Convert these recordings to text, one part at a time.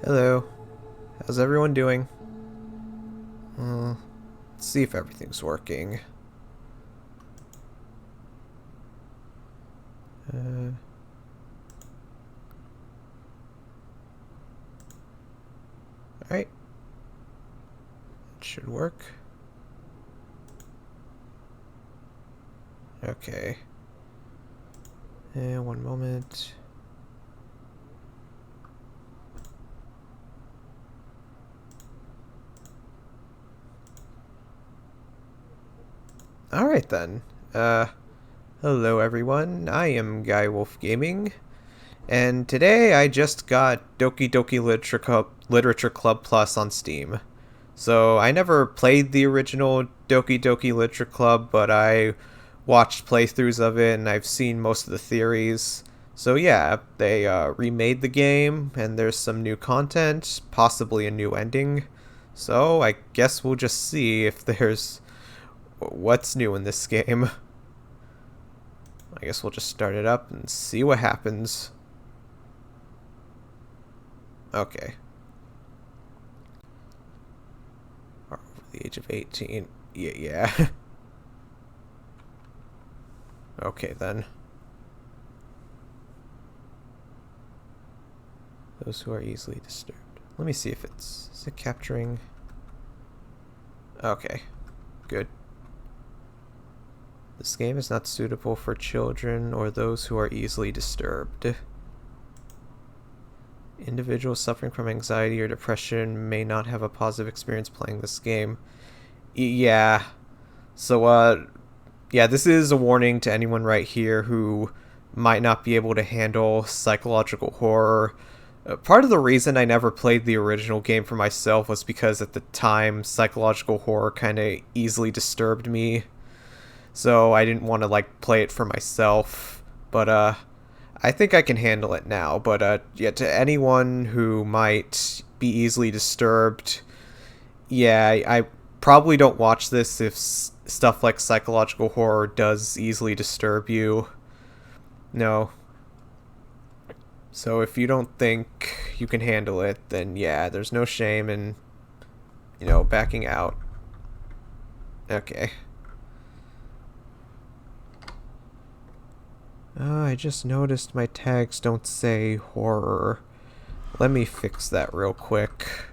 Hello. How's everyone doing? Let's see if everything's working. Alright. That should work. Okay. And one moment. Alright then. Hello everyone. I am GuyWolfGaming. And today I just got Doki Literature Club Plus on Steam. So I never played the original Doki Literature Club, but I watched playthroughs of it and I've seen most of the theories. So yeah, they remade the game and there's some new content, possibly a new ending. So I guess we'll just see if there's what's new in this game. I guess we'll just start it up and see what happens. Okay. Over the age of 18. Yeah. Okay then. Those who are easily disturbed. Let me see if is it capturing? Okay. Good. This game is not suitable for children or those who are easily disturbed. Individuals suffering from anxiety or depression may not have a positive experience playing this game. Yeah. So, yeah, this is a warning to anyone right here who might not be able to handle psychological horror. Part of the reason I never played the original game for myself was because at the time, psychological horror kind of easily disturbed me. So I didn't want to, like, play it for myself. But, I think I can handle it now. But, yeah, to anyone who might be easily disturbed, yeah, I probably don't watch this if stuff like psychological horror does easily disturb you. No. So if you don't think you can handle it, then yeah, there's no shame in, backing out. Okay. I just noticed my tags don't say horror. Let me fix that real quick.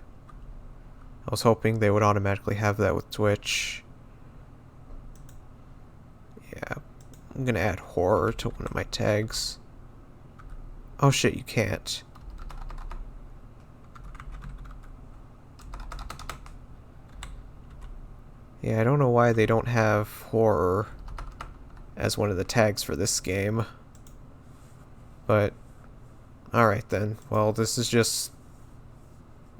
I was hoping they would automatically have that with Twitch. Yeah, I'm gonna add horror to one of my tags. Oh shit, you can't. Yeah, I don't know why they don't have horror as one of the tags for this game. But, alright then. Well, this is just...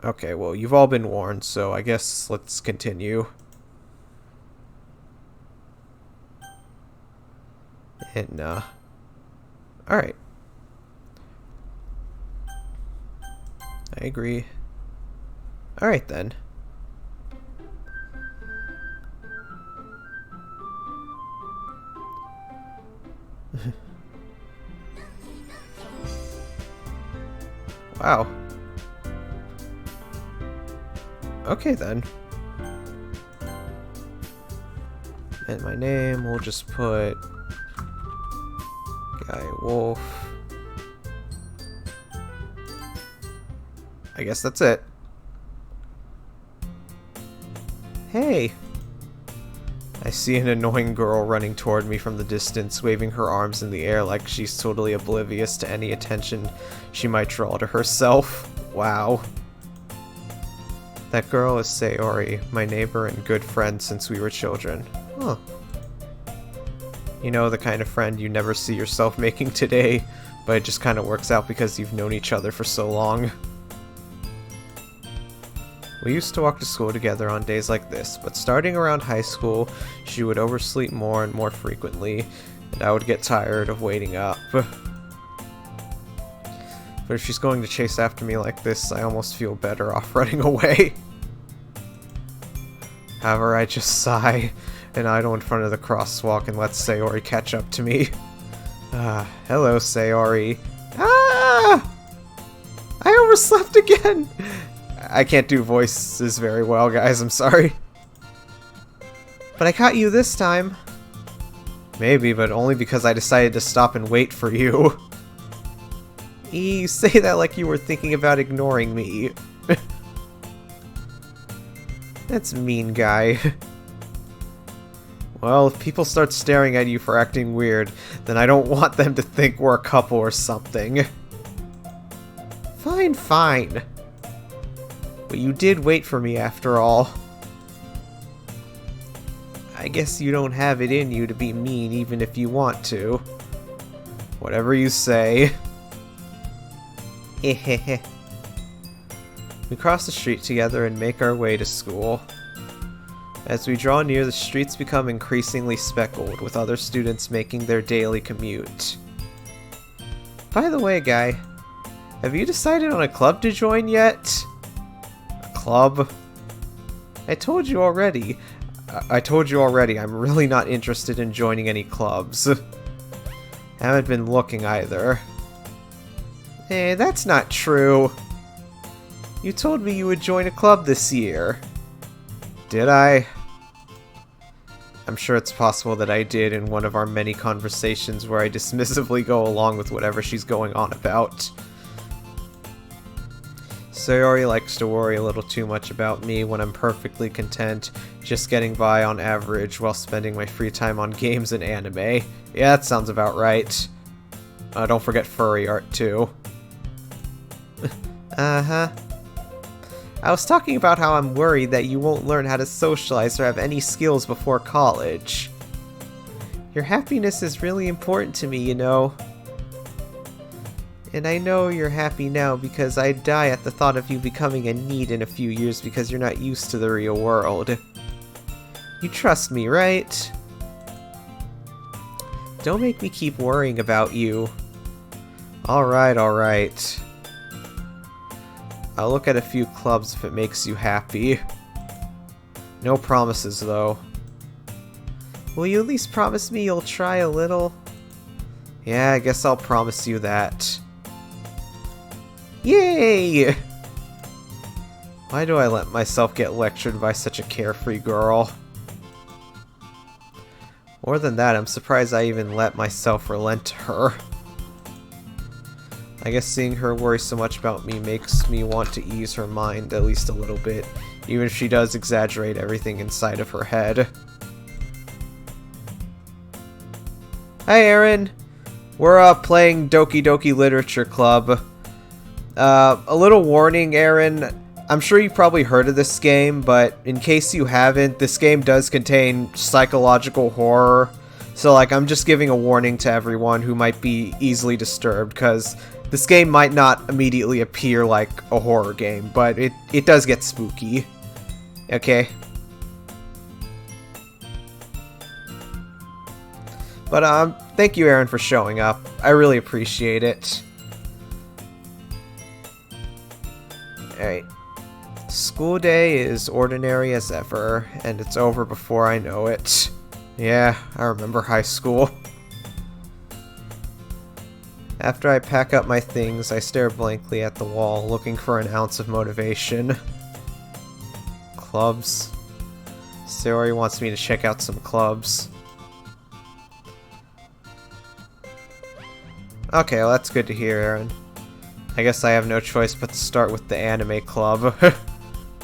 Okay, well, you've all been warned, so I guess let's continue. And, alright. I agree. Alright then. Wow. Okay then. And my name, we'll just put Guy Wolf. I guess that's it. Hey! I see an annoying girl running toward me from the distance, waving her arms in the air like she's totally oblivious to any attention she might draw to herself. Wow. That girl is Sayori, my neighbor and good friend since we were children. Huh. You know, the kind of friend you never see yourself making today, but it just kind of works out because you've known each other for so long. We used to walk to school together on days like this, but starting around high school, she would oversleep more and more frequently, and I would get tired of waiting up. But if she's going to chase after me like this, I almost feel better off running away. However, I just sigh and idle in front of the crosswalk and let Sayori catch up to me. Hello, Sayori. Ah! I overslept again! I can't do voices very well, guys, I'm sorry. But I caught you this time. Maybe, but only because I decided to stop and wait for you. You say that like you were thinking about ignoring me. That's mean, Guy. Well, if people start staring at you for acting weird, then I don't want them to think we're a couple or something. Fine, fine. But you did wait for me after all. I guess you don't have it in you to be mean even if you want to. Whatever you say. Hehehe. We cross the street together and make our way to school. As we draw near, the streets become increasingly speckled, with other students making their daily commute. By the way, Guy, have you decided on a club to join yet? A club? I told you already, I'm really not interested in joining any clubs. Haven't been looking either. Hey, that's not true. You told me you would join a club this year. Did I? I'm sure it's possible that I did in one of our many conversations where I dismissively go along with whatever she's going on about. Sayori likes to worry a little too much about me when I'm perfectly content just getting by on average while spending my free time on games and anime. Yeah, that sounds about right. Don't forget furry art too. Uh-huh. I was talking about how I'm worried that you won't learn how to socialize or have any skills before college. Your happiness is really important to me, you know. And I know you're happy now because I'd die at the thought of you becoming a need in a few years because you're not used to the real world. You trust me, right? Don't make me keep worrying about you. Alright, alright. I'll look at a few clubs if it makes you happy. No promises, though. Will you at least promise me you'll try a little? Yeah, I guess I'll promise you that. Yay! Why do I let myself get lectured by such a carefree girl? More than that, I'm surprised I even let myself relent to her. I guess seeing her worry so much about me makes me want to ease her mind at least a little bit, even if she does exaggerate everything inside of her head. Hi, Aaron! We're playing Doki Doki Literature Club. A little warning, Aaron. I'm sure you've probably heard of this game, but in case you haven't, this game does contain psychological horror. So, like, I'm just giving a warning to everyone who might be easily disturbed, because this game might not immediately appear like a horror game, but it does get spooky. Okay? But, thank you, Aaron, for showing up. I really appreciate it. Alright. School day is ordinary as ever, and it's over before I know it. Yeah, I remember high school. After I pack up my things, I stare blankly at the wall, looking for an ounce of motivation. Clubs. Sayori wants me to check out some clubs. Okay, well that's good to hear, Aaron. I guess I have no choice but to start with the anime club.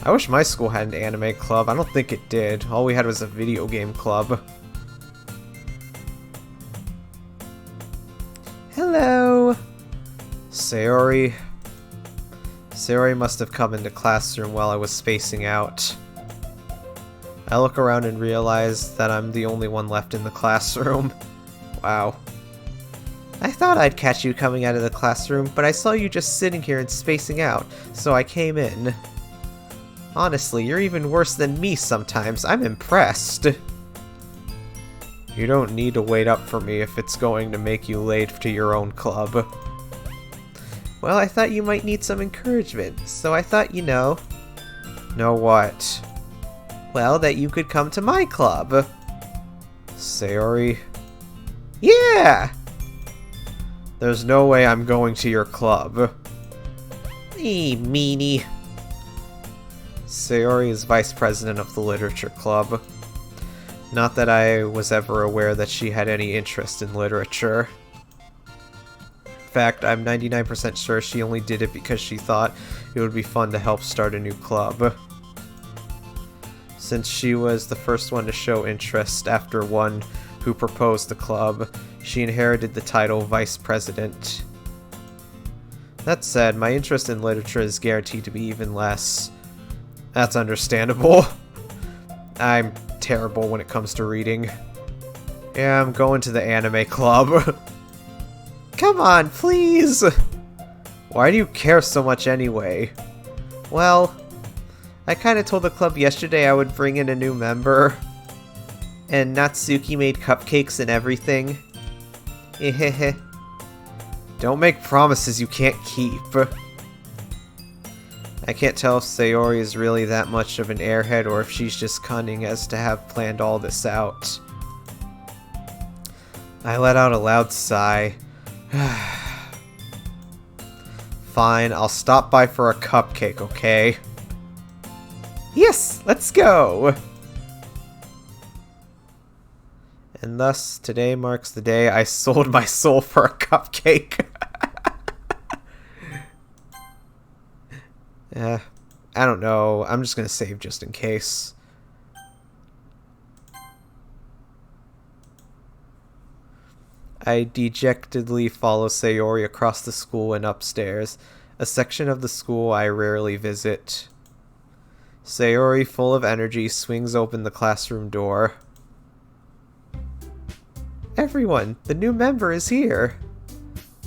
I wish my school had an anime club. I don't think it did. All we had was a video game club. Hello! Sayori. Sayori must have come into classroom while I was spacing out. I look around and realize that I'm the only one left in the classroom. Wow. I thought I'd catch you coming out of the classroom, but I saw you just sitting here and spacing out, so I came in. Honestly, you're even worse than me sometimes. I'm impressed. You don't need to wait up for me if it's going to make you late to your own club. Well, I thought you might need some encouragement, so I thought, you know... Know what? Well, that you could come to my club. Sayori? Yeah! There's no way I'm going to your club. Meanie. Sayori is vice president of the literature club. Not that I was ever aware that she had any interest in literature. In fact, I'm 99% sure she only did it because she thought it would be fun to help start a new club. Since she was the first one to show interest after one who proposed the club, she inherited the title Vice President. That said, my interest in literature is guaranteed to be even less. That's understandable. I'm terrible when it comes to reading. Yeah, I'm going to the anime club. Come on, please! Why do you care so much anyway? Well, I kinda told the club yesterday I would bring in a new member. And Natsuki made cupcakes and everything. Hehehe. Don't make promises you can't keep. I can't tell if Sayori is really that much of an airhead or if she's just cunning as to have planned all this out. I let out a loud sigh. Fine, I'll stop by for a cupcake, okay? Yes, let's go! And thus, today marks the day I sold my soul for a cupcake. I don't know. I'm just gonna save just in case. I dejectedly follow Sayori across the school and upstairs, a section of the school I rarely visit. Sayori, full of energy, swings open the classroom door. Everyone, the new member is here.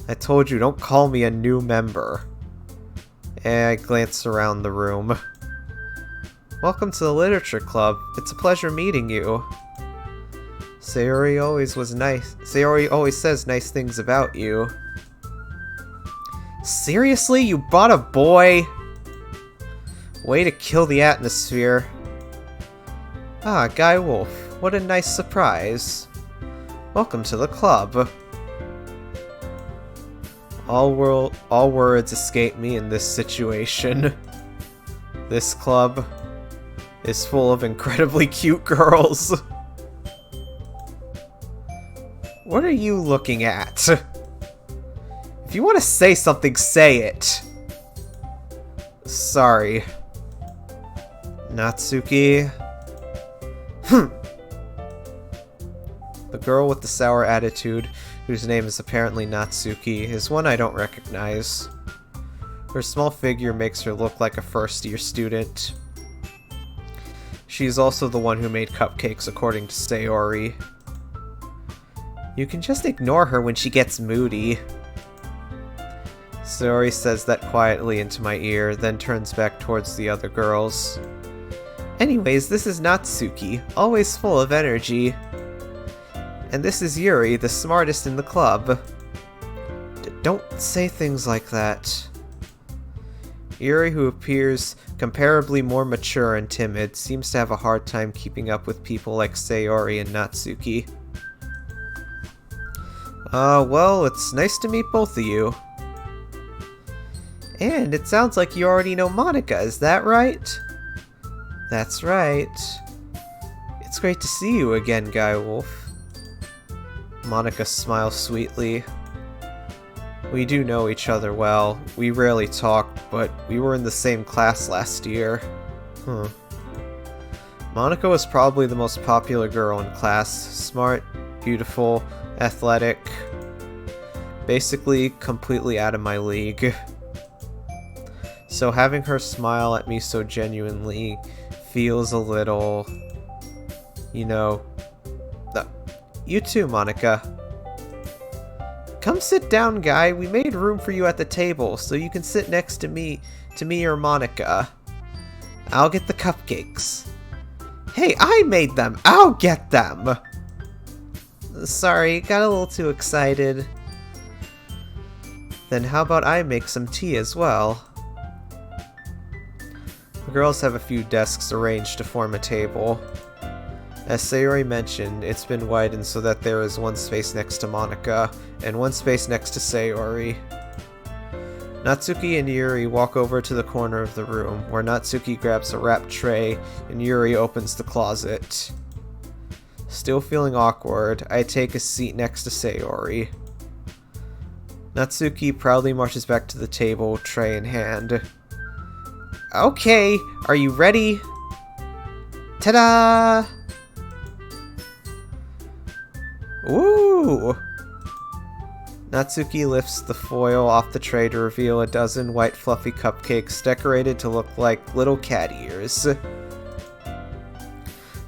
I told you, don't call me a new member. I glance around the room. Welcome to the literature club. It's a pleasure meeting you. Sayori always says nice things about you. Seriously? You bought a boy? Way to kill the atmosphere. Ah, Guy Wolf. What a nice surprise. Welcome to the club. All words escape me in this situation. This club is full of incredibly cute girls. What are you looking at? If you want to say something, say it. Sorry. Natsuki. The girl with the sour attitude, whose name is apparently Natsuki, is one I don't recognize. Her small figure makes her look like a first-year student. She is also the one who made cupcakes, according to Sayori. You can just ignore her when she gets moody. Sayori says that quietly into my ear, then turns back towards the other girls. Anyways, this is Natsuki, always full of energy. And this is Yuri, the smartest in the club. Don't say things like that. Yuri, who appears comparably more mature and timid, seems to have a hard time keeping up with people like Sayori and Natsuki. Well, it's nice to meet both of you. And it sounds like you already know Monika, is that right? That's right. It's great to see you again, Guy Wolf. Monika smiles sweetly. We do know each other well. We rarely talk, but we were in the same class last year. Monika was probably the most popular girl in class. Smart, beautiful, athletic. Basically, completely out of my league. So having her smile at me so genuinely feels a little... You know... You too, Monika. Come sit down, Guy. We made room for you at the table, so you can sit next to me or Monika. I'll get the cupcakes. Hey, I made them! I'll get them! Sorry, got a little too excited. Then how about I make some tea as well? The girls have a few desks arranged to form a table. As Sayori mentioned, it's been widened so that there is one space next to Monika, and one space next to Sayori. Natsuki and Yuri walk over to the corner of the room, where Natsuki grabs a wrapped tray and Yuri opens the closet. Still feeling awkward, I take a seat next to Sayori. Natsuki proudly marches back to the table, tray in hand. Okay, are you ready? Ta-da! Ooh! Natsuki lifts the foil off the tray to reveal a dozen white fluffy cupcakes decorated to look like little cat ears.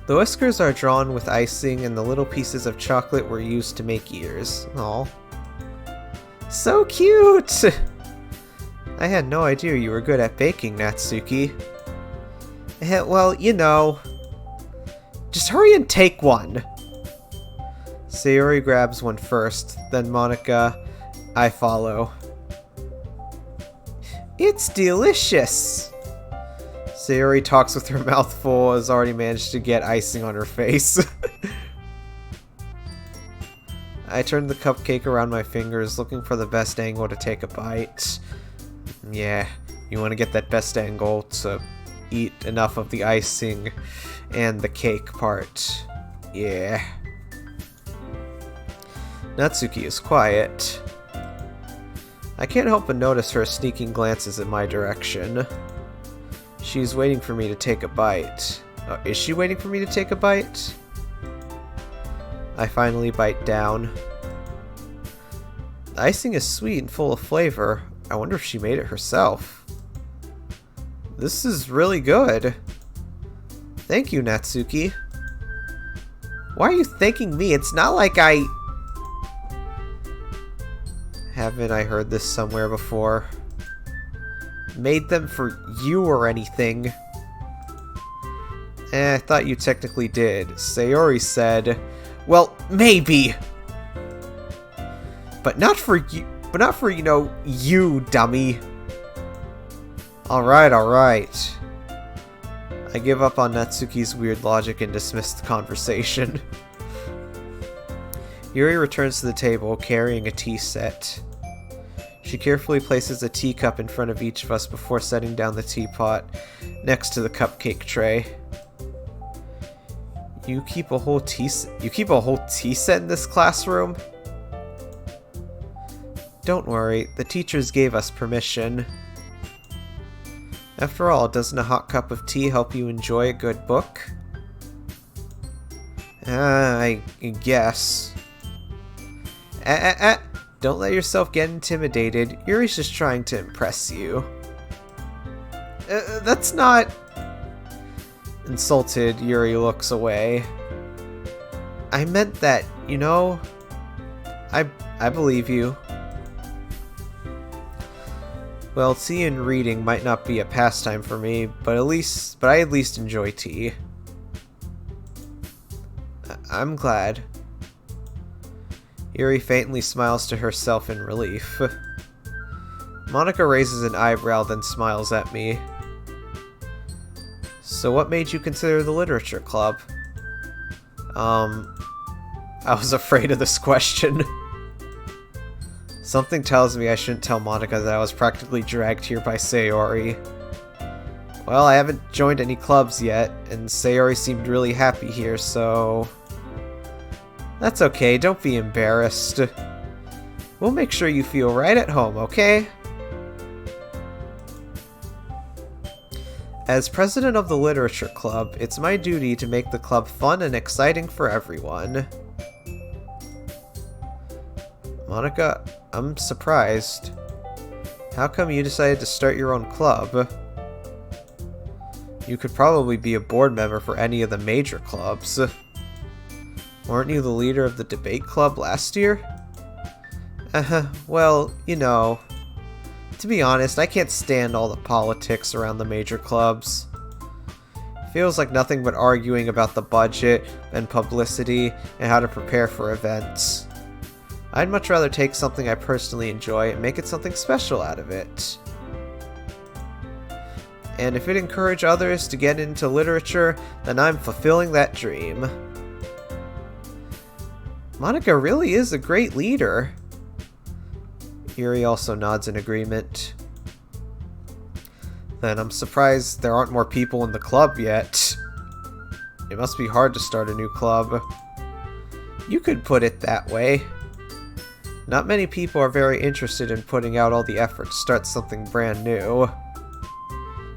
The whiskers are drawn with icing and the little pieces of chocolate were used to make ears. Aw. So cute! I had no idea you were good at baking, Natsuki. Well, you know. Just hurry and take one! Sayori grabs one first, then Monica. I follow. It's delicious! Sayori talks with her mouth full, has already managed to get icing on her face. I turn the cupcake around my fingers, looking for the best angle to take a bite. Yeah, you want to get that best angle to eat enough of the icing and the cake part. Yeah. Natsuki is quiet. I can't help but notice her sneaking glances in my direction. She's waiting for me to take a bite. Oh, is she waiting for me to take a bite? I finally bite down. The icing is sweet and full of flavor. I wonder if she made it herself. This is really good. Thank you, Natsuki. Why are you thanking me? It's not like I... Haven't I heard this somewhere before? Made them for you or anything. I thought you technically did. Sayori said, well, maybe. But not for you, you know, you, dummy. Alright, alright. I give up on Natsuki's weird logic and dismiss the conversation. Yuri returns to the table, carrying a tea set. She carefully places a teacup in front of each of us before setting down the teapot next to the cupcake tray. You keep a whole tea set in this classroom? Don't worry, the teachers gave us permission. After all, doesn't a hot cup of tea help you enjoy a good book? I guess. Don't let yourself get intimidated. Yuri's just trying to impress you. That's not... Insulted, Yuri looks away. I meant that, you know... I believe you. Well, tea and reading might not be a pastime for me, but I at least enjoy tea. I'm glad. Yuri faintly smiles to herself in relief. Monica raises an eyebrow, then smiles at me. So what made you consider the literature club? I was afraid of this question. Something tells me I shouldn't tell Monica that I was practically dragged here by Sayori. Well, I haven't joined any clubs yet, and Sayori seemed really happy here, so... That's okay, don't be embarrassed. We'll make sure you feel right at home, okay? As president of the Literature Club, it's my duty to make the club fun and exciting for everyone. Monica, I'm surprised. How come you decided to start your own club? You could probably be a board member for any of the major clubs. Weren't you the leader of the debate club last year? Well, you know, to be honest, I can't stand all the politics around the major clubs. Feels like nothing but arguing about the budget and publicity and how to prepare for events. I'd much rather take something I personally enjoy and make it something special out of it. And if it encourages others to get into literature, then I'm fulfilling that dream. Monica really is a great leader. Yuri also nods in agreement. Then I'm surprised there aren't more people in the club yet. It must be hard to start a new club. You could put it that way. Not many people are very interested in putting out all the effort to start something brand new.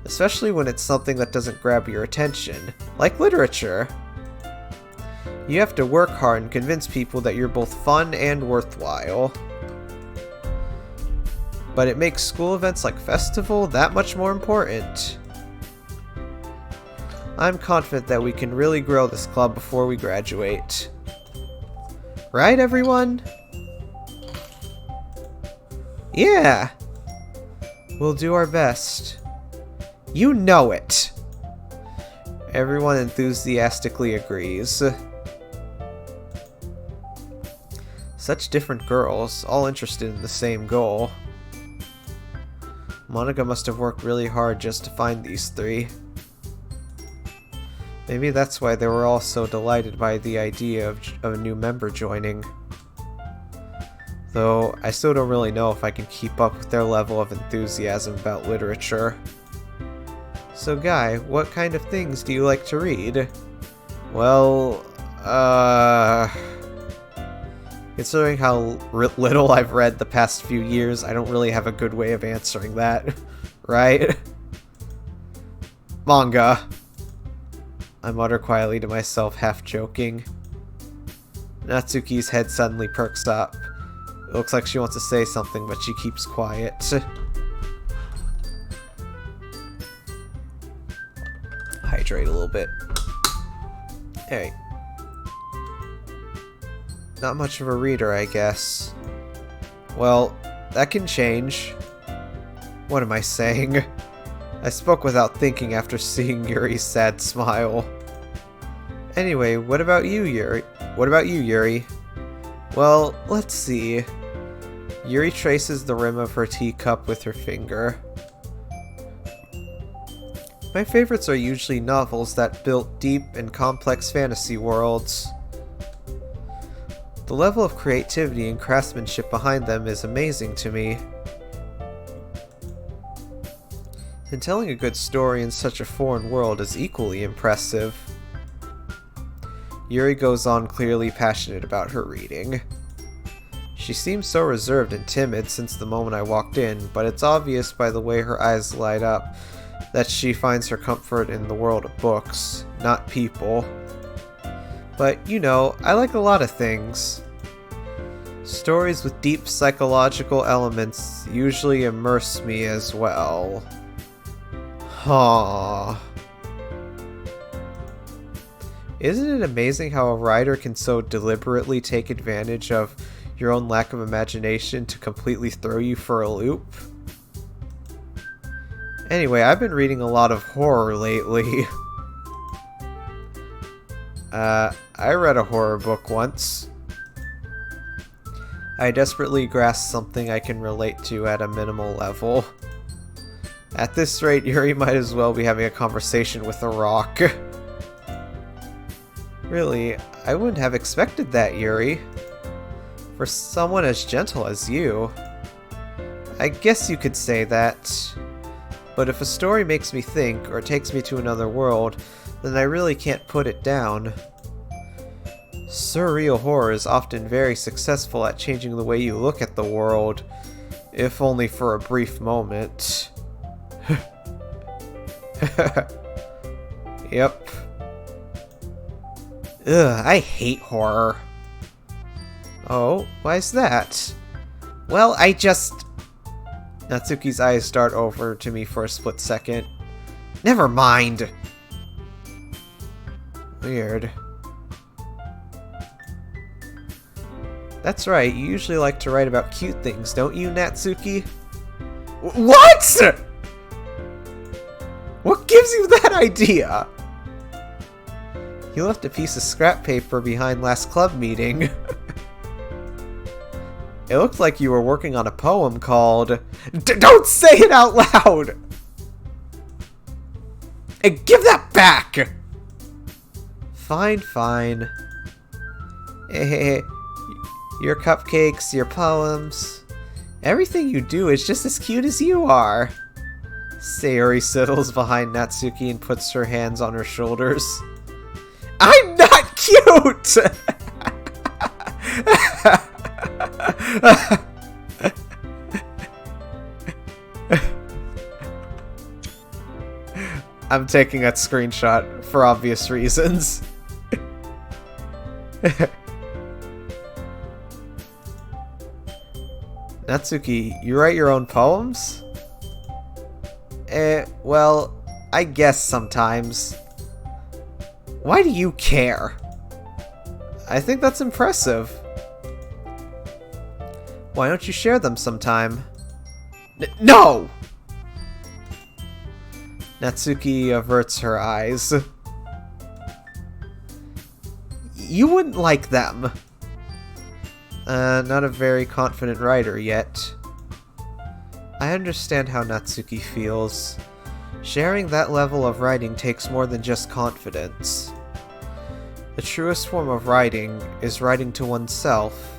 Especially when it's something that doesn't grab your attention, like literature. You have to work hard and convince people that you're both fun and worthwhile. But it makes school events like Festival that much more important. I'm confident that we can really grow this club before we graduate. Right, everyone? Yeah! We'll do our best. You know it! Everyone enthusiastically agrees. Such different girls, all interested in the same goal. Monica must have worked really hard just to find these three. Maybe that's why they were all so delighted by the idea of a new member joining. Though, I still don't really know if I can keep up with their level of enthusiasm about literature. So Guy, what kind of things do you like to read? Well, considering how little I've read the past few years, I don't really have a good way of answering that, right? Manga. I mutter quietly to myself, half joking. Natsuki's head suddenly perks up. It looks like she wants to say something, but she keeps quiet. Hydrate a little bit. Hey. Not much of a reader, I guess. Well, that can change. What am I saying? I spoke without thinking after seeing Yuri's sad smile. Anyway, what about you, Yuri? Well, let's see. Yuri traces the rim of her teacup with her finger. My favorites are usually novels that build deep and complex fantasy worlds. The level of creativity and craftsmanship behind them is amazing to me. And telling a good story in such a foreign world is equally impressive. Yuri goes on, clearly passionate about her reading. She seems so reserved and timid since the moment I walked in, but it's obvious by the way her eyes light up that she finds her comfort in the world of books, not people. But, you know, I like a lot of things. Stories with deep psychological elements usually immerse me as well. Huh. Isn't it amazing how a writer can so deliberately take advantage of your own lack of imagination to completely throw you for a loop? Anyway, I've been reading a lot of horror lately. I read a horror book once. I desperately grasped something I can relate to at a minimal level. At this rate, Yuri might as well be having a conversation with a rock. Really, I wouldn't have expected that, Yuri. For someone as gentle as you. I guess you could say that. But if a story makes me think, or takes me to another world, then I really can't put it down. Surreal horror is often very successful at changing the way you look at the world, if only for a brief moment. Yep. Ugh, I hate horror. Oh, why's that? Well, Natsuki's eyes dart over to me for a split second. Never mind! Weird. That's right, you usually like to write about cute things, don't you, Natsuki? What?! What gives you that idea? You left a piece of scrap paper behind last club meeting. It looked like you were working on a poem called... Don't say it out loud! And give that back! Fine, fine. Hey, your cupcakes, your poems... Everything you do is just as cute as you are. Sayori settles behind Natsuki and puts her hands on her shoulders. I'm not cute! I'm taking that screenshot for obvious reasons. Natsuki, you write your own poems? Well, I guess sometimes. Why do you care? I think that's impressive. Why don't you share them sometime? No! Natsuki averts her eyes. You wouldn't like them. Not a very confident writer yet. I understand how Natsuki feels. Sharing that level of writing takes more than just confidence. The truest form of writing is writing to oneself.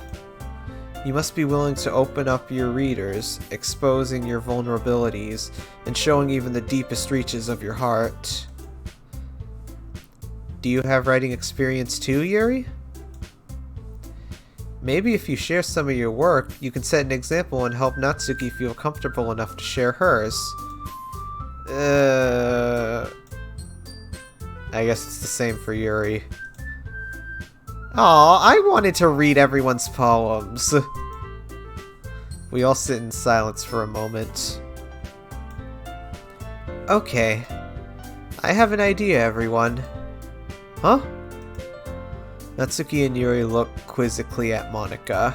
You must be willing to open up your readers, exposing your vulnerabilities, and showing even the deepest reaches of your heart. Do you have writing experience too, Yuri? Maybe if you share some of your work, you can set an example and help Natsuki feel comfortable enough to share hers. I guess it's the same for Yuri. Aw, I wanted to read everyone's poems. We all sit in silence for a moment. Okay. I have an idea, everyone. Huh? Natsuki and Yuri look quizzically at Monika.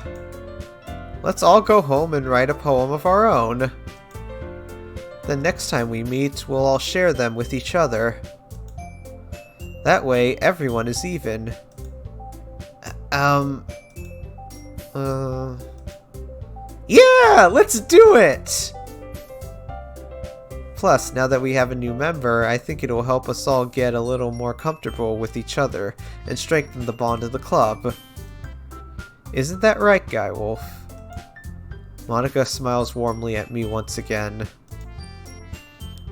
Let's all go home and write a poem of our own. Then next time we meet, we'll all share them with each other. That way, everyone is even. Yeah! Let's do it! Plus, now that we have a new member, I think it will help us all get a little more comfortable with each other and strengthen the bond of the club. Isn't that right, GuyWolf? Monika smiles warmly at me once again.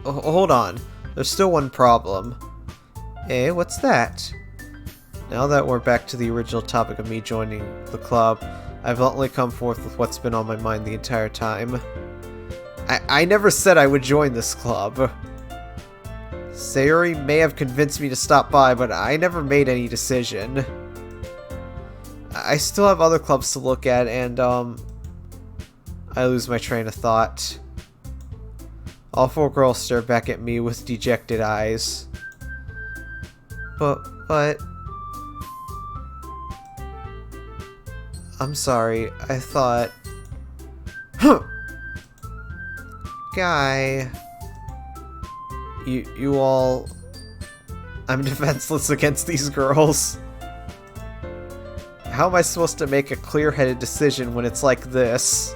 Oh, hold on. There's still one problem. Eh, what's that? Now that we're back to the original topic of me joining the club, I've bluntly come forth with what's been on my mind the entire time. I never said I would join this club. Sayori may have convinced me to stop by, but I never made any decision. I still have other clubs to look at, and, I lose my train of thought. All four girls stare back at me with dejected eyes. But... I'm sorry, I thought... Huh! Guy... You all... I'm defenseless against these girls. How am I supposed to make a clear-headed decision when it's like this?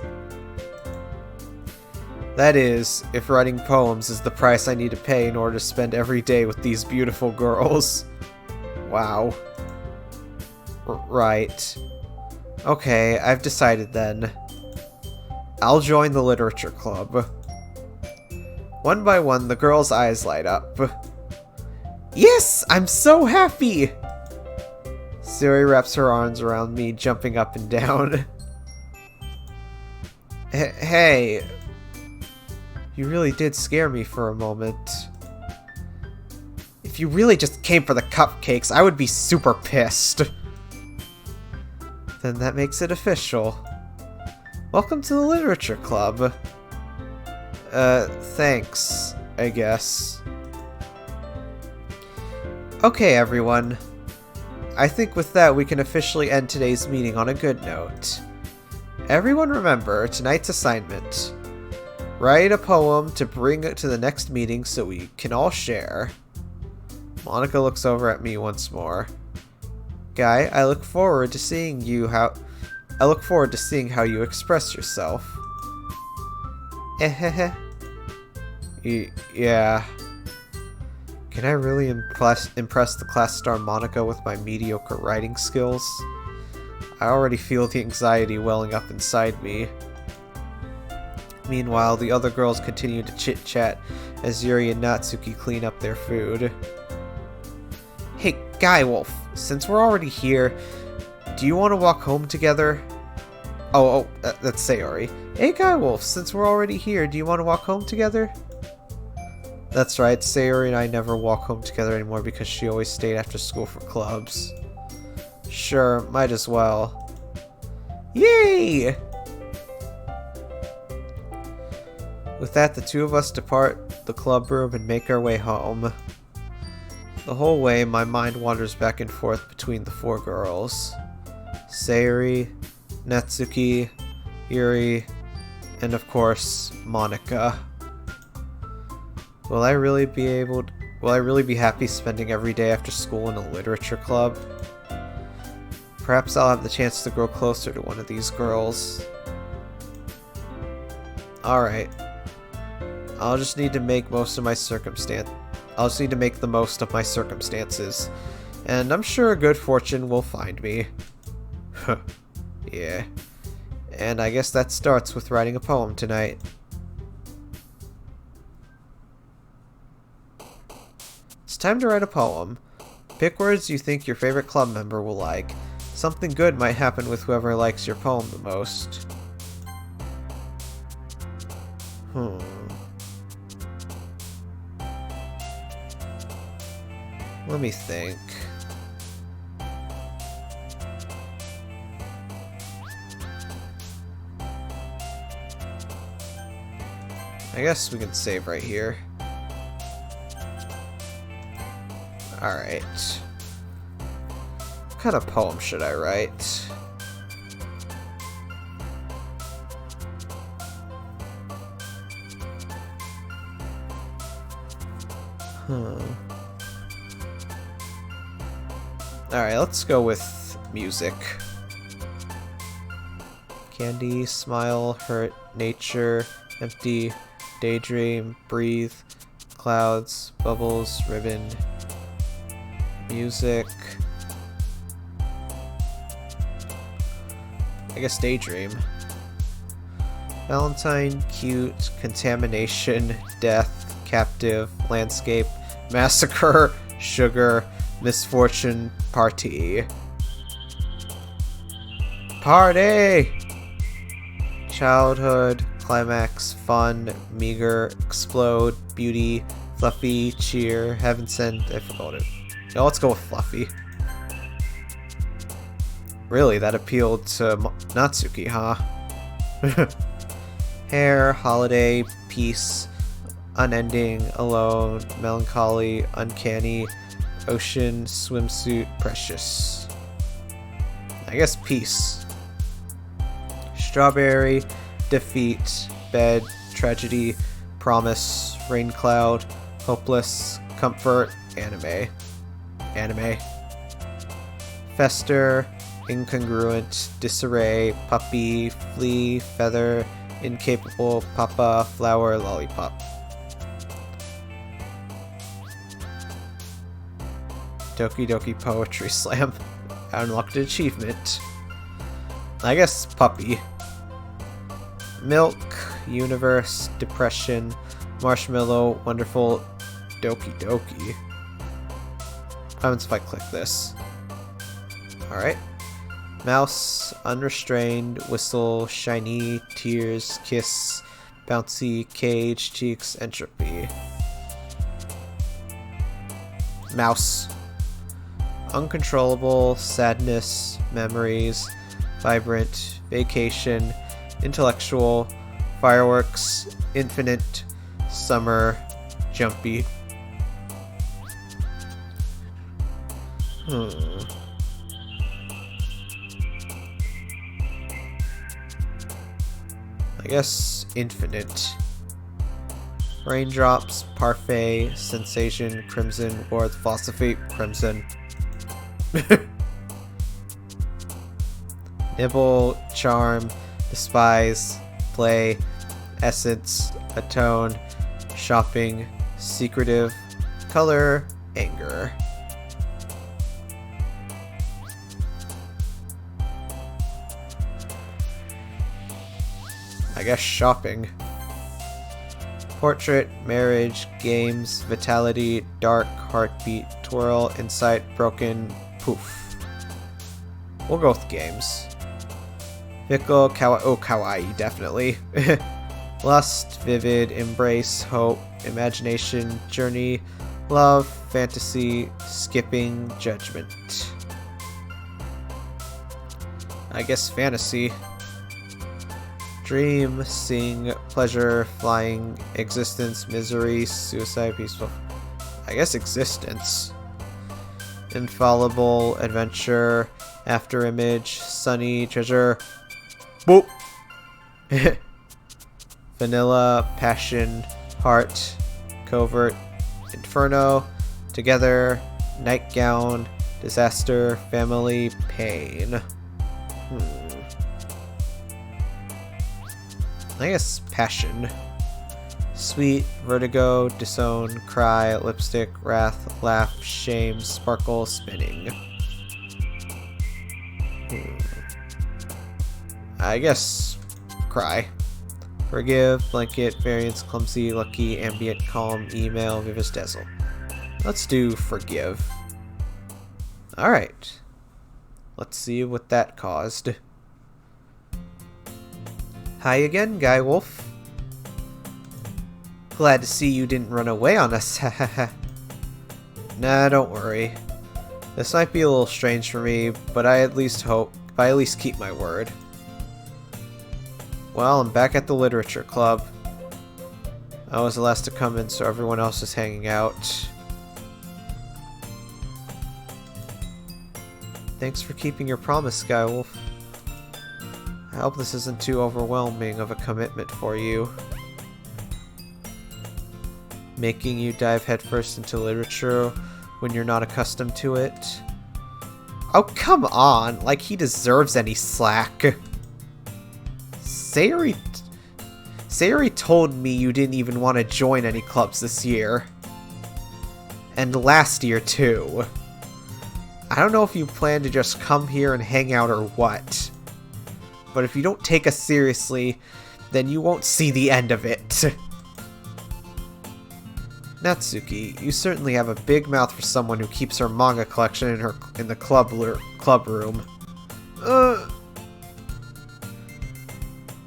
That is, if writing poems is the price I need to pay in order to spend every day with these beautiful girls. Wow. Right. Okay, I've decided then. I'll join the literature club. One by one, the girls' eyes light up. Yes! I'm so happy! Sayori wraps her arms around me, jumping up and down. Hey... You really did scare me for a moment. If you really just came for the cupcakes, I would be super pissed. Then that makes it official. Welcome to the Literature Club. Thanks, I guess. Okay, everyone. I think with that we can officially end today's meeting on a good note. Everyone remember tonight's assignment. Write a poem to bring it to the next meeting so we can all share. Monika looks over at me once more. Guy, I look forward to seeing how you express yourself. Yeah. Can I really impress the class star Monika with my mediocre writing skills? I already feel the anxiety welling up inside me. Meanwhile, the other girls continue to chit-chat as Yuri and Natsuki clean up their food. Hey, GuyWolf, since we're already here, do you want to walk home together? That's Sayori. Hey, GuyWolf, since we're already here, do you want to walk home together? That's right, Sayori and I never walk home together anymore because she always stayed after school for clubs. Sure, might as well. Yay! With that, the two of us depart the club room and make our way home. The whole way, my mind wanders back and forth between the four girls. Sayori, Natsuki, Yuri, and of course, Monika. Will I really be happy spending every day after school in a literature club? Perhaps I'll have the chance to grow closer to one of these girls. Alright. I'll just need to make the most of my circumstances. And I'm sure good fortune will find me. Yeah. And I guess that starts with writing a poem tonight. It's time to write a poem. Pick words you think your favorite club member will like. Something good might happen with whoever likes your poem the most. Let me think. I guess we can save right here. Alright. What kind of poem should I write? Alright, let's go with music. Candy, smile, hurt, nature, empty, daydream, breathe, clouds, bubbles, ribbon, music. I guess daydream. Valentine, cute, contamination, death, captive, landscape, massacre, sugar, misfortune, party. Party! Childhood, climax, fun, meager, explode, beauty, fluffy, cheer, heaven sent. I forgot it. No, let's go with fluffy. Really, that appealed to Natsuki, huh? Hair, holiday, peace, unending, alone, melancholy, uncanny, ocean, swimsuit, precious. I guess peace. Strawberry, defeat, bed, tragedy, promise, rain cloud, hopeless, comfort, anime. Anime. Fester, incongruent, disarray, puppy, flea, feather, incapable, papa, flower, lollipop. Doki Doki Poetry Slam. Unlocked achievement. I guess puppy. Milk, universe, depression, marshmallow, wonderful, Doki Doki. What happens if I click this? Alright. Mouse, unrestrained, whistle, shiny, tears, kiss, bouncy, cage, cheeks, entropy. Mouse. Uncontrollable, sadness, memories, vibrant, vacation, intellectual, fireworks, infinite, summer, jumpy. I guess infinite. Raindrops, parfait, sensation, crimson, worth, philosophy, crimson. Nibble, charm, despise, play, essence, atone, shopping, secretive, color, anger. I guess shopping. Portrait, marriage, games, vitality, dark, heartbeat, twirl, insight, broken, poof. We'll go with games. Fickle, kawaii, definitely. Lust, vivid, embrace, hope, imagination, journey, love, fantasy, skipping, judgment. I guess fantasy. Dream, sing, pleasure, flying, existence, misery, suicide, peaceful. I guess existence. Infallible, adventure, after image, sunny, treasure. Boop! Vanilla, passion, heart, covert, inferno, together, nightgown, disaster, family, pain. I guess passion. Sweet, vertigo, disown, cry, lipstick, wrath, laugh, shame, sparkle, spinning. I guess cry. Forgive, blanket, variance, clumsy, lucky, ambient, calm, email, vivis, dazzle. Let's do forgive. Alright. Let's see what that caused. Hi again, Guy Wolf. Glad to see you didn't run away on us, hahaha. Nah, don't worry. This might be a little strange for me, but I at least keep my word. Well, I'm back at the literature club. I was the last to come in, so everyone else is hanging out. Thanks for keeping your promise, Guy Wolf. I hope this isn't too overwhelming of a commitment for you. Making you dive headfirst into literature when you're not accustomed to it. Oh, come on! Like he deserves any slack. Sayori told me you didn't even want to join any clubs this year. And last year, too. I don't know if you plan to just come here and hang out or what. But if you don't take us seriously, then you won't see the end of it. Natsuki, you certainly have a big mouth for someone who keeps her manga collection in the club room.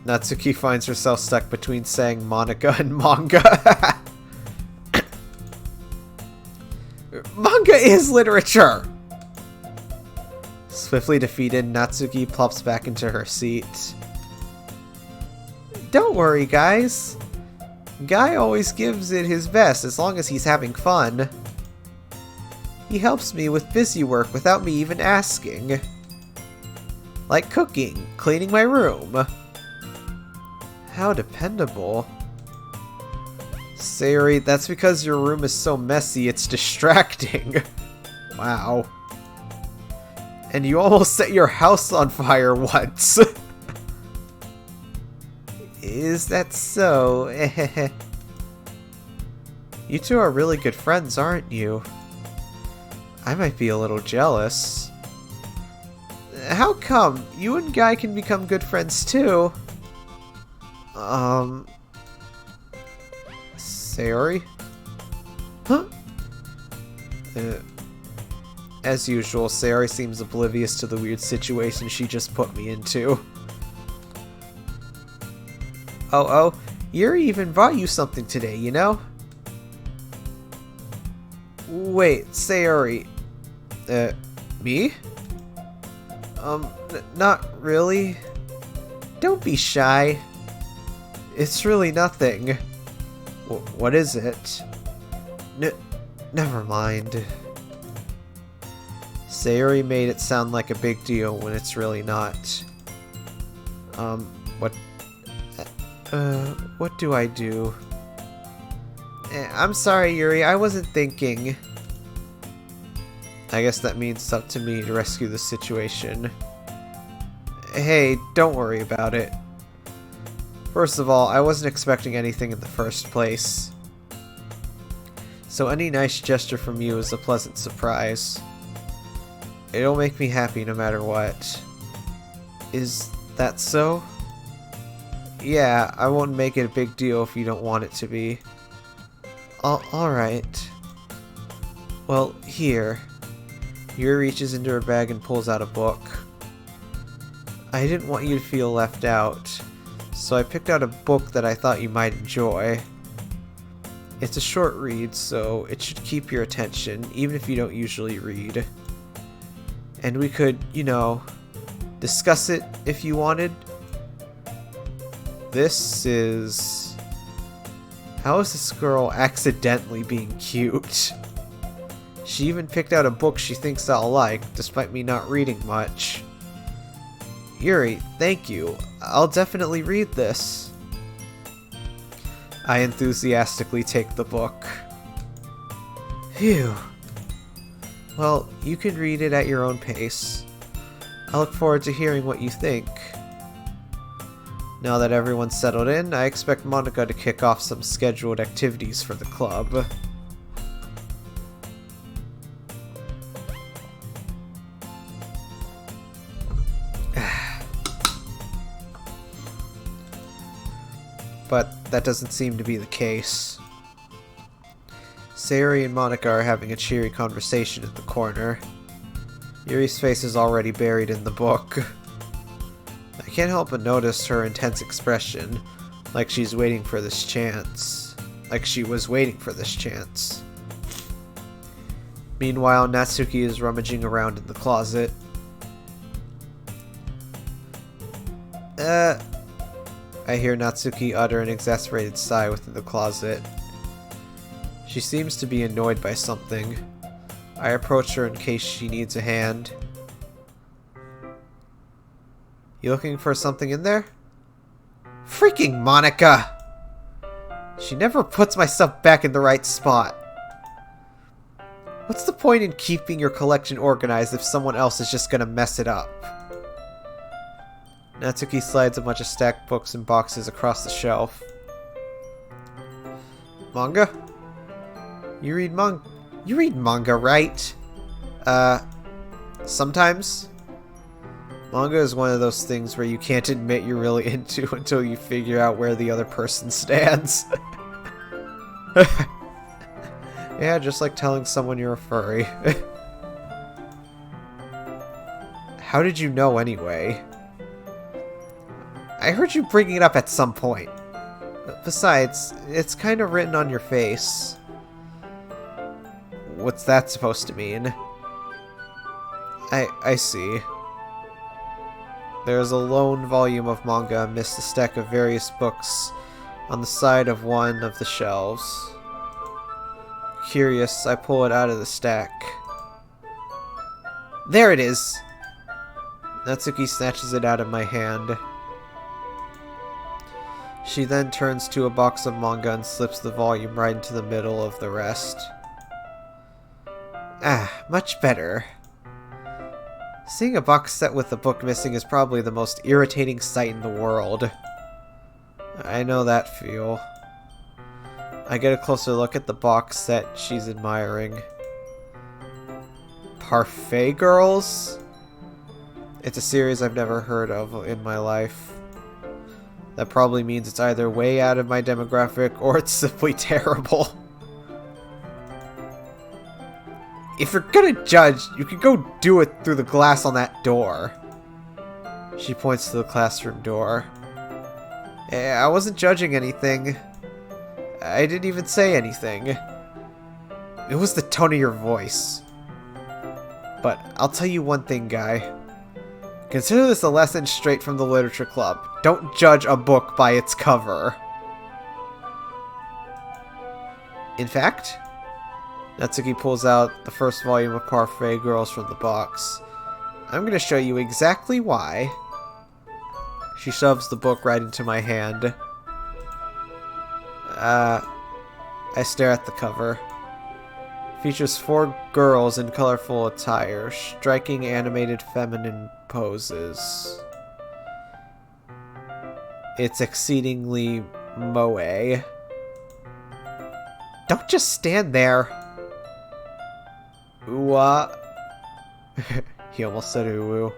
Natsuki finds herself stuck between saying Monica and manga. Manga is literature! Swiftly defeated, Natsuki plops back into her seat. Don't worry, guys. Guy always gives it his best as long as he's having fun. He helps me with busy work without me even asking. Like cooking, cleaning my room. How dependable. Sayori, that's because your room is so messy it's distracting. Wow. And you almost set your house on fire once. Is that so? You two are really good friends, aren't you? I might be a little jealous. How come? You and Guy can become good friends too. Sayori? Huh? As usual, Sayori seems oblivious to the weird situation she just put me into. Oh, Yuri even brought you something today, you know? Wait, Sayori. Me? Not really. Don't be shy. It's really nothing. What is it? Never mind. Sayori made it sound like a big deal when it's really not. What do I do? I'm sorry, Yuri, I wasn't thinking. I guess that means it's up to me to rescue the situation. Hey, don't worry about it. First of all, I wasn't expecting anything in the first place. So any nice gesture from you is a pleasant surprise. It'll make me happy no matter what. Is that so? Yeah, I won't make it a big deal if you don't want it to be. Alright. Well, here. Yuri reaches into her bag and pulls out a book. I didn't want you to feel left out, so I picked out a book that I thought you might enjoy. It's a short read, so it should keep your attention, even if you don't usually read. And we could, you know, discuss it if you wanted. This is... How is this girl accidentally being cute? She even picked out a book she thinks I'll like, despite me not reading much. Yuri, thank you. I'll definitely read this. I enthusiastically take the book. Phew. Well, you can read it at your own pace. I look forward to hearing what you think. Now that everyone's settled in, I expect Monika to kick off some scheduled activities for the club. But that doesn't seem to be the case. Sayori and Monika are having a cheery conversation in the corner. Yuri's face is already buried in the book. I can't help but notice her intense expression, like she's waiting for this chance. Like she was waiting for this chance. Meanwhile, Natsuki is rummaging around in the closet. I hear Natsuki utter an exasperated sigh within the closet. She seems to be annoyed by something. I approach her in case she needs a hand. You looking for something in there? Freaking Monika! She never puts my stuff back in the right spot. What's the point in keeping your collection organized if someone else is just gonna mess it up? Natsuki slides a bunch of stacked books and boxes across the shelf. Manga? You read manga, right? Sometimes. Manga is one of those things where you can't admit you're really into until you figure out where the other person stands. Yeah, just like telling someone you're a furry. How did you know anyway? I heard you bringing it up at some point. Besides, it's kind of written on your face. What's that supposed to mean? I see. There's a lone volume of manga amidst a stack of various books on the side of one of the shelves. Curious, I pull it out of the stack. There it is! Natsuki snatches it out of my hand. She then turns to a box of manga and slips the volume right into the middle of the rest. Ah, much better. Seeing a box set with the book missing is probably the most irritating sight in the world. I know that feel. I get a closer look at the box set she's admiring. Parfait Girls? It's a series I've never heard of in my life. That probably means it's either way out of my demographic or it's simply terrible. If you're gonna judge, you can go do it through the glass on that door. She points to the classroom door. I wasn't judging anything. I didn't even say anything. It was the tone of your voice. But I'll tell you one thing, Guy. Consider this a lesson straight from the Literature Club. Don't judge a book by its cover. In fact, Natsuki pulls out the first volume of Parfait Girls from the box. I'm going to show you exactly why. She shoves the book right into my hand. I stare at the cover. Features 4 girls in colorful attire, striking animated feminine poses. It's exceedingly moe. Don't just stand there. Ooh-ah. He almost said ooh-oo.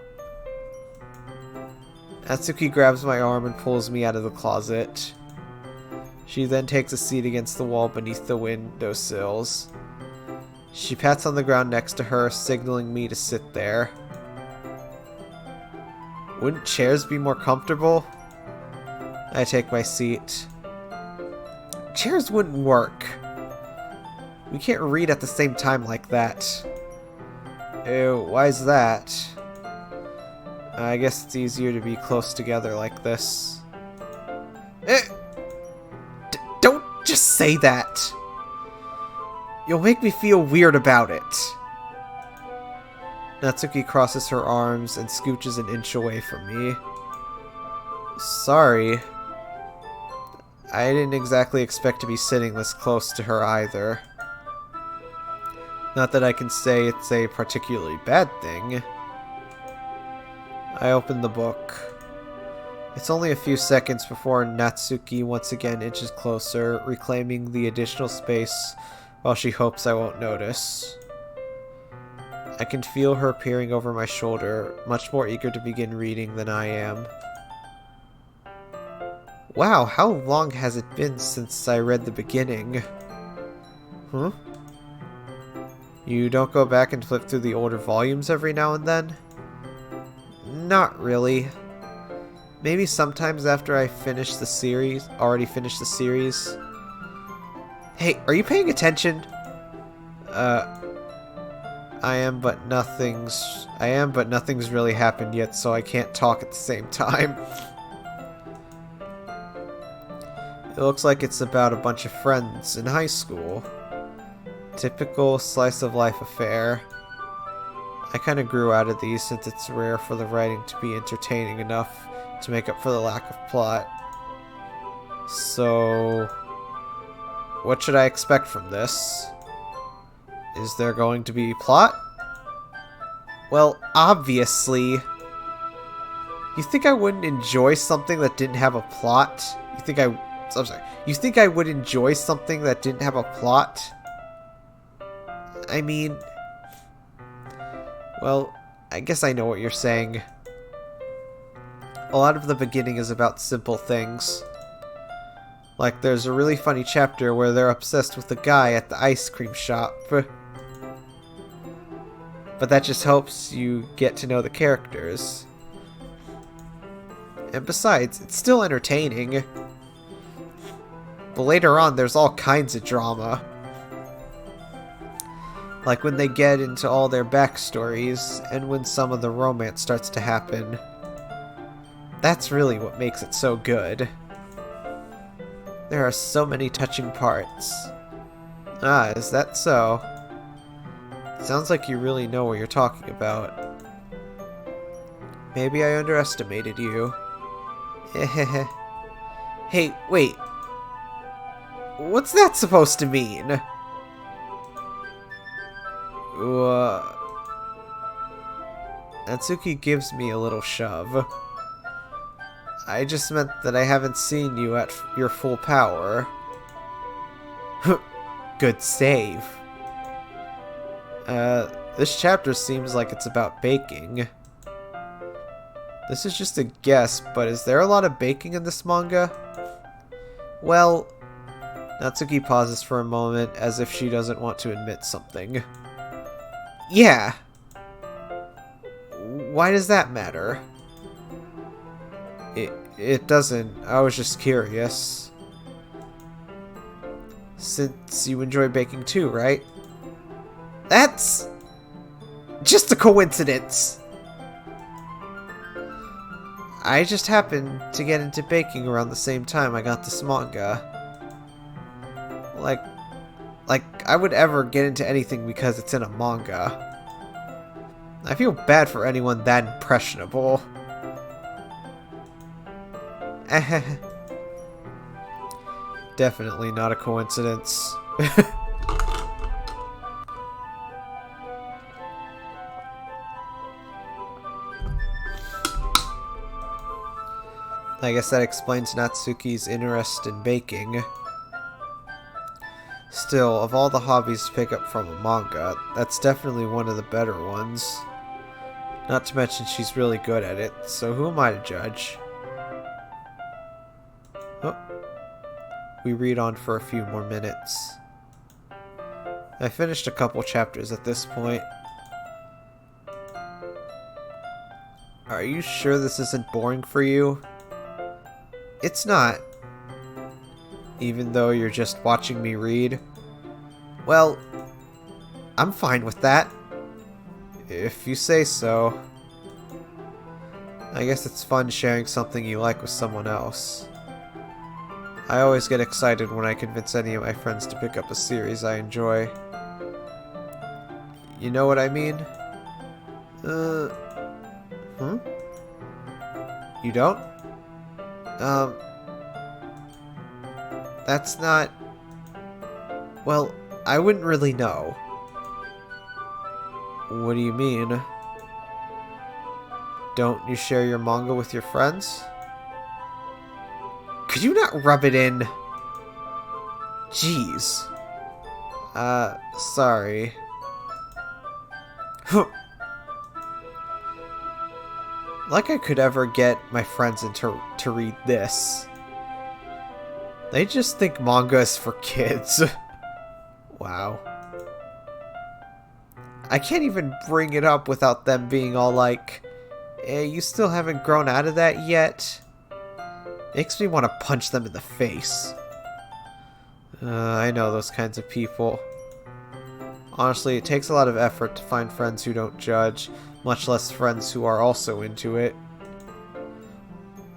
Natsuki grabs my arm and pulls me out of the closet. She then takes a seat against the wall beneath the windowsills. She pats on the ground next to her, signaling me to sit there. Wouldn't chairs be more comfortable? I take my seat. Chairs wouldn't work. We can't read at the same time like that. Ew, why is that? I guess it's easier to be close together like this. Don't just say that! You'll make me feel weird about it. Natsuki crosses her arms and scooches an inch away from me. Sorry. I didn't exactly expect to be sitting this close to her either. Not that I can say it's a particularly bad thing. I open the book. It's only a few seconds before Natsuki once again inches closer, reclaiming the additional space while she hopes I won't notice. I can feel her peering over my shoulder, much more eager to begin reading than I am. Wow, how long has it been since I read the beginning? Huh? You don't go back and flip through the older volumes every now and then? Not really. Maybe sometimes after I finish the series, already finished the series. Hey, are you paying attention? I am, but nothing's really happened yet, so I can't talk at the same time. It looks like it's about a bunch of friends in high school. Typical slice of life affair. I kind of grew out of these since it's rare for the writing to be entertaining enough to make up for the lack of plot. So, what should I expect from this? Is there going to be plot? Well, obviously. You think I wouldn't enjoy something that didn't have a plot? You think I would enjoy something that didn't have a plot? I mean, well, I guess I know what you're saying. A lot of the beginning is about simple things. Like, there's a really funny chapter where they're obsessed with the guy at the ice cream shop. But that just helps you get to know the characters. And besides, it's still entertaining. But later on, there's all kinds of drama. Like when they get into all their backstories, and when some of the romance starts to happen. That's really what makes it so good. There are so many touching parts. Ah, is that so? Sounds like you really know what you're talking about. Maybe I underestimated you. Hey, wait. What's that supposed to mean? Natsuki gives me a little shove. I just meant that I haven't seen you at your full power. Good save. This chapter seems like it's about baking. This is just a guess, but is there a lot of baking in this manga? Well, Natsuki pauses for a moment as if she doesn't want to admit something. Yeah. Why does that matter? It doesn't. I was just curious. Since you enjoy baking too, right? That's just a coincidence. I just happened to get into baking around the same time I got this manga. Like I would ever get into anything because it's in a manga. I feel bad for anyone that impressionable. Definitely not a coincidence. I guess that explains Natsuki's interest in baking. Still, of all the hobbies to pick up from a manga, that's definitely one of the better ones. Not to mention she's really good at it, so who am I to judge? Oh. We read on for a few more minutes. I finished a couple chapters at this point. Are you sure this isn't boring for you? It's not. Even though you're just watching me read? Well, I'm fine with that. If you say so. I guess it's fun sharing something you like with someone else. I always get excited when I convince any of my friends to pick up a series I enjoy. You know what I mean? You don't? That's not... Well, I wouldn't really know. What do you mean? Don't you share your manga with your friends? Could you not rub it in? Jeez. Sorry. Like I could ever get my friends to read this. They just think manga is for kids. Wow. I can't even bring it up without them being all like, "Hey, you still haven't grown out of that yet?" Makes me want to punch them in the face. I know those kinds of people. Honestly, it takes a lot of effort to find friends who don't judge, much less friends who are also into it.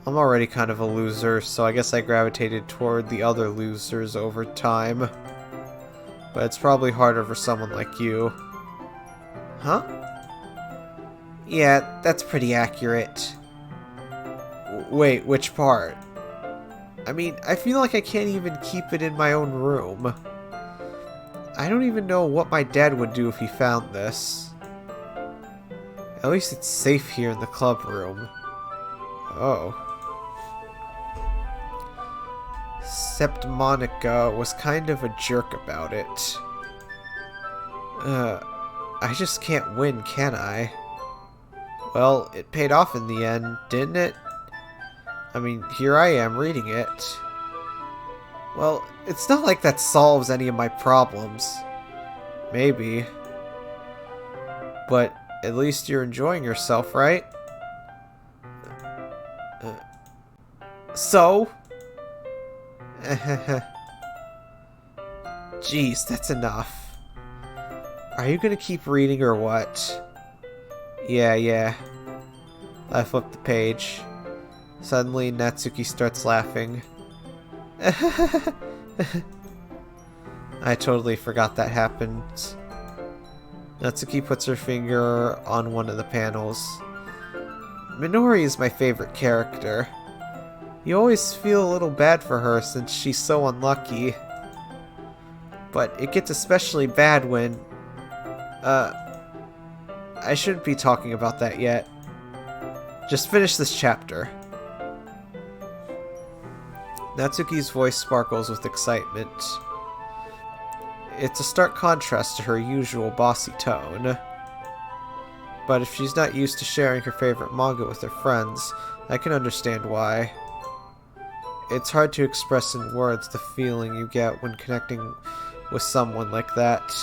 I'm already kind of a loser, so I guess I gravitated toward the other losers over time. But it's probably harder for someone like you. Huh? Yeah, that's pretty accurate. Wait, which part? I mean, I feel like I can't even keep it in my own room. I don't even know what my dad would do if he found this. At least it's safe here in the club room. Oh. Except Monica was kind of a jerk about it. I just can't win, can I? Well, it paid off in the end, didn't it? I mean, here I am reading it. Well, it's not like that solves any of my problems. Maybe. But at least you're enjoying yourself, right? So? Jeez, that's enough. Are you gonna keep reading or what? Yeah. I flipped the page. Suddenly, Natsuki starts laughing. I totally forgot that happened. Natsuki puts her finger on one of the panels. Minori is my favorite character. You always feel a little bad for her since she's so unlucky. But it gets especially bad when... I shouldn't be talking about that yet. Just finish this chapter. Natsuki's voice sparkles with excitement. It's a stark contrast to her usual bossy tone. But if she's not used to sharing her favorite manga with her friends, I can understand why. It's hard to express in words the feeling you get when connecting with someone like that.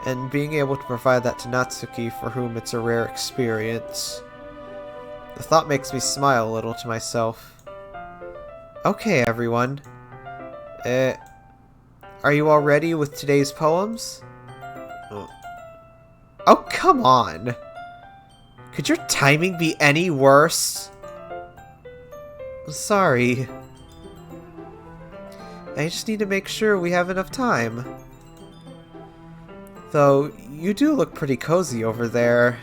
And being able to provide that to Natsuki, for whom it's a rare experience. The thought makes me smile a little to myself. Okay, everyone. Are you all ready with today's poems? Oh, come on! Could your timing be any worse? Sorry. I just need to make sure we have enough time. Though, you do look pretty cozy over there.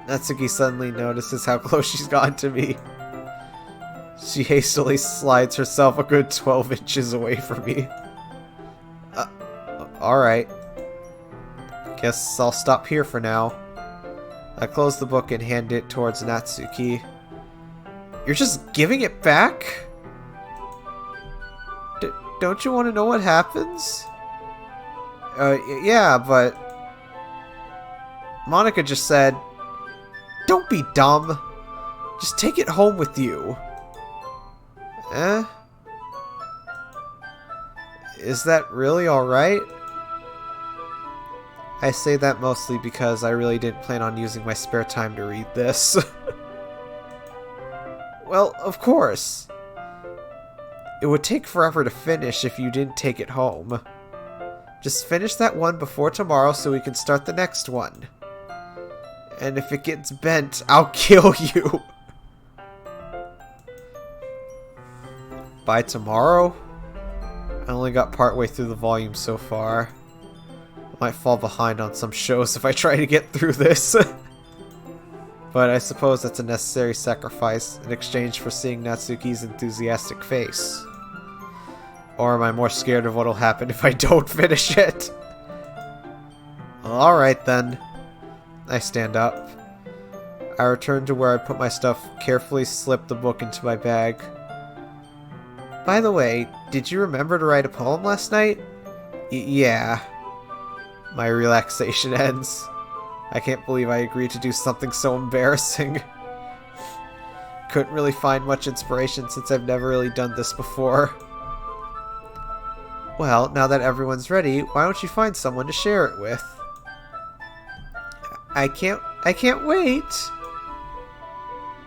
Natsuki suddenly notices how close she's gotten to me. She hastily slides herself a good 12 inches away from me. Alright. Guess I'll stop here for now. I close the book and hand it towards Natsuki. You're just giving it back? Don't you want to know what happens? Yeah, but Monica just said, "Don't be dumb. Just take it home with you." Eh? Is that really alright? I say that mostly because I really didn't plan on using my spare time to read this. Well, of course. It would take forever to finish if you didn't take it home. Just finish that one before tomorrow so we can start the next one. And if it gets bent, I'll kill you. By tomorrow? I only got partway through the volume so far. I might fall behind on some shows if I try to get through this. But I suppose that's a necessary sacrifice in exchange for seeing Natsuki's enthusiastic face. Or am I more scared of what'll happen if I don't finish it? Alright then. I stand up. I return to where I put my stuff, carefully slip the book into my bag. By the way, did you remember to write a poem last night? Yeah. My relaxation ends. I can't believe I agreed to do something so embarrassing. Couldn't really find much inspiration since I've never really done this before. Well, now that everyone's ready, why don't you find someone to share it with? I can't wait!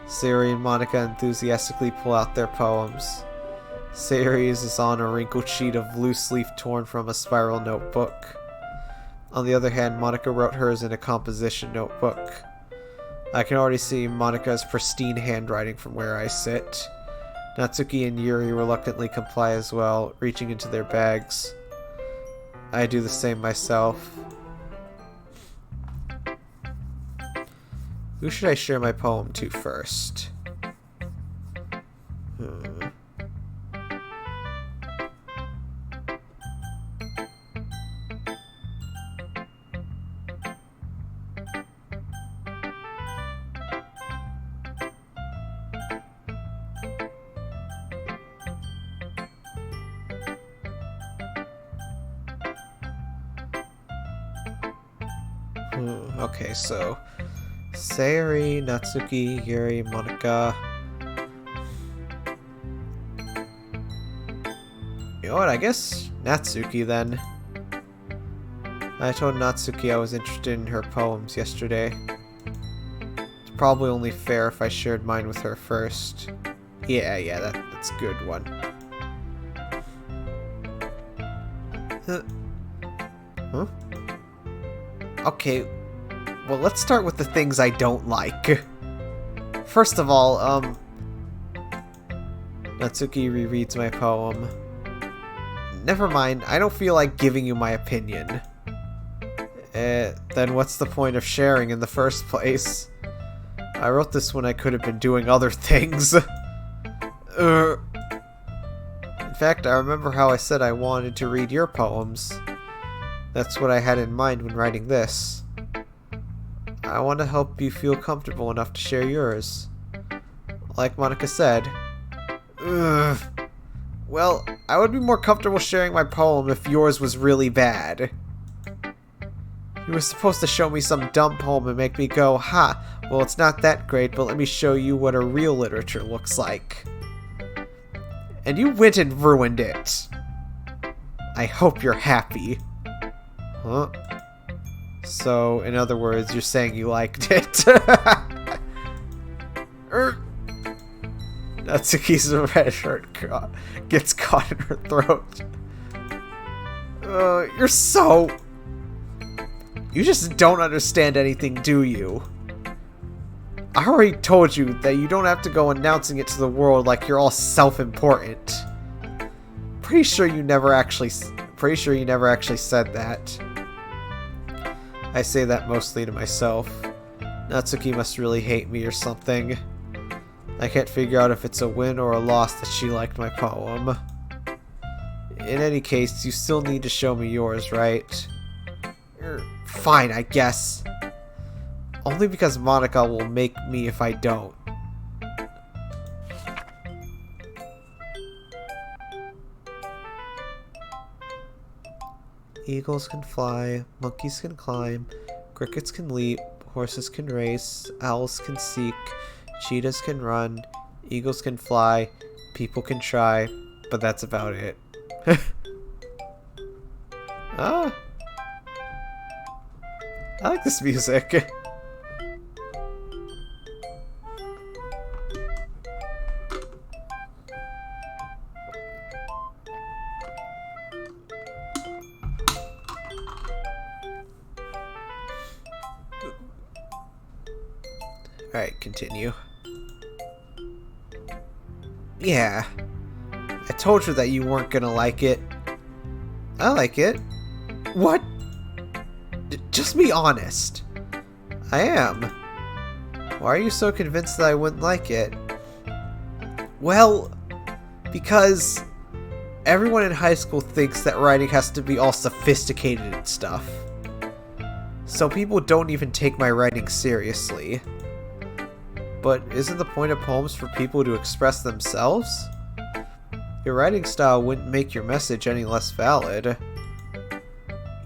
Sayori and Monica enthusiastically pull out their poems. Sayori's is on a wrinkled sheet of loose leaf torn from a spiral notebook. On the other hand, Monica wrote hers in a composition notebook. I can already see Monica's pristine handwriting from where I sit. Natsuki and Yuri reluctantly comply as well, reaching into their bags. I do the same myself. Who should I share my poem to first? Okay, so Sayori, Natsuki, Yuri, Monica. You know what, I guess Natsuki then. I told Natsuki I was interested in her poems yesterday. It's probably only fair if I shared mine with her first. Yeah, that's a good one. Huh? Okay, well, let's start with the things I don't like. First of all, Natsuki rereads my poem. Never mind, I don't feel like giving you my opinion. Then what's the point of sharing in the first place? I wrote this when I could have been doing other things. In fact, I remember how I said I wanted to read your poems. That's what I had in mind when writing this. I want to help you feel comfortable enough to share yours. Like Monica said. Well, I would be more comfortable sharing my poem if yours was really bad. You were supposed to show me some dumb poem and make me go, ha, well it's not that great, but let me show you what a real literature looks like. And you went and ruined it. I hope you're happy. Huh? So, in other words, you're saying you liked it. Natsuki's red shirt gets caught in her throat. You're so... You just don't understand anything, do you? I already told you that you don't have to go announcing it to the world like you're all self-important. Pretty sure you never actually said that. I say that mostly to myself. Natsuki must really hate me or something. I can't figure out if it's a win or a loss that she liked my poem. In any case, you still need to show me yours, right? Fine, I guess. Only because Monica will make me if I don't. Eagles can fly, monkeys can climb, crickets can leap, horses can race, owls can seek, cheetahs can run, eagles can fly, people can try, but that's about it. Ah, I like this music. Alright, continue. Yeah, I told you that you weren't gonna like it. I like it. What? Just be honest. I am. Why are you so convinced that I wouldn't like it? Well, because everyone in high school thinks that writing has to be all sophisticated and stuff. So people don't even take my writing seriously. But isn't the point of poems for people to express themselves? Your writing style wouldn't make your message any less valid.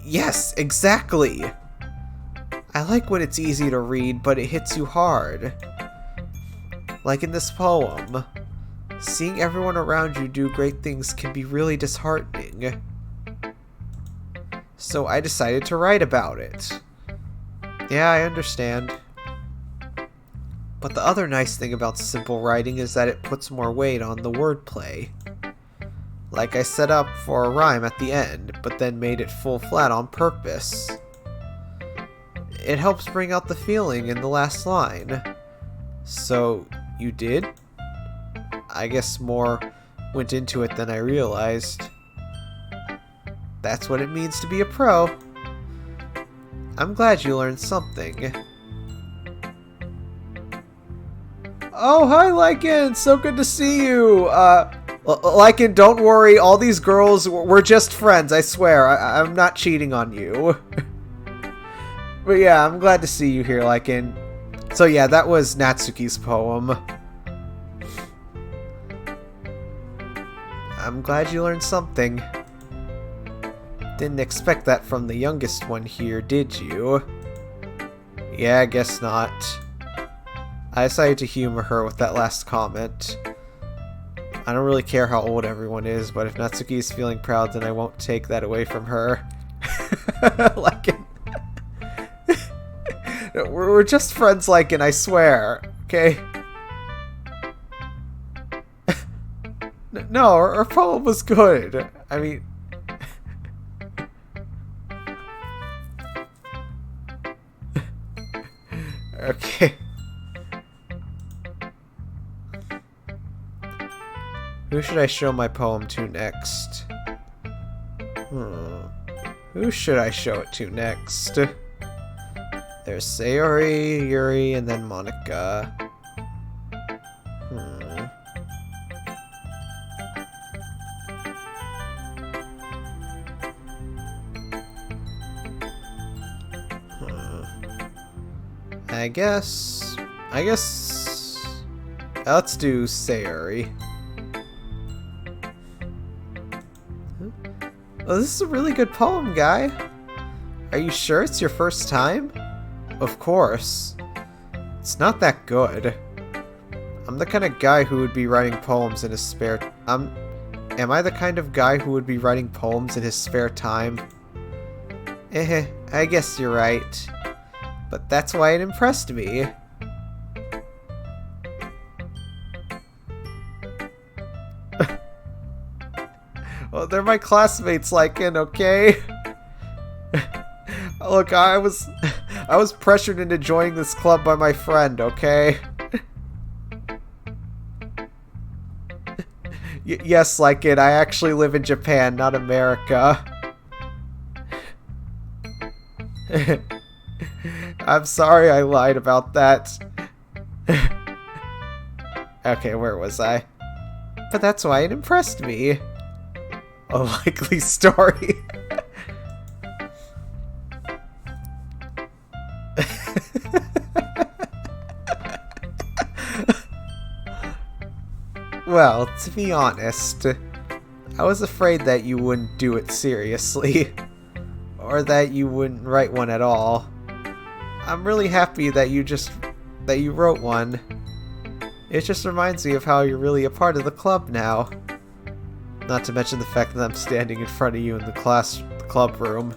Yes, exactly! I like when it's easy to read, but it hits you hard. Like in this poem. Seeing everyone around you do great things can be really disheartening. So I decided to write about it. Yeah, I understand. But the other nice thing about simple writing is that it puts more weight on the wordplay. Like I set up for a rhyme at the end, but then made it full flat on purpose. It helps bring out the feeling in the last line. So, you did? I guess more went into it than I realized. That's what it means to be a pro. I'm glad you learned something. Oh, hi, Lycan! So good to see you! Lycan, don't worry, all these girls, we're just friends, I swear. I'm not cheating on you. But yeah, I'm glad to see you here, Lycan. So yeah, that was Natsuki's poem. I'm glad you learned something. Didn't expect that from the youngest one here, did you? Yeah, I guess not. I decided to humor her with that last comment. I don't really care how old everyone is, but if Natsuki is feeling proud, then I won't take that away from her. Lycan. We're just friends, Lycan, I swear. Okay? No, her poem was good. I mean... Okay. Who should I show my poem to next? Who should I show it to next? There's Sayori, Yuri, and then Monica. I guess... Let's do Sayori. Oh, this is a really good poem, Guy. Are you sure it's your first time? Of course. It's not that good. I'm the kind of guy who would be writing poems in his spare... Am I the kind of guy who would be writing poems in his spare time? I guess you're right. But that's why it impressed me. Well, they're my classmates, Lycan, okay? Look, I was pressured into joining this club by my friend, okay? Yes, Lycan, I actually live in Japan, not America. I'm sorry I lied about that. Okay, where was I? But that's why it impressed me. A likely story. Well, to be honest, I was afraid that you wouldn't do it seriously. or that you wouldn't write one at all. I'm really happy that you wrote one. It just reminds me of how you're really a part of the club now. Not to mention the fact that I'm standing in front of you in the club room.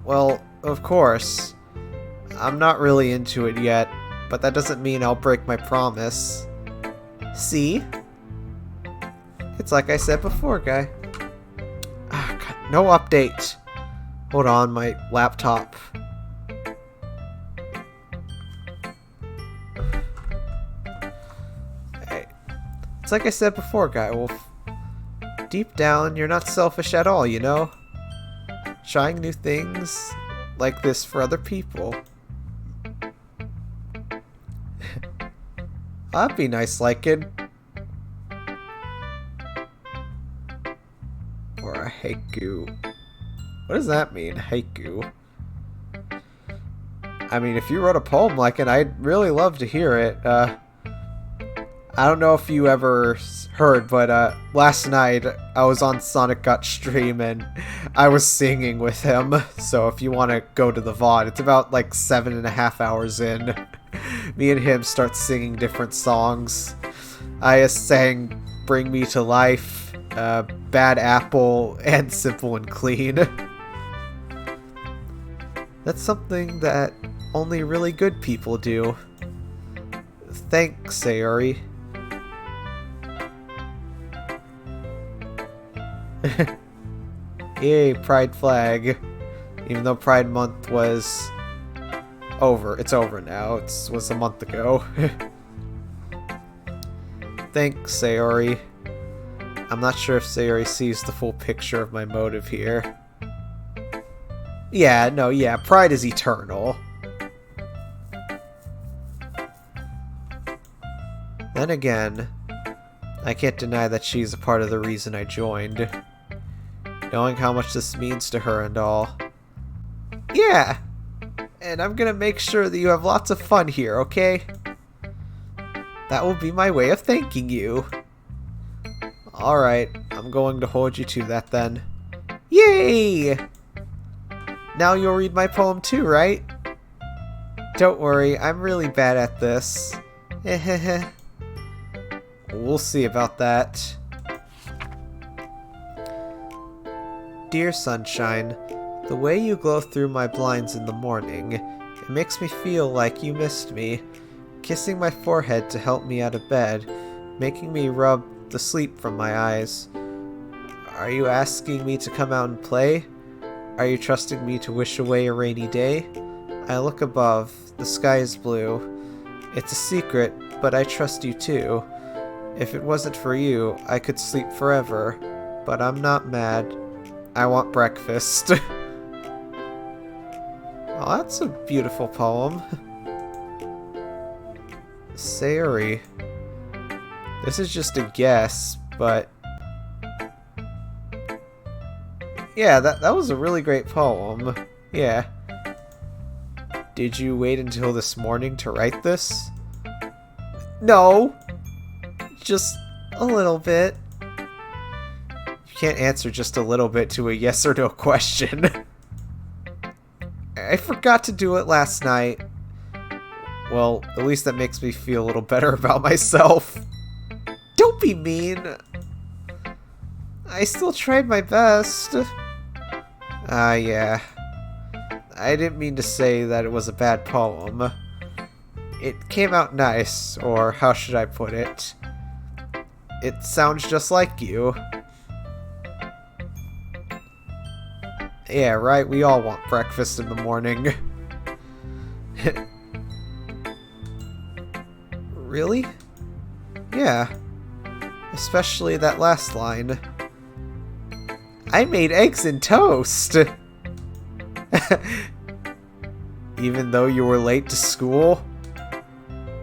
Well, of course. I'm not really into it yet, but that doesn't mean I'll break my promise. See? It's like I said before, Guy. Ah, God, no update. Hold on, my laptop. Hey. It's like I said before, Guy Wolf. Deep down, you're not selfish at all, you know? Trying new things like this for other people. That'd be nice, liking. Or a haiku. What does that mean, haiku? I mean, if you wrote a poem like it, I'd really love to hear it. I don't know if you ever heard, but last night I was on Sonic Gut's stream and I was singing with him. So if you want to go to the VOD, it's about like 7.5 hours in. Me and him start singing different songs. I sang Bring Me to Life, Bad Apple, and Simple and Clean. That's something that only really good people do. Thanks, Sayori. Yay, Pride flag. Even though Pride Month was over. It's over now. It was a month ago. Thanks, Sayori. I'm not sure if Sayori sees the full picture of my motive here. Yeah, Pride is eternal. Then again, I can't deny that she's a part of the reason I joined. Knowing how much this means to her and all. Yeah! And I'm gonna make sure that you have lots of fun here, okay? That will be my way of thanking you. Alright, I'm going to hold you to that then. Yay! Now you'll read my poem too, right? Don't worry, I'm really bad at this. We'll see about that. Dear sunshine, the way you glow through my blinds in the morning, it makes me feel like you missed me, kissing my forehead to help me out of bed, making me rub the sleep from my eyes. Are you asking me to come out and play? Are you trusting me to wish away a rainy day? I look above, the sky is blue. It's a secret, but I trust you too. If it wasn't for you, I could sleep forever, but I'm not mad. I want breakfast. Oh, that's a beautiful poem. Sayori. This is just a guess, but... yeah, that was a really great poem. Yeah. Did you wait until this morning to write this? No! Just a little bit. You can't answer just a little bit to a yes or no question. I forgot to do it last night. Well, at least that makes me feel a little better about myself. Don't be mean. I still tried my best. Yeah. I didn't mean to say that it was a bad poem. It came out nice, or how should I put it? It sounds just like you. Yeah, right, we all want breakfast in the morning. Really? Yeah. Especially that last line. I made eggs and toast! Even though you were late to school?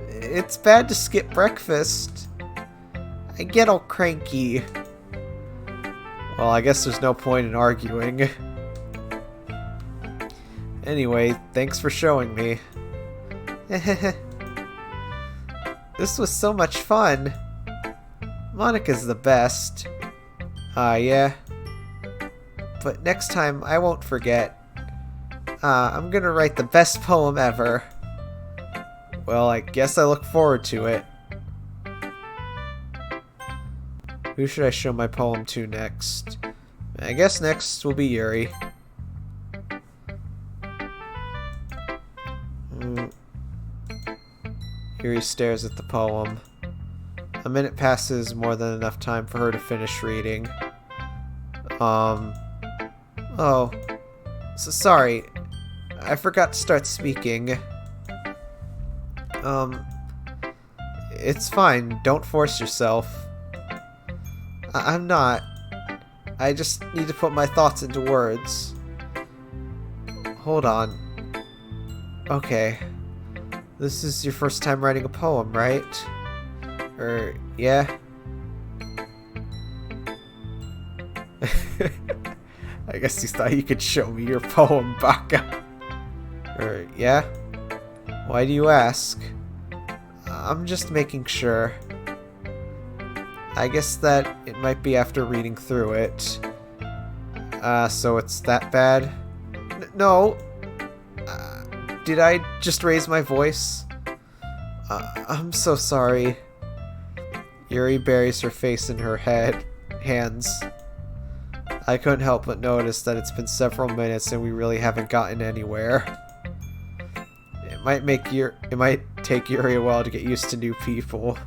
It's bad to skip breakfast. I get all cranky. Well, I guess there's no point in arguing. Anyway, thanks for showing me. This was so much fun. Monica's the best. Yeah. but next time I won't forget. I'm gonna write the best poem ever. Well, I guess I look forward to it. Who should I show my poem to next? I guess next will be Yuri. Yuri stares at the poem. A minute passes, more than enough time for her to finish reading. Oh. So sorry. I forgot to start speaking. It's fine. Don't force yourself. I'm not. I just need to put my thoughts into words. Hold on. Okay. This is your first time writing a poem, right? Yeah? I guess you thought you could show me your poem, Baka. Yeah? Why do you ask? I'm just making sure. I guess that it might be after reading through it. So it's that bad? No! Did I just raise my voice? I'm so sorry. Yuri buries her face in her hands. I couldn't help but notice that it's been several minutes and we really haven't gotten anywhere. It might take Yuri a while to get used to new people.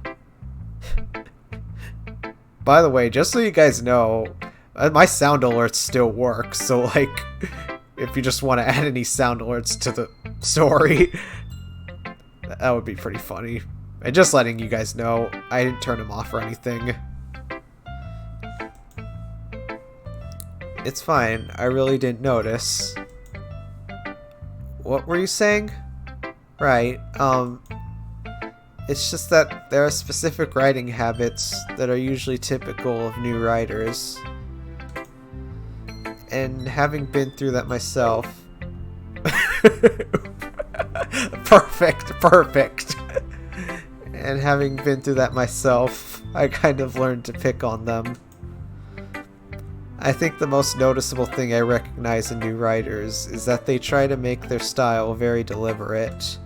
By the way, just so you guys know, my sound alerts still work, so like, if you just want to add any sound alerts to the story, that would be pretty funny. And just letting you guys know, I didn't turn them off or anything. It's fine, I really didn't notice. What were you saying? Right, it's just that there are specific writing habits that are usually typical of new writers. And having been through that myself... Perfect. And having been through that myself, I kind of learned to pick on them. I think the most noticeable thing I recognize in new writers is that they try to make their style very deliberate.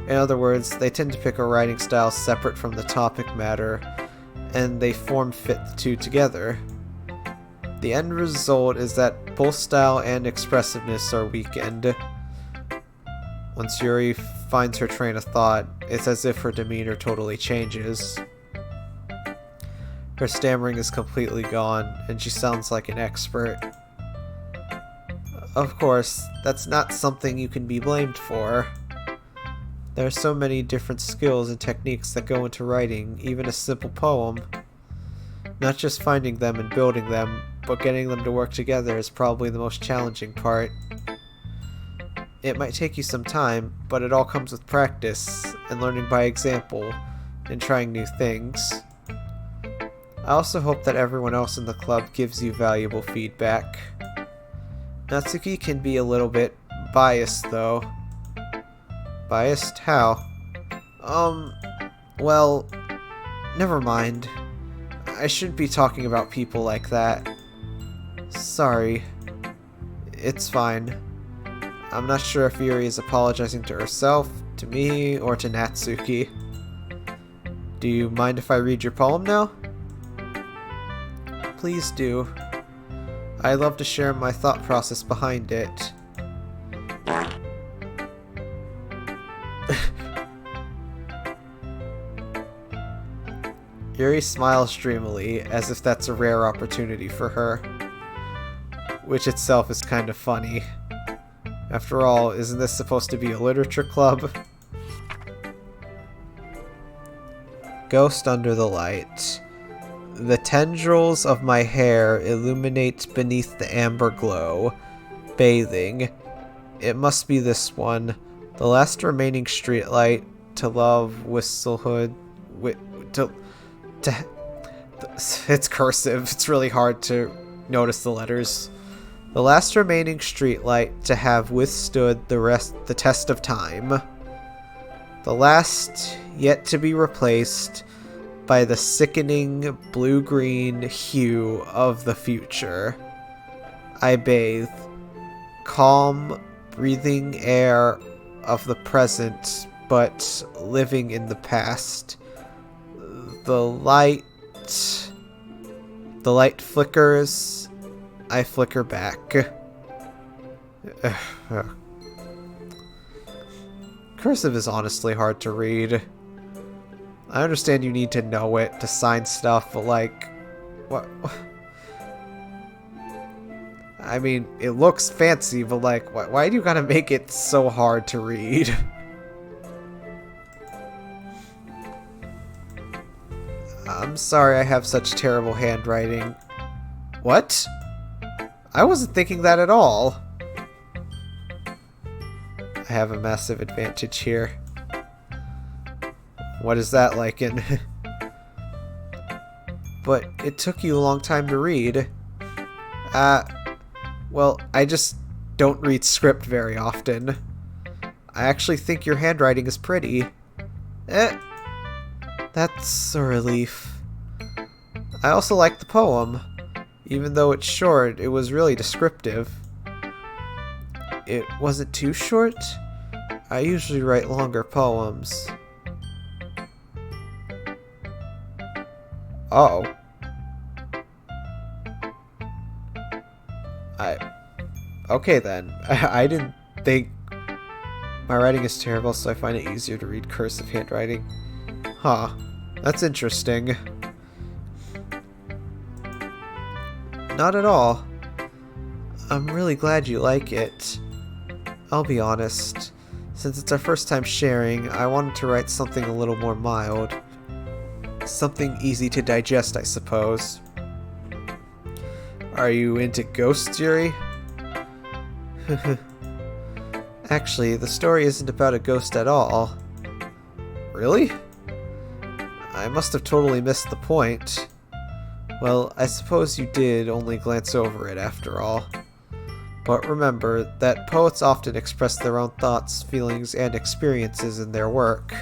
In other words, they tend to pick a writing style separate from the topic matter, and they form-fit the two together. The end result is that both style and expressiveness are weakened. Once Yuri finds her train of thought, it's as if her demeanor totally changes. Her stammering is completely gone, and she sounds like an expert. Of course, that's not something you can be blamed for. There are so many different skills and techniques that go into writing even a simple poem. Not just finding them and building them, but getting them to work together is probably the most challenging part. It might take you some time, but it all comes with practice, and learning by example, and trying new things. I also hope that everyone else in the club gives you valuable feedback. Natsuki can be a little bit biased though. Biased? How? Well, never mind. I shouldn't be talking about people like that. Sorry. It's fine. I'm not sure if Yuri is apologizing to herself, to me, or to Natsuki. Do you mind if I read your poem now? Please do. I'd love to share my thought process behind it. Yuri smiles dreamily, as if that's a rare opportunity for her. Which itself is kind of funny. After all, isn't this supposed to be a literature club? Ghost under the light. The tendrils of my hair illuminate beneath the amber glow. Bathing. It must be this one. The last remaining streetlight to love whistlehood. It's cursive. It's really hard to notice the letters. The last remaining streetlight to have withstood the test of time. The last yet to be replaced by the sickening blue-green hue of the future. I bathe. Calm, breathing air of the present, but living in the past. The light flickers. I flicker back. Cursive is honestly hard to read. I understand you need to know it to sign stuff, but like, what? I mean, it looks fancy, but like, why do you gotta make it so hard to read? I'm sorry I have such terrible handwriting. What? I wasn't thinking that at all. I have a massive advantage here. What is that like in? But it took you a long time to read. Well, I just don't read script very often. I actually think your handwriting is pretty. That's a relief. I also like the poem. Even though it's short, it was really descriptive. It wasn't too short? I usually write longer poems. Oh. Okay then. I didn't think... My writing is terrible, so I find it easier to read cursive handwriting. Huh. That's interesting. Not at all. I'm really glad you like it. I'll be honest. Since it's our first time sharing, I wanted to write something a little more mild. Something easy to digest, I suppose. Are you into ghosts, Yuri? Actually, the story isn't about a ghost at all. Really? I must have totally missed the point. Well, I suppose you did only glance over it after all. But remember that poets often express their own thoughts, feelings, and experiences in their work.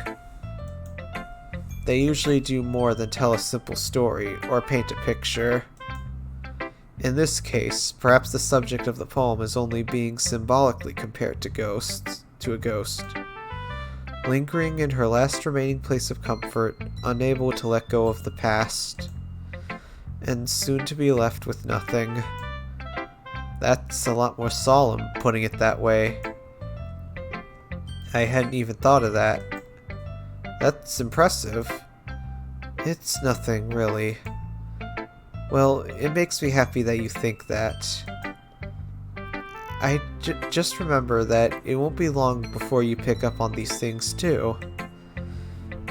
They usually do more than tell a simple story or paint a picture. In this case, perhaps the subject of the poem is only being symbolically compared to a ghost. Lingering in her last remaining place of comfort, unable to let go of the past, and soon to be left with nothing. That's a lot more solemn, putting it that way. I hadn't even thought of that. That's impressive. It's nothing, really. Well, it makes me happy that you think that. Just remember that it won't be long before you pick up on these things, too.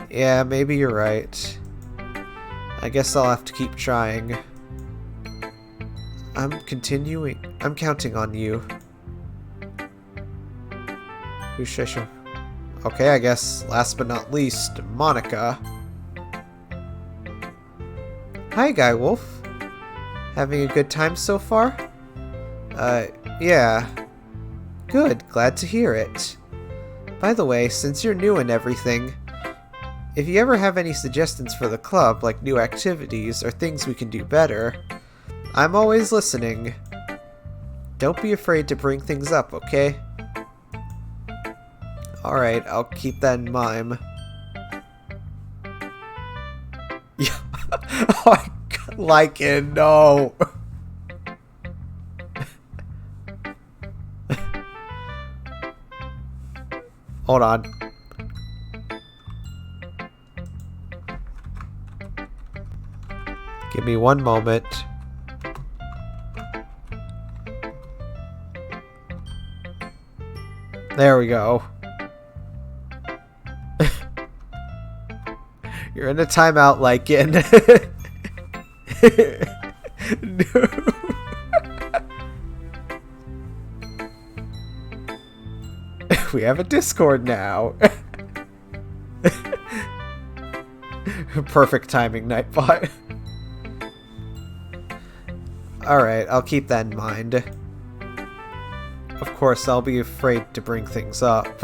Yeah, maybe you're right. I guess I'll have to keep trying. I'm counting on you. Who should I show? Okay, I guess last but not least, Monica. Hi, GuyWolf. Having a good time so far? Yeah. Good, glad to hear it. By the way, since you're new and everything, if you ever have any suggestions for the club, like new activities or things we can do better, I'm always listening. Don't be afraid to bring things up, okay? Alright, I'll keep that in mind. Yeah. Oh, I like it, no. Hold on. Give me one moment. There we go. You're in a timeout, Lycan. No. We have a Discord now. Perfect timing, Nightbot. Alright, I'll keep that in mind. Of course, I'll be afraid to bring things up.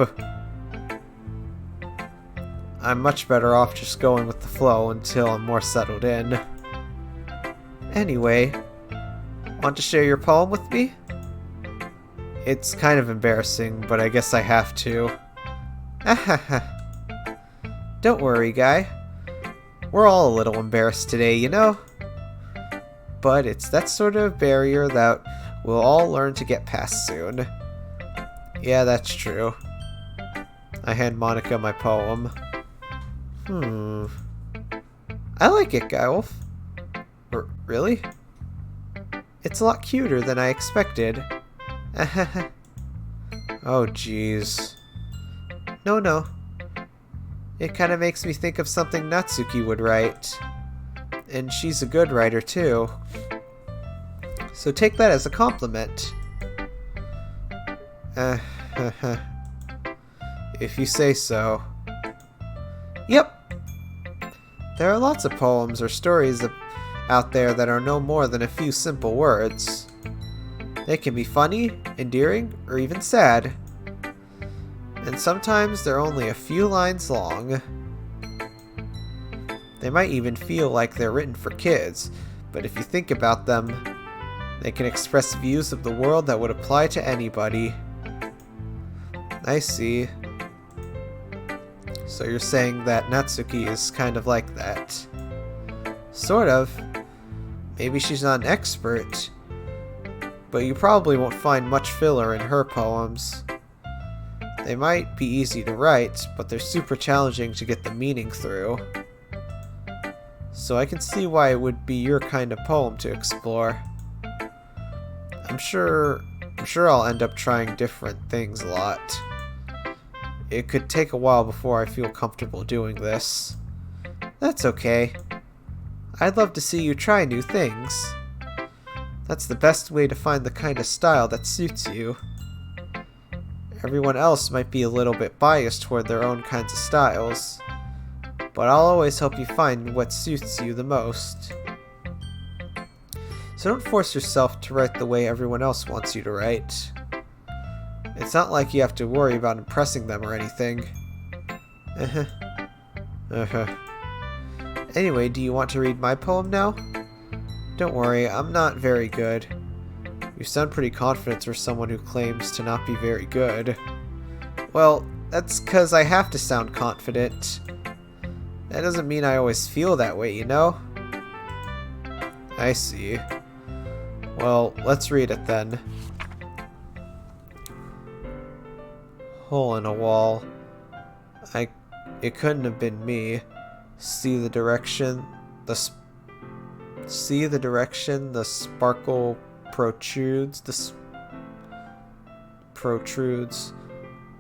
I'm much better off just going with the flow until I'm more settled in. Anyway, Want to share your poem with me? It's kind of embarrassing, but I guess I have to. Don't worry, Guy. We're all a little embarrassed today, you know? But it's that sort of barrier that we'll all learn to get past soon. Yeah, that's true. I hand Monica my poem. I like it, GuyWolf. Really? It's a lot cuter than I expected. Oh, jeez. No. It kind of makes me think of something Natsuki would write. And she's a good writer, too. So take that as a compliment. If you say so. Yep. There are lots of poems or stories out there that are no more than a few simple words. They can be funny, endearing, or even sad. And sometimes they're only a few lines long. They might even feel like they're written for kids, but if you think about them, they can express views of the world that would apply to anybody. I see. So you're saying that Natsuki is kind of like that. Sort of. Maybe she's not an expert, but you probably won't find much filler in her poems. They might be easy to write, but they're super challenging to get the meaning through. So I can see why it would be your kind of poem to explore. I'm sure I'll end up trying different things a lot. It could take a while before I feel comfortable doing this. That's okay. I'd love to see you try new things. That's the best way to find the kind of style that suits you. Everyone else might be a little bit biased toward their own kinds of styles, but I'll always help you find what suits you the most. So don't force yourself to write the way everyone else wants you to write. It's not like you have to worry about impressing them or anything. Anyway, do you want to read my poem now? Don't worry, I'm not very good. You sound pretty confident for someone who claims to not be very good. Well, that's 'cause I have to sound confident. That doesn't mean I always feel that way, you know? I see. Well, let's read it then. Hole in a wall. It couldn't have been me. See the direction the sparkle protrudes.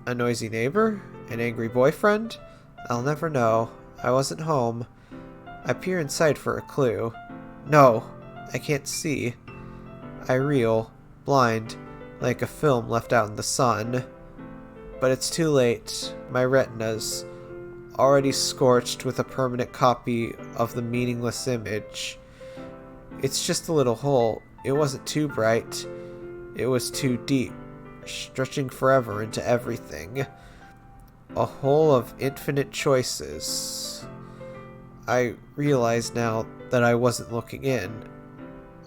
A noisy neighbor? An angry boyfriend? I'll never know. I wasn't home. I peer inside for a clue. No, I can't see. I reel, blind, like a film left out in the sun. But it's too late. My retina's already scorched with a permanent copy of the meaningless image. It's just a little hole. It wasn't too bright. It was too deep, stretching forever into everything. A hole of infinite choices. I realize now that I wasn't looking in.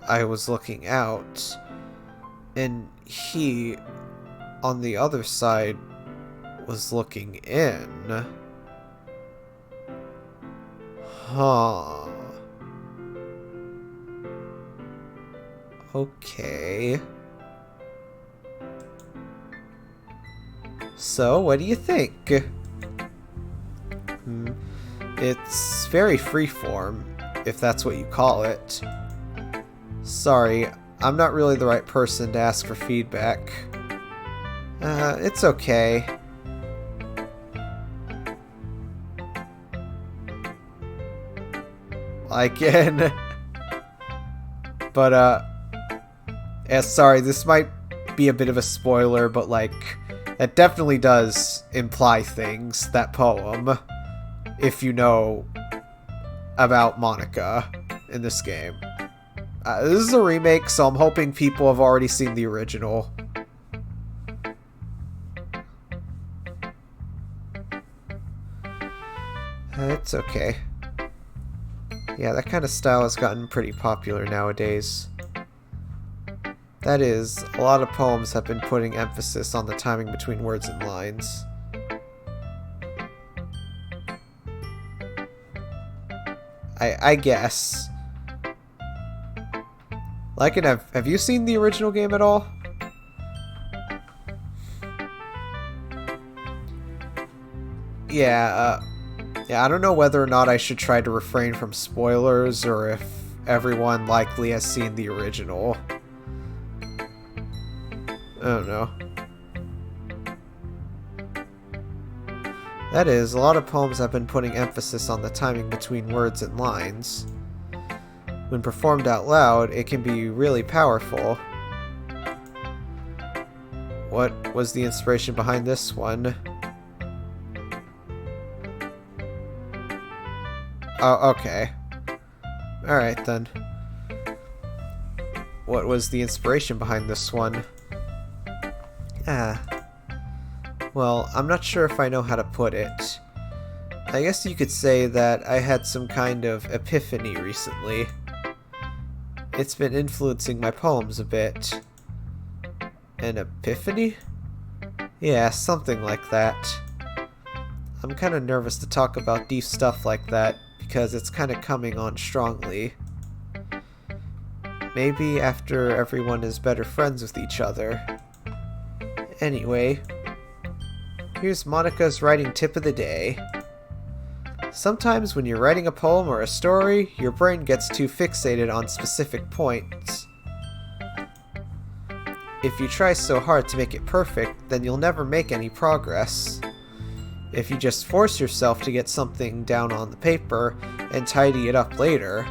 I was looking out. And he, on the other side, was looking in. Huh. Okay. So, what do you think? It's very freeform, if that's what you call it. Sorry, I'm not really the right person to ask for feedback. It's okay. I can. But, yeah, sorry, this might be a bit of a spoiler, but, like, it definitely does imply things, that poem, if you know about Monica in this game. This is a remake, so I'm hoping people have already seen the original. It's okay. Yeah, that kind of style has gotten pretty popular nowadays. That is, a lot of poems have been putting emphasis on the timing between words and lines. I guess. Like, have you seen the original game at all? Yeah, I don't know whether or not I should try to refrain from spoilers, or if everyone likely has seen the original. I don't know. That is, a lot of poems have been putting emphasis on the timing between words and lines. When performed out loud, it can be really powerful. What was the inspiration behind this one? Oh, okay. Alright then. What was the inspiration behind this one? Well, I'm not sure if I know how to put it. I guess you could say that I had some kind of epiphany recently. It's been influencing my poems a bit. An epiphany? Yeah, something like that. I'm kind of nervous to talk about deep stuff like that because it's kind of coming on strongly. Maybe after everyone is better friends with each other. Anyway, here's Monica's writing tip of the day. Sometimes when you're writing a poem or a story, your brain gets too fixated on specific points. If you try so hard to make it perfect, then you'll never make any progress. If you just force yourself to get something down on the paper and tidy it up later.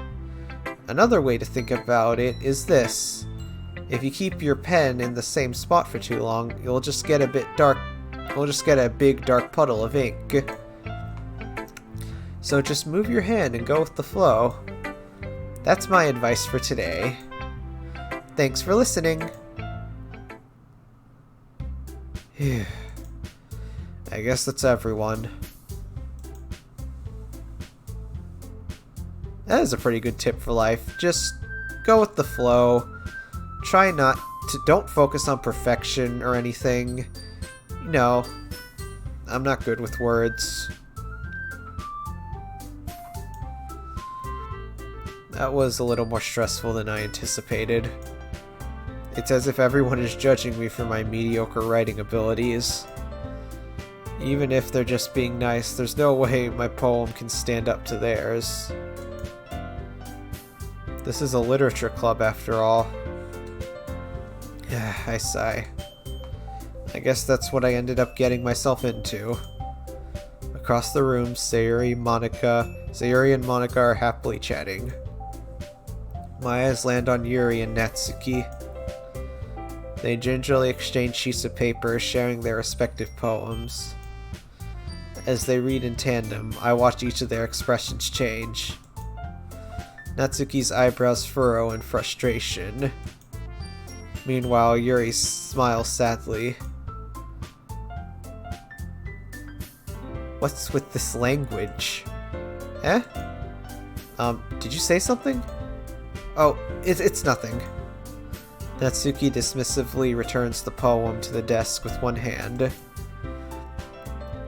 Another way to think about it is this. If you keep your pen in the same spot for too long, you'll just get a big dark puddle of ink. So just move your hand and go with the flow. That's my advice for today. Thanks for listening. I guess that's everyone. That is a pretty good tip for life. Just go with the flow. Don't focus on perfection or anything. You know, I'm not good with words. That was a little more stressful than I anticipated. It's as if everyone is judging me for my mediocre writing abilities. Even if they're just being nice, there's no way my poem can stand up to theirs. This is a literature club after all. I sigh. I guess that's what I ended up getting myself into. Across the room, Sayuri and Monica are happily chatting. My eyes land on Yuri and Natsuki. They gingerly exchange sheets of paper, sharing their respective poems. As they read in tandem, I watch each of their expressions change. Natsuki's eyebrows furrow in frustration. Meanwhile, Yuri smiles sadly. What's with this language? Eh? Did you say something? Oh, it's nothing. Natsuki dismissively returns the poem to the desk with one hand.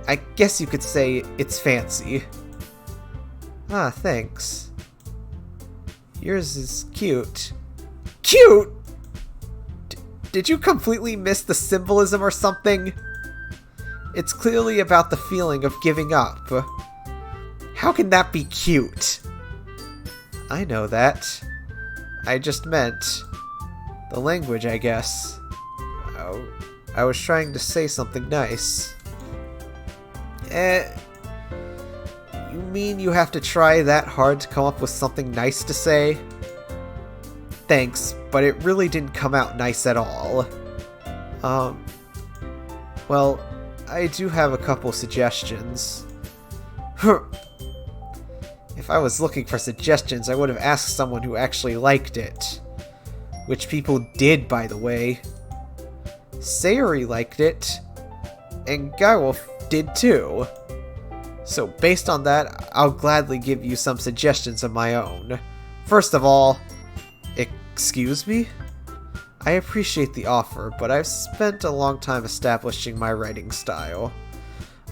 I guess you could say it's fancy. Ah, thanks. Yours is cute. Cute?! Did you completely miss the symbolism or something? It's clearly about the feeling of giving up. How can that be cute? I know that. I just meant the language, I guess. Oh, I was trying to say something nice. You mean you have to try that hard to come up with something nice to say? Thanks, but it really didn't come out nice at all. Well, I do have a couple suggestions. If I was looking for suggestions, I would have asked someone who actually liked it. Which people did, by the way. Sayuri liked it, and GuyWolf did too. So based on that, I'll gladly give you some suggestions of my own. First of all, excuse me? I appreciate the offer, but I've spent a long time establishing my writing style.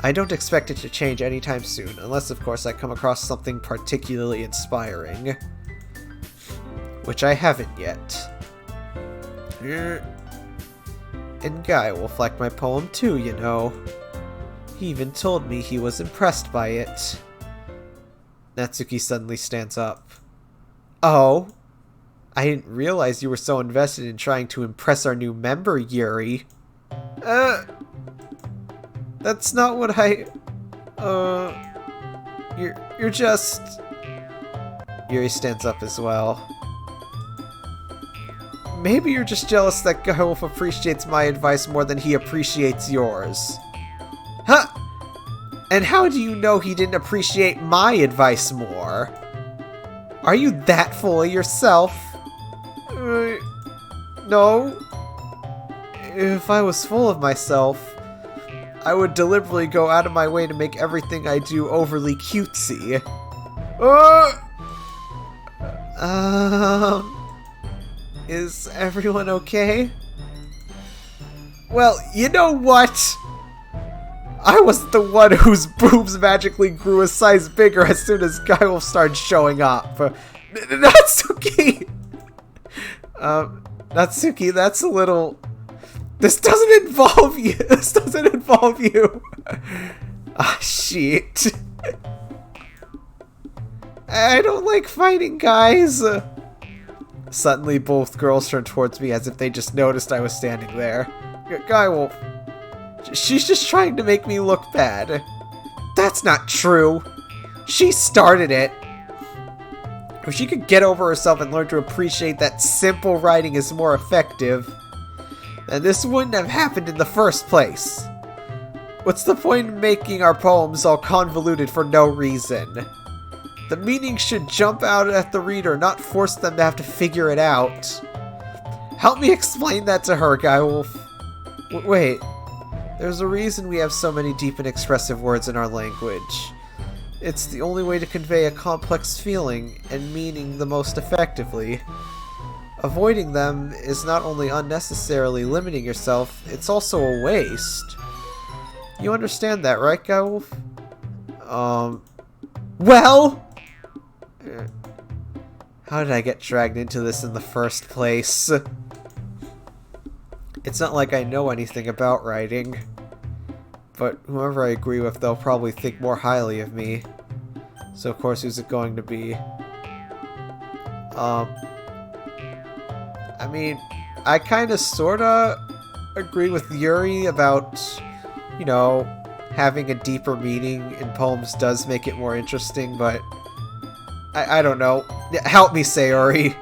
I don't expect it to change anytime soon, unless of course I come across something particularly inspiring. Which I haven't yet. And GuyWolf liked my poem too, you know. He even told me he was impressed by it. Natsuki suddenly stands up. Oh? I didn't realize you were so invested in trying to impress our new member, Yuri. That's not what I... You're just... Yuri stands up as well. Maybe you're just jealous that GuyWolf appreciates my advice more than he appreciates yours. Huh? And how do you know he didn't appreciate my advice more? Are you that full of yourself? No. If I was full of myself, I would deliberately go out of my way to make everything I do overly cutesy. Is everyone okay? Well, you know what? I was the one whose boobs magically grew a size bigger as soon as GuyWolf started showing up. Natsuki! Natsuki, that's a little... This doesn't involve you! This doesn't involve you! Ah, shit. I don't like fighting, guys! Suddenly, both girls turned towards me as if they just noticed I was standing there. GuyWolf, she's just trying to make me look bad. That's not true! She started it! If she could get over herself and learn to appreciate that simple writing is more effective, then this wouldn't have happened in the first place. What's the point in making our poems all convoluted for no reason? The meaning should jump out at the reader, not force them to have to figure it out. Help me explain that to her, GuyWolf. Wait, there's a reason we have so many deep and expressive words in our language. It's the only way to convey a complex feeling and meaning the most effectively. Avoiding them is not only unnecessarily limiting yourself, it's also a waste. You understand that, right, GuyWolf? Well? How did I get dragged into this in the first place? It's not like I know anything about writing. But whoever I agree with, they'll probably think more highly of me. So of course, who's it going to be? I mean, I kinda sorta agree with Yuri about, you know, having a deeper meaning in poems does make it more interesting, but I don't know. Help me, Sayori.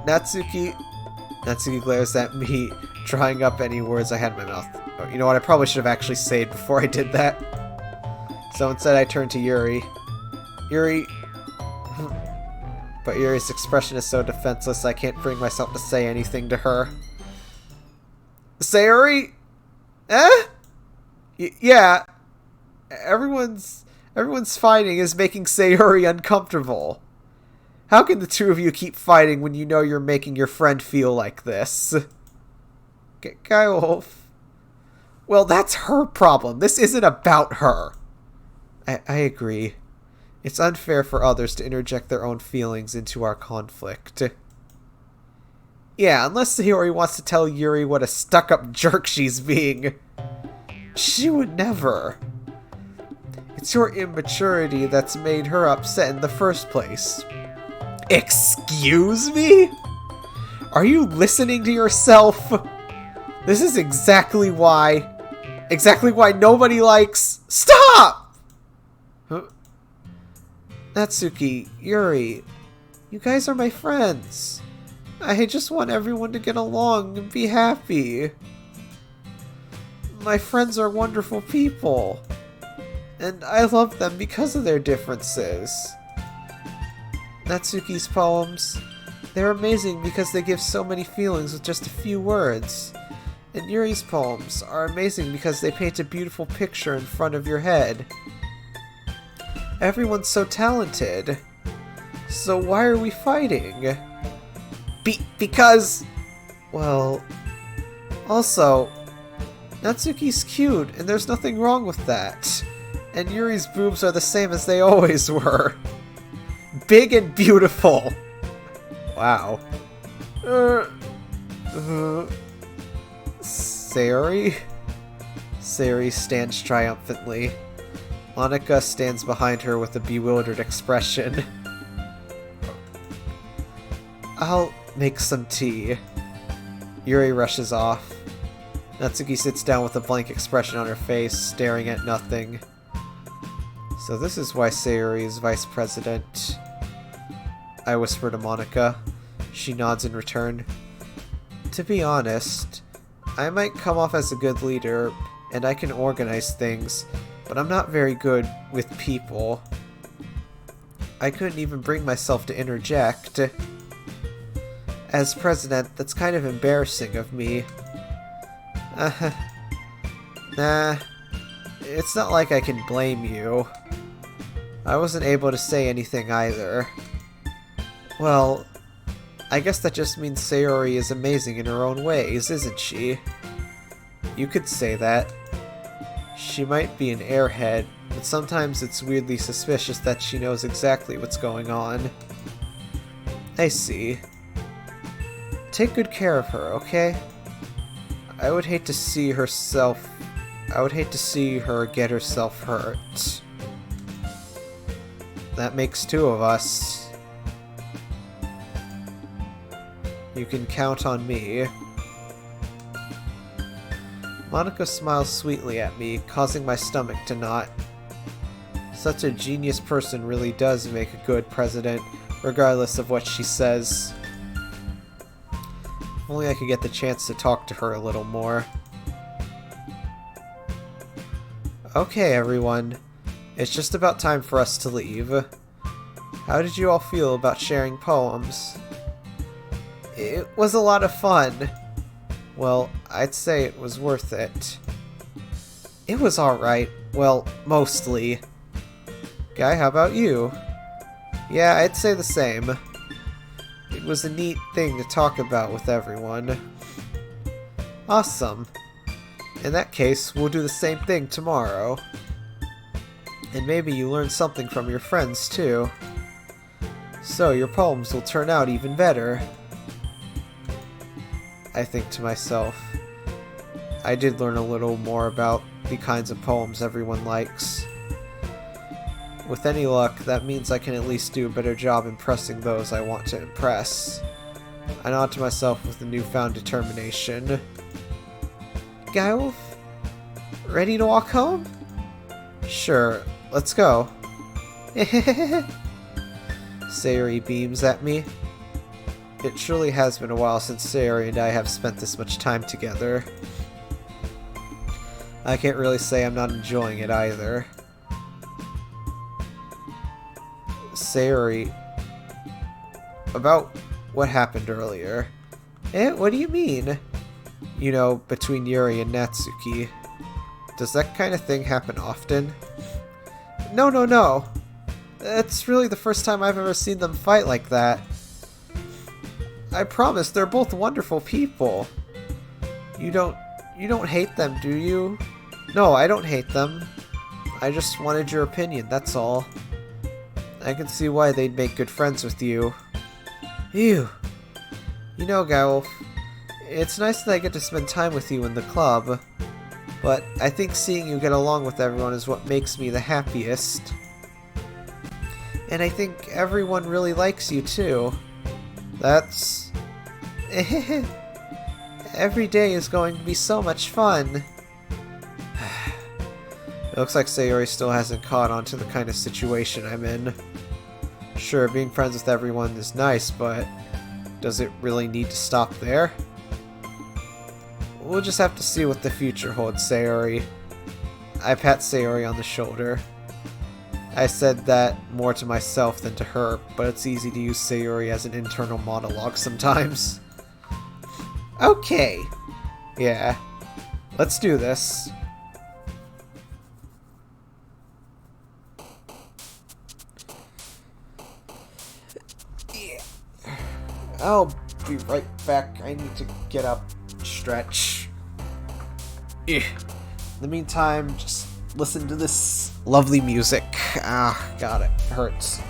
Natsuki glares at me, drying up any words I had in my mouth. Oh, you know what? I probably should have actually said before I did that. So instead, I turned to Yuri. Yuri. But Yuri's expression is so defenseless, I can't bring myself to say anything to her. Sayori? Eh? Yeah. Everyone's fighting is making Sayori uncomfortable. How can the two of you keep fighting when you know you're making your friend feel like this? GuyWolf. Well, that's her problem. This isn't about her. I agree. It's unfair for others to interject their own feelings into our conflict. Yeah, unless Sayori wants to tell Yuri what a stuck-up jerk she's being. She would never. It's your immaturity that's made her upset in the first place. Excuse me? Are you listening to yourself? This is exactly why nobody likes... Stop! Huh? Natsuki, Yuri, you guys are my friends. I just want everyone to get along and be happy. My friends are wonderful people. And I love them because of their differences. Natsuki's poems, they're amazing because they give so many feelings with just a few words. And Yuri's poems are amazing because they paint a beautiful picture in front of your head. Everyone's so talented. So why are we fighting? Because... Well... Also... Natsuki's cute, and there's nothing wrong with that. And Yuri's boobs are the same as they always were. Big and beautiful. Wow. Sayori? Sayori stands triumphantly. Monika stands behind her with a bewildered expression. I'll make some tea. Yuri rushes off. Natsuki sits down with a blank expression on her face, staring at nothing. So this is why Sayori is vice president. I whisper to Monika. She nods in return. To be honest, I might come off as a good leader, and I can organize things, but I'm not very good with people. I couldn't even bring myself to interject. As president, that's kind of embarrassing of me. Nah, it's not like I can blame you. I wasn't able to say anything either. Well, I guess that just means Sayori is amazing in her own ways, isn't she? You could say that. She might be an airhead, but sometimes it's weirdly suspicious that she knows exactly what's going on. I see. Take good care of her, okay? I would hate to see her get herself hurt. That makes two of us. You can count on me. Monika smiles sweetly at me, causing my stomach to knot. Such a genius person really does make a good president, regardless of what she says. If only I could get the chance to talk to her a little more. Okay, everyone. It's just about time for us to leave. How did you all feel about sharing poems? It was a lot of fun. Well, I'd say it was worth it. It was alright. Well, mostly. Guy, how about you? Yeah, I'd say the same. It was a neat thing to talk about with everyone. Awesome. In that case, we'll do the same thing tomorrow. And maybe you learn something from your friends, too. So your poems will turn out even better. I think to myself. I did learn a little more about the kinds of poems everyone likes. With any luck, that means I can at least do a better job impressing those I want to impress. I nod to myself with a newfound determination. GuyWolf? Ready to walk home? Sure, let's go. Sayori beams at me. It truly has been a while since Sayori and I have spent this much time together. I can't really say I'm not enjoying it either. Sayori, about what happened earlier. What do you mean? You know, between Yuri and Natsuki. Does that kind of thing happen often? No. It's really the first time I've ever seen them fight like that. I promise, they're both wonderful people. You don't hate them, do you? No, I don't hate them. I just wanted your opinion, that's all. I can see why they'd make good friends with you. Ew. You know, GuyWolf, it's nice that I get to spend time with you in the club, but I think seeing you get along with everyone is what makes me the happiest. And I think everyone really likes you too. That's... Every day is going to be so much fun. It looks like Sayori still hasn't caught on to the kind of situation I'm in. Sure, being friends with everyone is nice, but does it really need to stop there? We'll just have to see what the future holds, Sayori. I pat Sayori on the shoulder. I said that more to myself than to her, but it's easy to use Sayori as an internal monologue sometimes. Okay. Yeah. Let's do this. Oh, be right back. I need to get up, stretch. In the meantime, just listen to this lovely music. Ah, God, it hurts.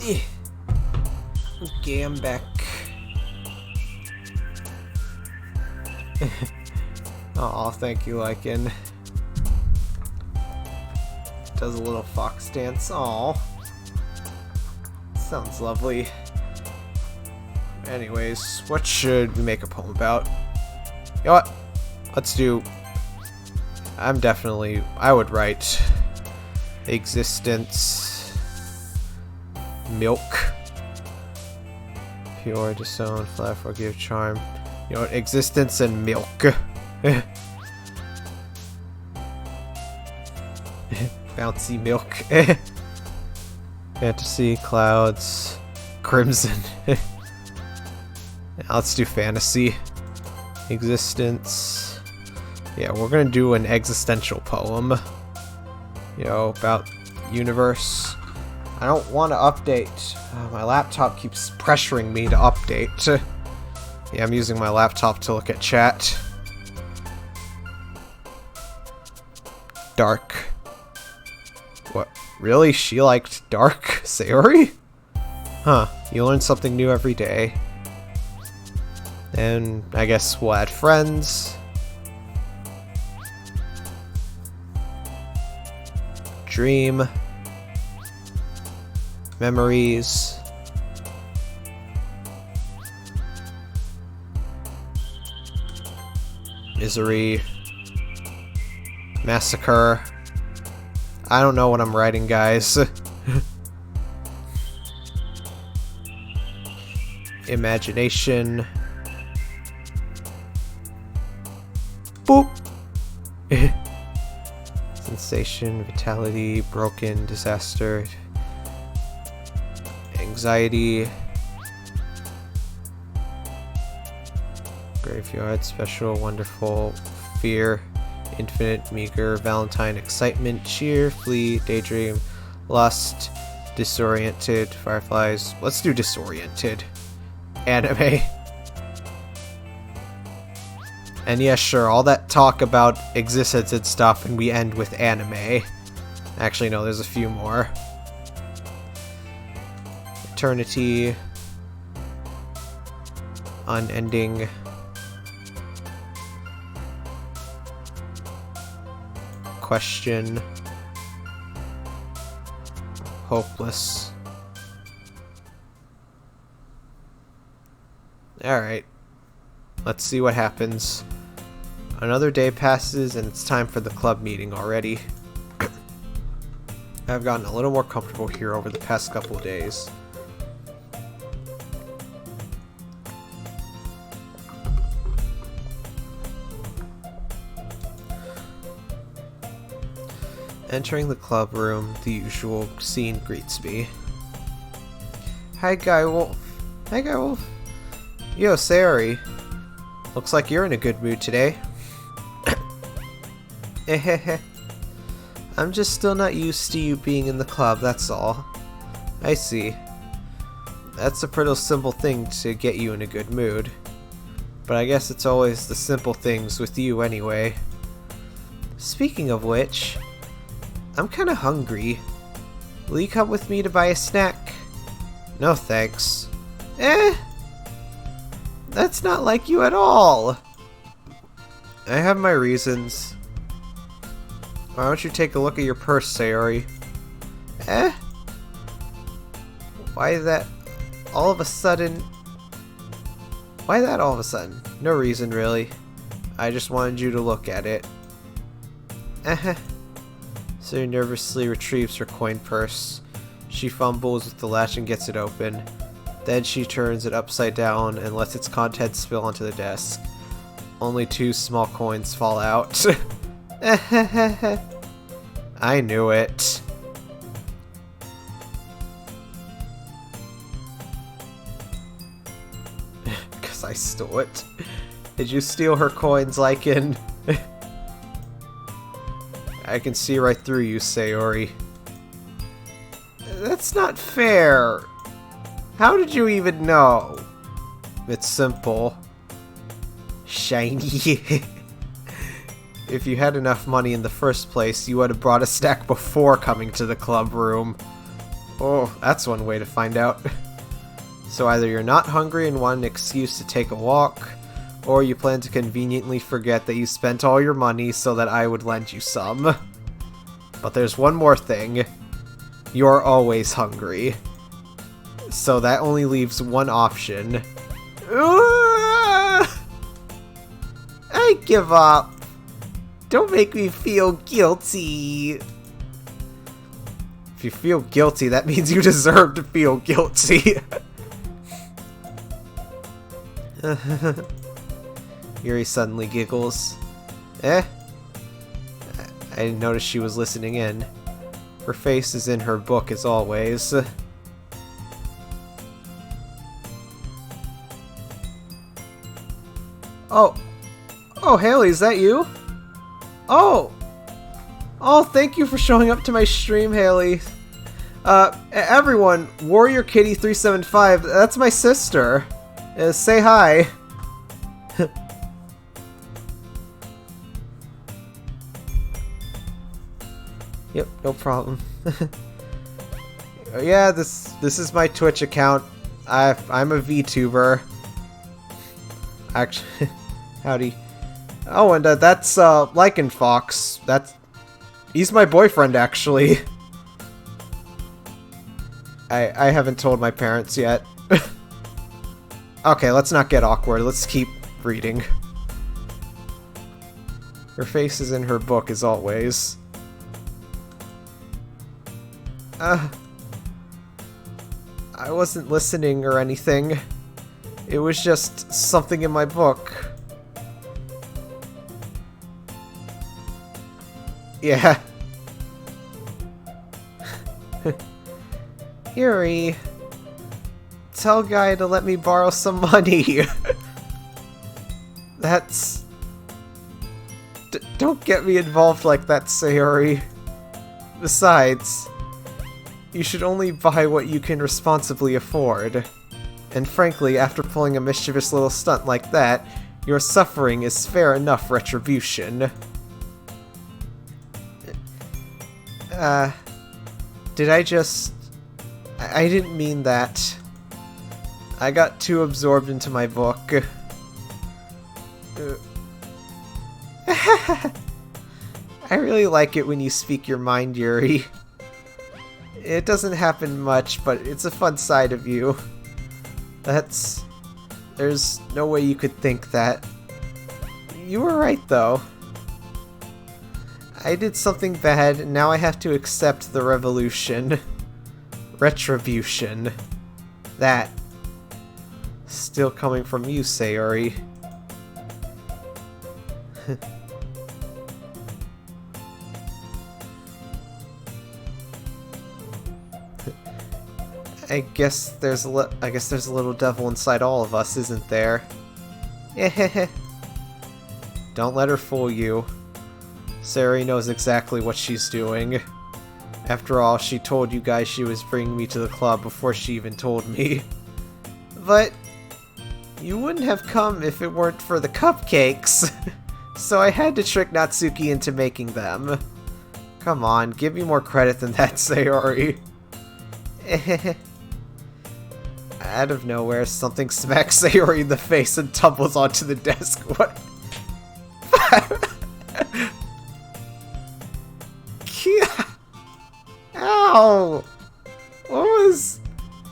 Okay, I'm back. Oh, thank you, Lycan. Does a little fox dance. Aw. Sounds lovely. Anyways, what should we make a poem about? You know what? Let's do... I would write... Existence... Milk... Pure, disown, flat, forgive, charm... You know what? Existence and milk. Bouncy milk. Fantasy, clouds, crimson. Now let's do fantasy. Existence. Yeah, we're gonna do an existential poem. You know, about universe. I don't want to update. My laptop keeps pressuring me to update. Yeah, I'm using my laptop to look at chat. Dark. What? Really? She liked dark? Sayori? Huh. You learn something new every day. And I guess we'll add friends. Dream. Memories. Misery. Massacre. I don't know what I'm writing, guys. Imagination. Boop. Sensation, vitality, broken, disaster, anxiety, graveyard, special, wonderful, fear, infinite, meager, valentine, excitement, cheer, flee, daydream, lust, disoriented, fireflies. Let's do disoriented. Anime. And yeah, sure, all that talk about existence and stuff, and we end with anime. Actually, no, there's a few more. Eternity. Unending. Question. Hopeless. Alright. Let's see what happens. Another day passes and it's time for the club meeting already. I've gotten a little more comfortable here over the past couple of days. Entering the club room, the usual scene greets me. Hi, GuyWolf. Hi, GuyWolf. Yo, Sayori. Looks like you're in a good mood today. I'm just still not used to you being in the club, that's all. I see. That's a pretty simple thing to get you in a good mood. But I guess it's always the simple things with you anyway. Speaking of which, I'm kinda hungry. Will you come with me to buy a snack? No thanks. That's not like you at all. I have my reasons. Why don't you take a look at your purse, Sayori? Why that all of a sudden? Why that all of a sudden? No reason, really. I just wanted you to look at it. Sayori nervously retrieves her coin purse. She fumbles with the latch and gets it open. Then she turns it upside down and lets its contents spill onto the desk. Only 2 small coins fall out. I knew it. Because I stole it. Did you steal her coins, Lycan? I can see right through you, Sayori. That's not fair. How did you even know? It's simple. Shiny. If you had enough money in the first place, you would have brought a stack before coming to the club room. Oh, that's one way to find out. So either you're not hungry and want an excuse to take a walk, or you plan to conveniently forget that you spent all your money so that I would lend you some. But there's one more thing. You're always hungry. So that only leaves one option. I give up. Don't make me feel guilty. If you feel guilty, that means you deserve to feel guilty. Yuri suddenly giggles. Eh? I didn't notice she was listening in. Her face is in her book as always. Oh, Haley, is that you? Oh, thank you for showing up to my stream, Haley. Everyone, Warrior Kitty 375, that's my sister. Say hi. Yep, no problem. Yeah, this is my Twitch account. I'm a VTuber. Actually, howdy. Oh, and that's Lycan Fox. He's my boyfriend, actually. I haven't told my parents yet. Okay, let's not get awkward. Let's keep reading. Her face is in her book as always. I wasn't listening or anything. It was just something in my book. Yeah. Yuri, tell Guy to let me borrow some money. That's... don't get me involved like that, Sayori. Besides, you should only buy what you can responsibly afford. And frankly, after pulling a mischievous little stunt like that, your suffering is fair enough retribution. Did I just... I didn't mean that. I got too absorbed into my book. I really like it when you speak your mind, Yuri. It doesn't happen much, but it's a fun side of you. There's no way you could think that. You were right, though. I did something bad, and now I have to accept the revolution. Retribution. That. Still coming from you, Sayori. I guess there's a little devil inside all of us, isn't there? Don't let her fool you. Sayori knows exactly what she's doing. After all, she told you guys she was bringing me to the club before she even told me. But you wouldn't have come if it weren't for the cupcakes. So I had to trick Natsuki into making them. Come on, give me more credit than that, Sayori. Out of nowhere, something smacks Sayori in the face and tumbles onto the desk. What? Ow! What was...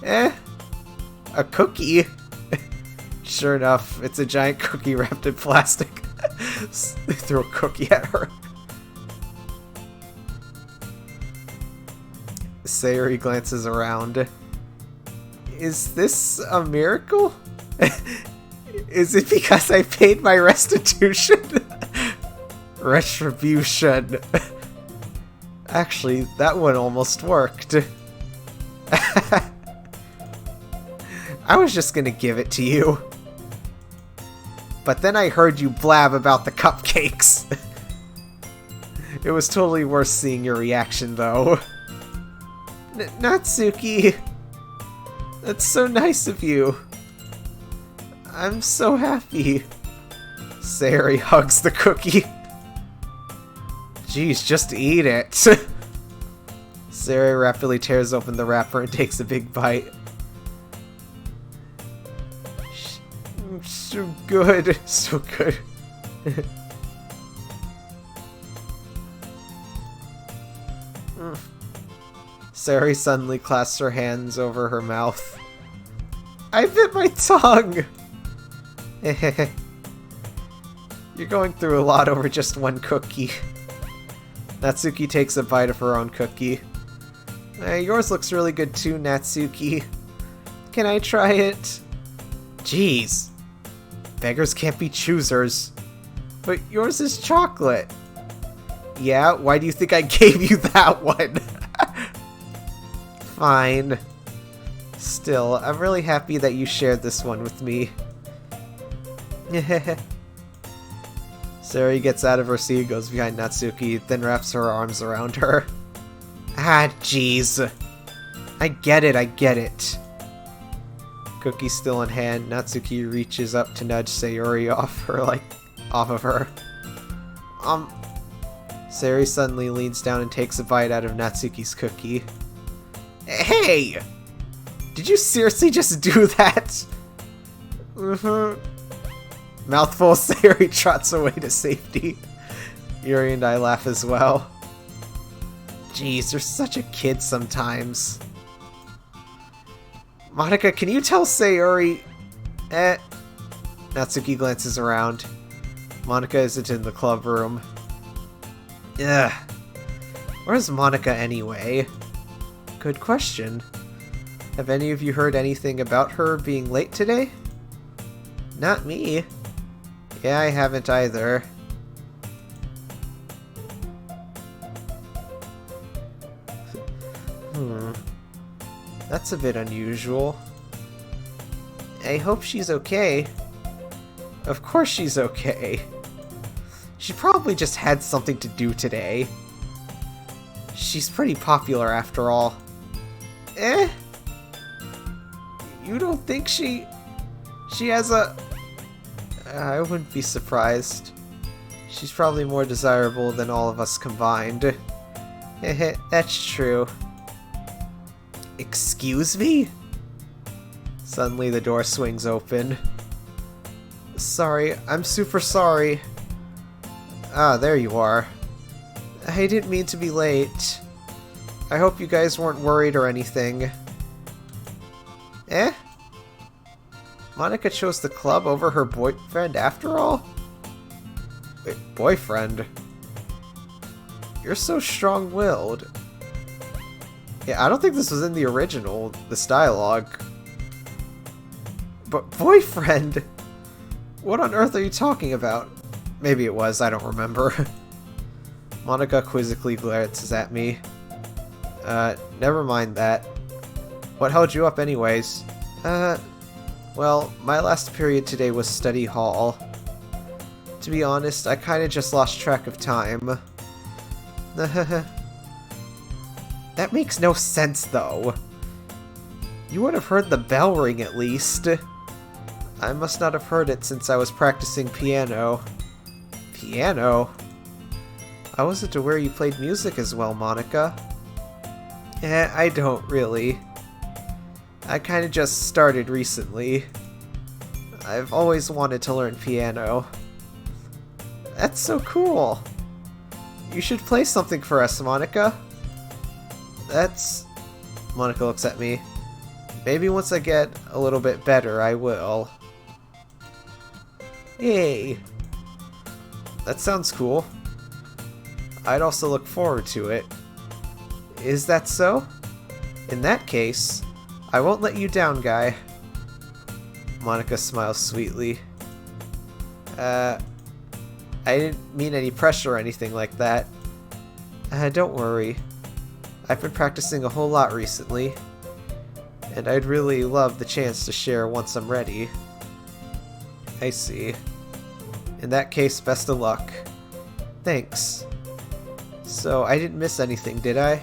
a cookie? Sure enough, it's a giant cookie wrapped in plastic. They threw a cookie at her. Sayori glances around. Is this a miracle? Is it because I paid my restitution? Retribution. Actually, that one almost worked. I was just gonna give it to you. But then I heard you blab about the cupcakes. It was totally worth seeing your reaction, though. Natsuki. That's so nice of you. I'm so happy. Sayori hugs the cookie. Jeez, just eat it. Sayori rapidly tears open the wrapper and takes a big bite. So good. So good. Sayori suddenly clasps her hands over her mouth. I bit my tongue! You're going through a lot over just one cookie. Natsuki takes a bite of her own cookie. Yours looks really good too, Natsuki. Can I try it? Jeez. Beggars can't be choosers. But yours is chocolate. Yeah, why do you think I gave you that one? Fine. Still, I'm really happy that you shared this one with me. Sayori gets out of her seat, goes behind Natsuki, then wraps her arms around her. Ah, jeez. I get it. Cookie still in hand, Natsuki reaches up to nudge Sayori off of her. Sayori suddenly leans down and takes a bite out of Natsuki's cookie. Hey! Did you seriously just do that? Mouthful, Sayori trots away to safety. Yuri and I laugh as well. Jeez, you're such a kid sometimes. Monika, can you tell Sayori... Natsuki glances around. Monika isn't in the club room. Ugh. Where's Monika anyway? Good question. Have any of you heard anything about her being late today? Not me. Yeah, I haven't either. That's a bit unusual. I hope she's okay. Of course she's okay. She probably just had something to do today. She's pretty popular after all. You don't think she has a... I wouldn't be surprised. She's probably more desirable than all of us combined. That's true. Excuse me? Suddenly the door swings open. Sorry, I'm super sorry. Ah, there you are. I didn't mean to be late. I hope you guys weren't worried or anything. Monika chose the club over her boyfriend after all? Wait, boyfriend? You're so strong-willed. Yeah, I don't think this was in the original, this dialogue. But boyfriend? What on earth are you talking about? Maybe it was, I don't remember. Monika quizzically glances at me. Never mind that. What held you up anyways? Well, my last period today was study hall. To be honest, I kinda just lost track of time. That makes no sense, though. You would have heard the bell ring at least. I must not have heard it since I was practicing piano. Piano? I wasn't aware you played music as well, Monika. I don't really. I kinda just started recently. I've always wanted to learn piano. That's so cool. You should play something for us, Monika. Monika looks at me. Maybe once I get a little bit better, I will. Hey. That sounds cool. I'd also look forward to it. Is that so? In that case, I won't let you down, Guy. Monika smiles sweetly. I didn't mean any pressure or anything like that. Don't worry. I've been practicing a whole lot recently, and I'd really love the chance to share once I'm ready. I see. In that case, best of luck. Thanks. So, I didn't miss anything, did I?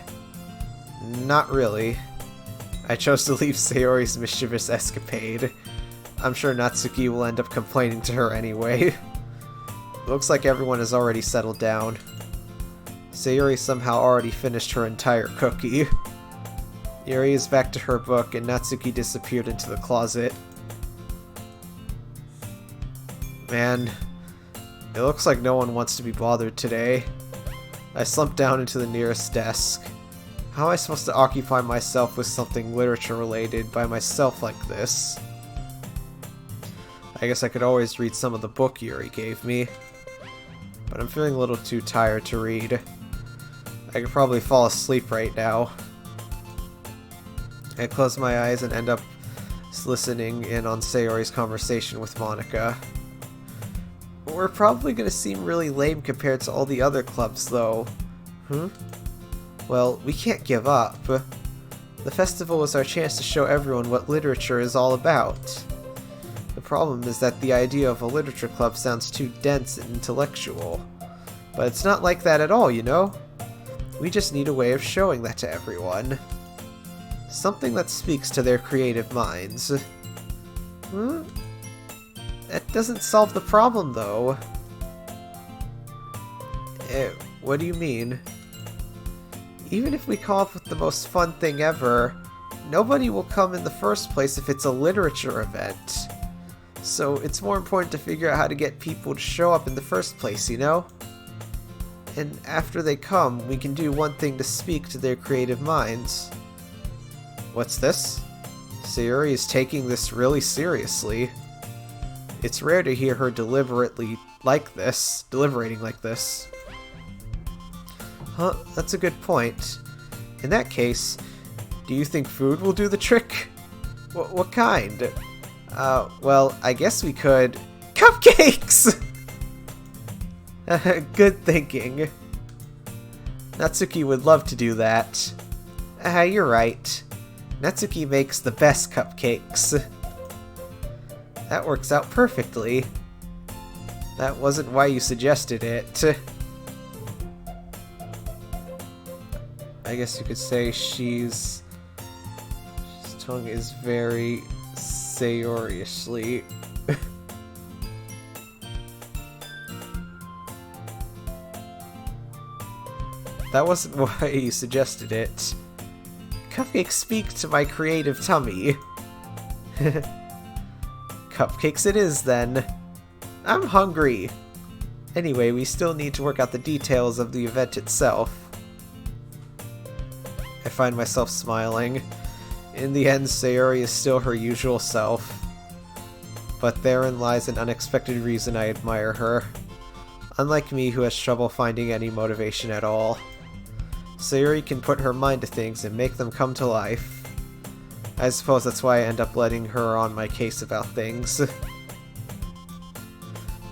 Not really. I chose to leave Sayori's mischievous escapade. I'm sure Natsuki will end up complaining to her anyway. Looks like everyone has already settled down. Sayuri somehow already finished her entire cookie. Yuri is back to her book, and Natsuki disappeared into the closet. Man, it looks like no one wants to be bothered today. I slumped down into the nearest desk. How am I supposed to occupy myself with something literature-related by myself like this? I guess I could always read some of the book Yuri gave me. But I'm feeling a little too tired to read. I could probably fall asleep right now. I close my eyes and end up listening in on Sayori's conversation with Monika. We're probably gonna seem really lame compared to all the other clubs, though. Well, we can't give up. The festival is our chance to show everyone what literature is all about. The problem is that the idea of a literature club sounds too dense and intellectual. But it's not like that at all, you know? We just need a way of showing that to everyone. Something that speaks to their creative minds. That doesn't solve the problem, though. What do you mean? Even if we come up with the most fun thing ever, nobody will come in the first place if it's a literature event. So it's more important to figure out how to get people to show up in the first place, you know? And after they come, we can do one thing to speak to their creative minds. What's this? Sayuri is taking this really seriously. It's rare to hear her deliberating like this. Huh, that's a good point. In that case, do you think food will do the trick? What kind? Well, I guess we could... Cupcakes! Good thinking. Natsuki would love to do that. You're right. Natsuki makes the best cupcakes. That works out perfectly. That wasn't why you suggested it. I guess you could say she's... His tongue is very Sayori-ishly. That wasn't why you suggested it. Cupcakes speak to my creative tummy. Cupcakes it is, then. I'm hungry. Anyway, we still need to work out the details of the event itself. I find myself smiling. In the end, Sayori is still her usual self. But therein lies an unexpected reason I admire her. Unlike me, who has trouble finding any motivation at all. Sayori can put her mind to things and make them come to life. I suppose that's why I end up letting her on my case about things.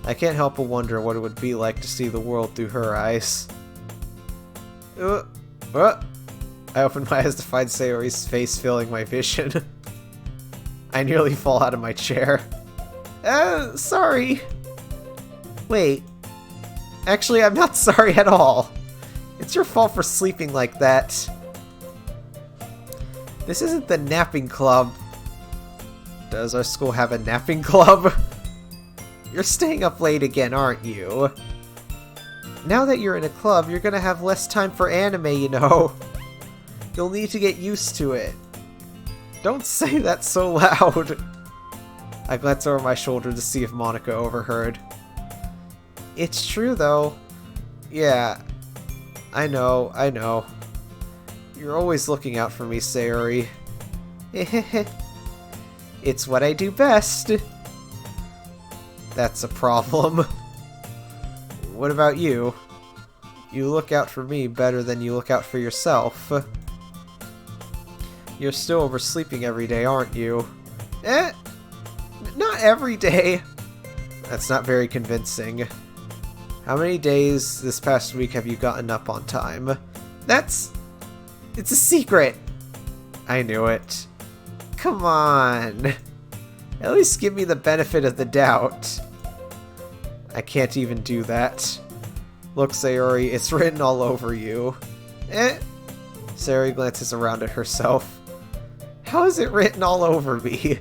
I can't help but wonder what it would be like to see the world through her eyes. I open my eyes to find Sayori's face filling my vision. I nearly fall out of my chair. Sorry. Wait. Actually, I'm not sorry at all. It's your fault for sleeping like that. This isn't the napping club. Does our school have a napping club? You're staying up late again, aren't you? Now that you're in a club, you're gonna have less time for anime, you know. You'll need to get used to it. Don't say that so loud. I glance over my shoulder to see if Monika overheard. It's true, though. Yeah. I know. You're always looking out for me, Sayori. It's what I do best. That's a problem. What about you? You look out for me better than you look out for yourself. You're still oversleeping every day, aren't you? Not every day. That's not very convincing. How many days this past week have you gotten up on time? It's a secret! I knew it. Come on. At least give me the benefit of the doubt. I can't even do that. Look, Sayori, it's written all over you. Sayori glances around at herself. How is it written all over me?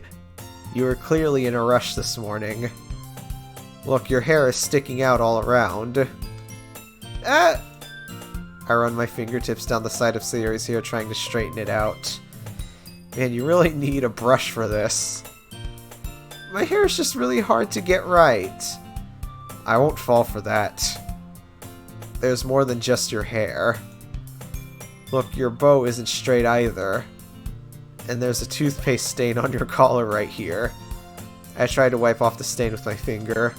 You were clearly in a rush this morning. Look, your hair is sticking out all around. I run my fingertips down the side of Sayori's hair trying to straighten it out. Man, you really need a brush for this. My hair is just really hard to get right. I won't fall for that. There's more than just your hair. Look, your bow isn't straight either. And there's a toothpaste stain on your collar right here. I tried to wipe off the stain with my finger.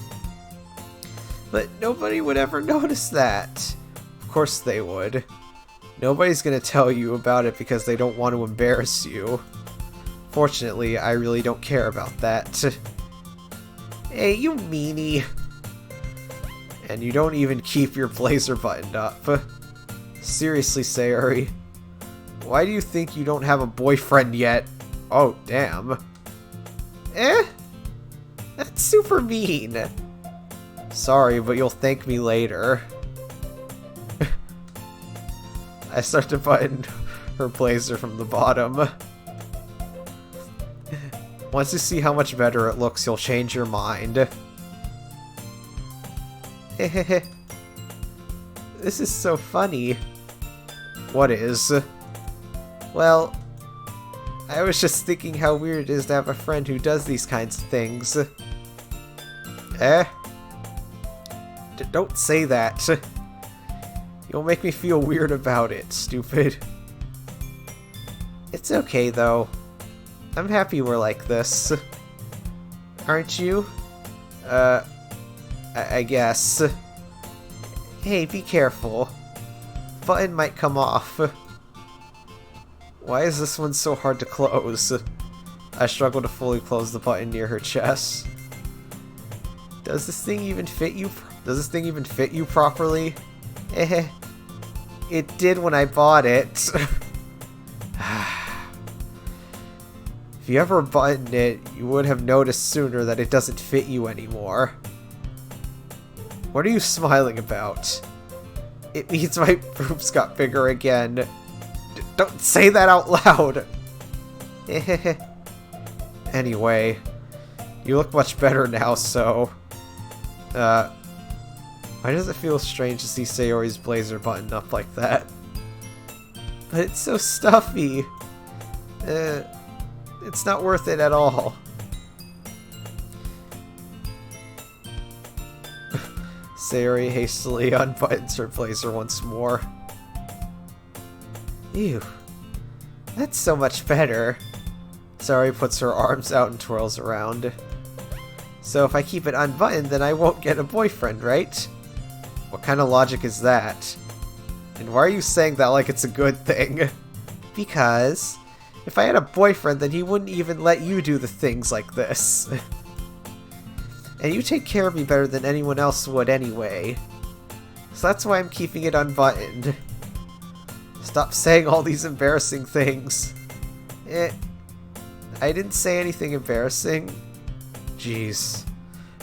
But nobody would ever notice that. Of course they would. Nobody's gonna tell you about it because they don't want to embarrass you. Fortunately, I really don't care about that. Hey, you meanie. And you don't even keep your blazer buttoned up. Seriously, Sayori. Why do you think you don't have a boyfriend yet? Oh, damn. That's super mean. Sorry, but you'll thank me later. I start to button her blazer from the bottom. Once you see how much better it looks, you'll change your mind. This is so funny. What is? Well, I was just thinking how weird it is to have a friend who does these kinds of things. Don't say that. You'll make me feel weird about it, stupid. It's okay, though. I'm happy we're like this. Aren't you? I guess. Hey, be careful. Button might come off. Why is this one so hard to close? I struggle to fully close the button near her chest. Does this thing even fit you? Does this thing even fit you properly? It did when I bought it. If you ever buttoned it, you would have noticed sooner that it doesn't fit you anymore. What are you smiling about? It means my boobs got bigger again. Don't say that out loud! Anyway, you look much better now, so... why does it feel strange to see Sayori's blazer buttoned up like that? But it's so stuffy. It's not worth it at all. Sayori hastily unbuttons her blazer once more. Ew. That's so much better. Sayori puts her arms out and twirls around. So if I keep it unbuttoned, then I won't get a boyfriend, right? What kind of logic is that? And why are you saying that like it's a good thing? Because if I had a boyfriend, then he wouldn't even let you do the things like this. And you take care of me better than anyone else would anyway. So that's why I'm keeping it unbuttoned. Stop saying all these embarrassing things. I didn't say anything embarrassing. Jeez.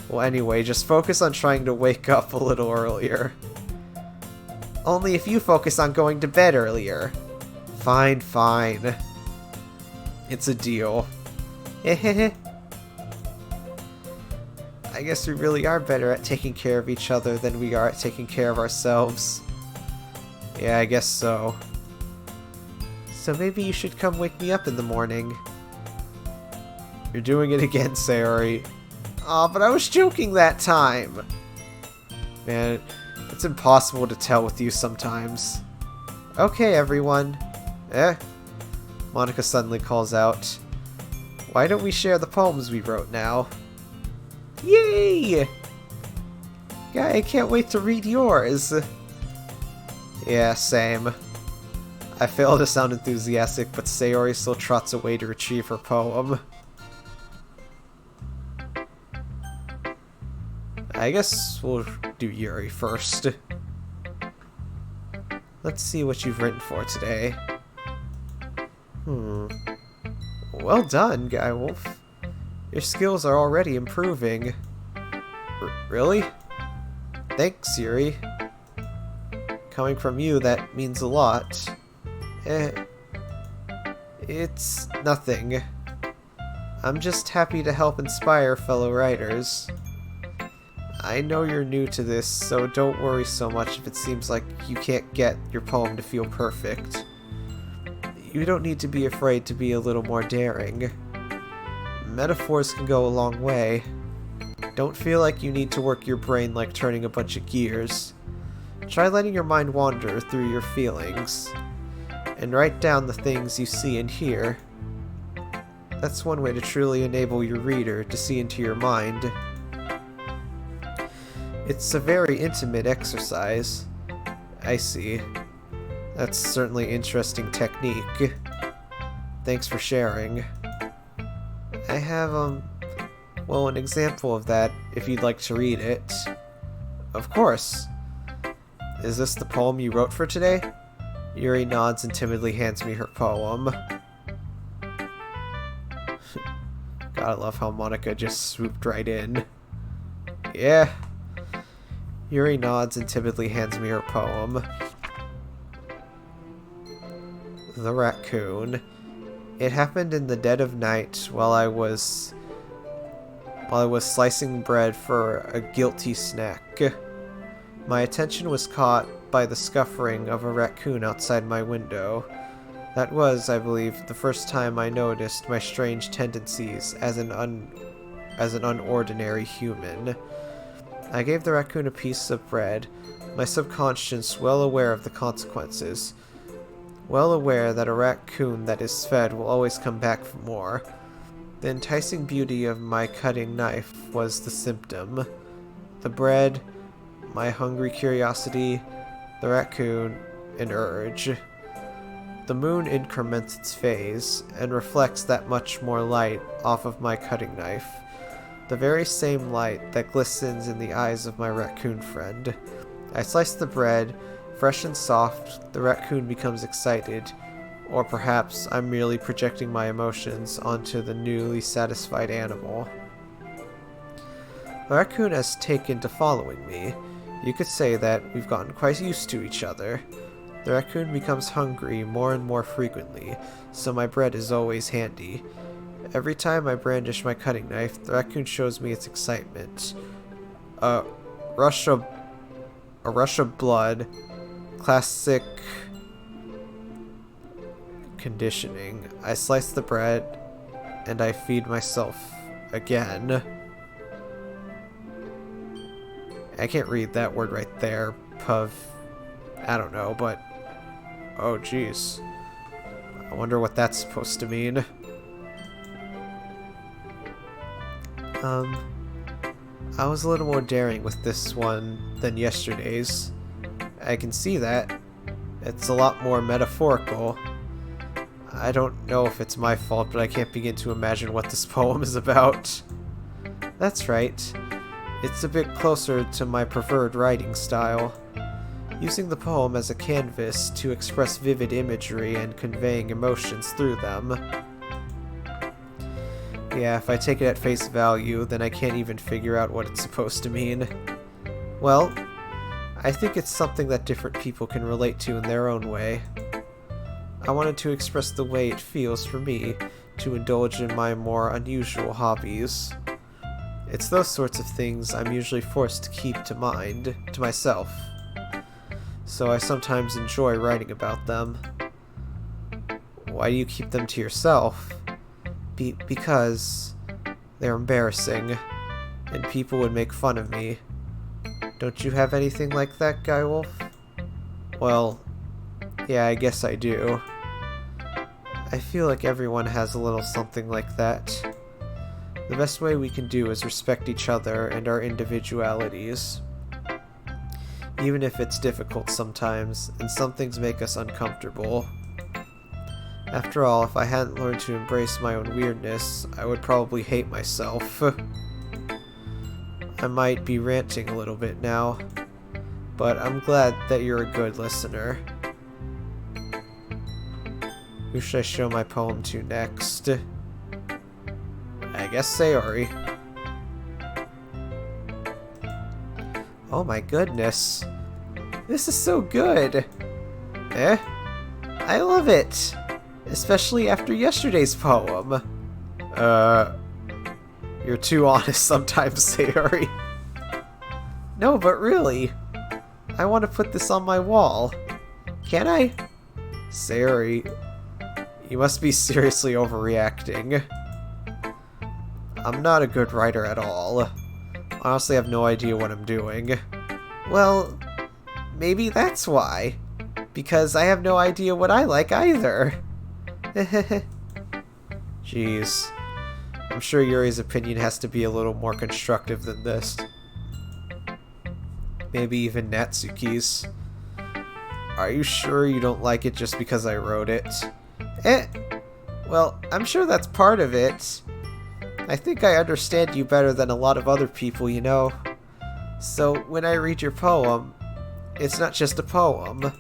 Well, anyway, just focus on trying to wake up a little earlier. Only if you focus on going to bed earlier. Fine, fine. It's a deal. I guess we really are better at taking care of each other than we are at taking care of ourselves. Yeah, I guess so. So maybe you should come wake me up in the morning. You're doing it again, Sayori. Aw, but I was joking that time! Man, it's impossible to tell with you sometimes. Okay, everyone. Monica suddenly calls out. Why don't we share the poems we wrote now? Yay! Yeah, I can't wait to read yours. Yeah, same. I fail to sound enthusiastic, but Sayori still trots away to retrieve her poem. I guess we'll do Yuri first. Let's see what you've written for today. Well done, GuyWolf. Your skills are already improving. Really? Thanks, Yuri. Coming from you, that means a lot. It's nothing. I'm just happy to help inspire fellow writers. I know you're new to this, so don't worry so much if it seems like you can't get your poem to feel perfect. You don't need to be afraid to be a little more daring. Metaphors can go a long way. Don't feel like you need to work your brain like turning a bunch of gears. Try letting your mind wander through your feelings, and write down the things you see and hear. That's one way to truly enable your reader to see into your mind. It's a very intimate exercise. I see. That's certainly interesting technique. Thanks for sharing. I have, well, an example of that, if you'd like to read it. Of course. Is this the poem you wrote for today? Yuri nods and timidly hands me her poem. Gotta love how Monica just swooped right in. Yeah. Yuri nods and timidly hands me her poem. The Raccoon. It happened in the dead of night while I was slicing bread for a guilty snack. My attention was caught by the scuffering of a raccoon outside my window. That was, I believe, the first time I noticed my strange tendencies as an unordinary human. I gave the raccoon a piece of bread, my subconscious well aware of the consequences. Well aware that a raccoon that is fed will always come back for more. The enticing beauty of my cutting knife was the symptom. The bread, my hungry curiosity, the raccoon, an urge. The moon increments its phase, and reflects that much more light off of my cutting knife. The very same light that glistens in the eyes of my raccoon friend. I slice the bread, fresh and soft, the raccoon becomes excited, or perhaps I'm merely projecting my emotions onto the newly satisfied animal. The raccoon has taken to following me. You could say that we've gotten quite used to each other. The raccoon becomes hungry more and more frequently, so my bread is always handy. Every time I brandish my cutting knife, the raccoon shows me its excitement. A rush of blood. Classic conditioning. I slice the bread, and I feed myself again. I can't read that word right there. I don't know, but... Oh, jeez. I wonder what that's supposed to mean. I was a little more daring with this one than yesterday's. I can see that. It's a lot more metaphorical. I don't know if it's my fault, but I can't begin to imagine what this poem is about. That's right. It's a bit closer to my preferred writing style. Using the poem as a canvas to express vivid imagery and conveying emotions through them. Yeah, if I take it at face value, then I can't even figure out what it's supposed to mean. Well, I think it's something that different people can relate to in their own way. I wanted to express the way it feels for me to indulge in my more unusual hobbies. It's those sorts of things I'm usually forced to keep to myself. So I sometimes enjoy writing about them. Why do you keep them to yourself? Because they're embarrassing, and people would make fun of me. Don't you have anything like that, GuyWolf? Well, yeah, I guess I do. I feel like everyone has a little something like that. The best way we can do is respect each other and our individualities. Even if it's difficult sometimes, and some things make us uncomfortable. After all, if I hadn't learned to embrace my own weirdness, I would probably hate myself. I might be ranting a little bit now, but I'm glad that you're a good listener. Who should I show my poem to next? I guess Sayori. Oh my goodness. This is so good. I love it. Especially after yesterday's poem. You're too honest sometimes, Sayori. No, but really, I want to put this on my wall. Can I? Sayori, you must be seriously overreacting. I'm not a good writer at all. Honestly, I have no idea what I'm doing. Well, maybe that's why. Because I have no idea what I like either. Jeez. I'm sure Yuri's opinion has to be a little more constructive than this. Maybe even Natsuki's. Are you sure you don't like it just because I wrote it? Well, I'm sure that's part of it. I think I understand you better than a lot of other people, you know. So when I read your poem, it's not just a poem.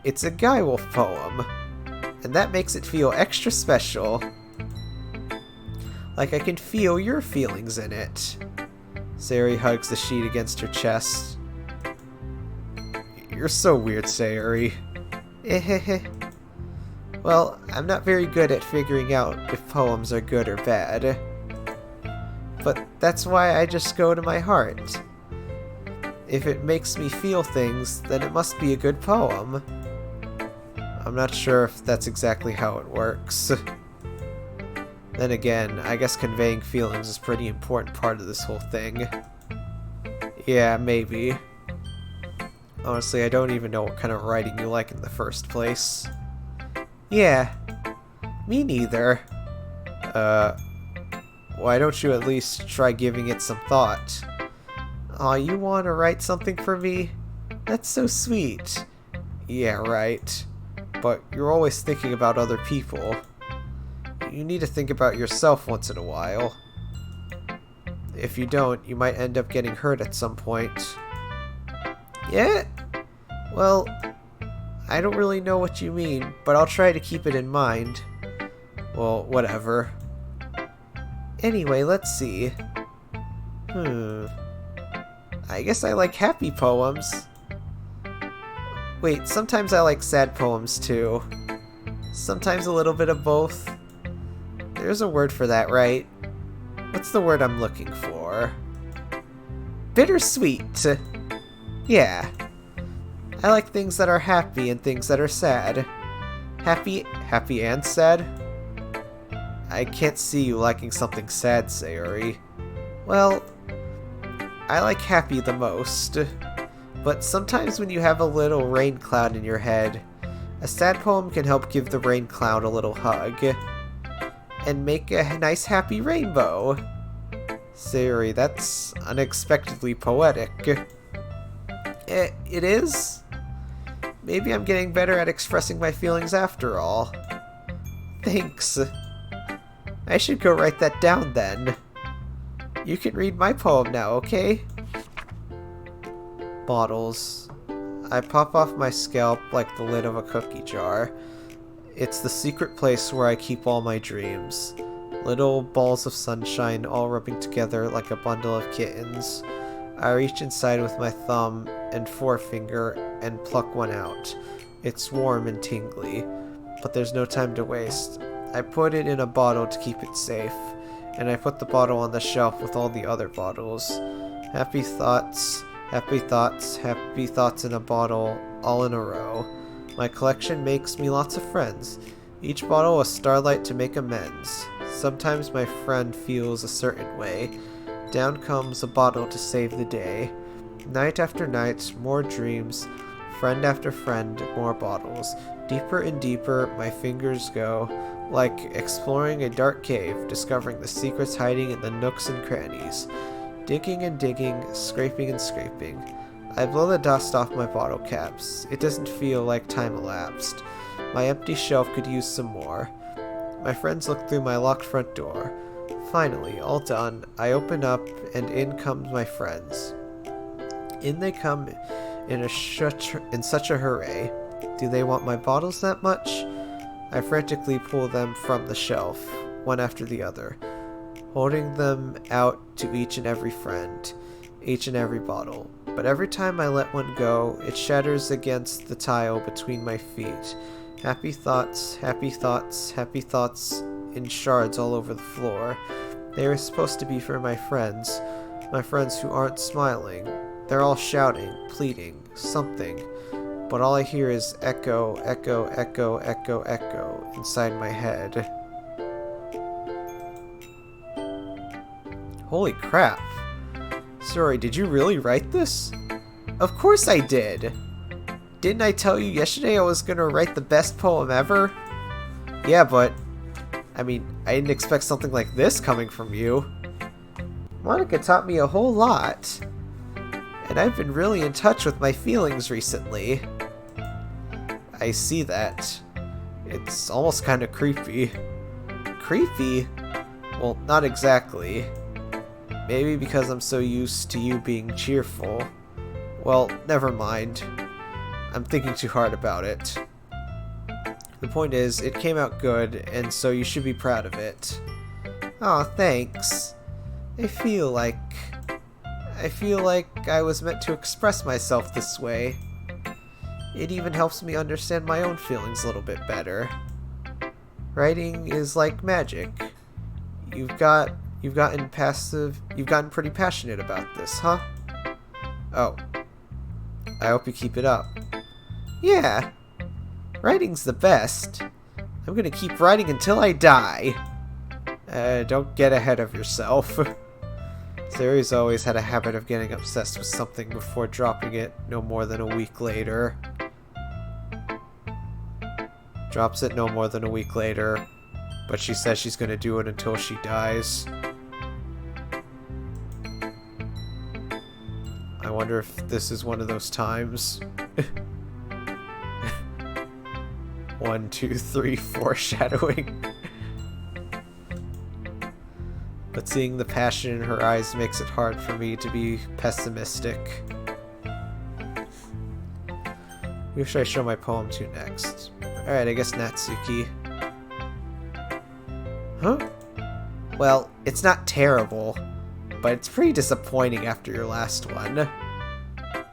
It's a GuyWolf poem. And that makes it feel extra special. Like I can feel your feelings in it. Sayori hugs the sheet against her chest. You're so weird, Sayori. Well, I'm not very good at figuring out if poems are good or bad. But that's why I just go to my heart. If it makes me feel things, then it must be a good poem. I'm not sure if that's exactly how it works. Then again, I guess conveying feelings is a pretty important part of this whole thing. Yeah, maybe. Honestly, I don't even know what kind of writing you like in the first place. Yeah, me neither. Why don't you at least try giving it some thought? Aw, you want to write something for me? That's so sweet. Yeah, right. But you're always thinking about other people. You need to think about yourself once in a while. If you don't, you might end up getting hurt at some point. Yeah? Well, I don't really know what you mean, but I'll try to keep it in mind. Well, whatever. Anyway, let's see. I guess I like happy poems. Wait, sometimes I like sad poems too. Sometimes a little bit of both. There's a word for that, right? What's the word I'm looking for? Bittersweet. Yeah. I like things that are happy and things that are sad. Happy and sad? I can't see you liking something sad, Sayori. Well, I like happy the most. But sometimes when you have a little rain cloud in your head, a sad poem can help give the rain cloud a little hug. And make a nice happy rainbow. Sayori, that's unexpectedly poetic. It is? Maybe I'm getting better at expressing my feelings after all. Thanks. I should go write that down then. You can read my poem now, okay? Bottles. I pop off my scalp like the lid of a cookie jar. It's the secret place where I keep all my dreams. Little balls of sunshine all rubbing together like a bundle of kittens. I reach inside with my thumb and forefinger and pluck one out. It's warm and tingly, but there's no time to waste. I put it in a bottle to keep it safe, and I put the bottle on the shelf with all the other bottles. Happy thoughts, happy thoughts, happy thoughts in a bottle, all in a row. My collection makes me lots of friends. Each bottle a starlight to make amends. Sometimes my friend feels a certain way. Down comes a bottle to save the day. Night after night, more dreams. Friend after friend, more bottles. Deeper and deeper my fingers go, like exploring a dark cave, discovering the secrets hiding in the nooks and crannies. Digging and digging, scraping and scraping. I blow the dust off my bottle caps. It doesn't feel like time elapsed. My empty shelf could use some more. My friends look through my locked front door. Finally, all done, I open up and in come my friends. In they come in such a hurry. Do they want my bottles that much? I frantically pull them from the shelf, one after the other, holding them out to each and every friend, each and every bottle. But every time I let one go, it shatters against the tile between my feet. Happy thoughts, happy thoughts, happy thoughts in shards all over the floor. They are supposed to be for my friends who aren't smiling. They're all shouting, pleading, something, but all I hear is echo, echo, echo, echo, echo inside my head. Holy crap. Sorry, did you really write this? Of course I did! Didn't I tell you yesterday I was gonna write the best poem ever? Yeah, but I mean, I didn't expect something like this coming from you. Monica taught me a whole lot, and I've been really in touch with my feelings recently. I see that. It's almost kind of creepy. Creepy? Well, not exactly. Maybe because I'm so used to you being cheerful. Well, never mind. I'm thinking too hard about it. The point is, it came out good, and so you should be proud of it. Aw, thanks. I feel like I was meant to express myself this way. It even helps me understand my own feelings a little bit better. Writing is like magic. You've gotten pretty passionate about this, huh? Oh. I hope you keep it up. Yeah. Writing's the best. I'm gonna keep writing until I die. Don't get ahead of yourself. Sayori's always had a habit of getting obsessed with something before dropping it no more than a week later. Drops it no more than a week later, but she says she's gonna do it until she dies. I wonder if this is one of those times. 1, 2, 3, foreshadowing. But seeing the passion in her eyes makes it hard for me to be pessimistic. Who should I show my poem to next? Alright, I guess Natsuki. Huh? Well, it's not terrible, but it's pretty disappointing after your last one.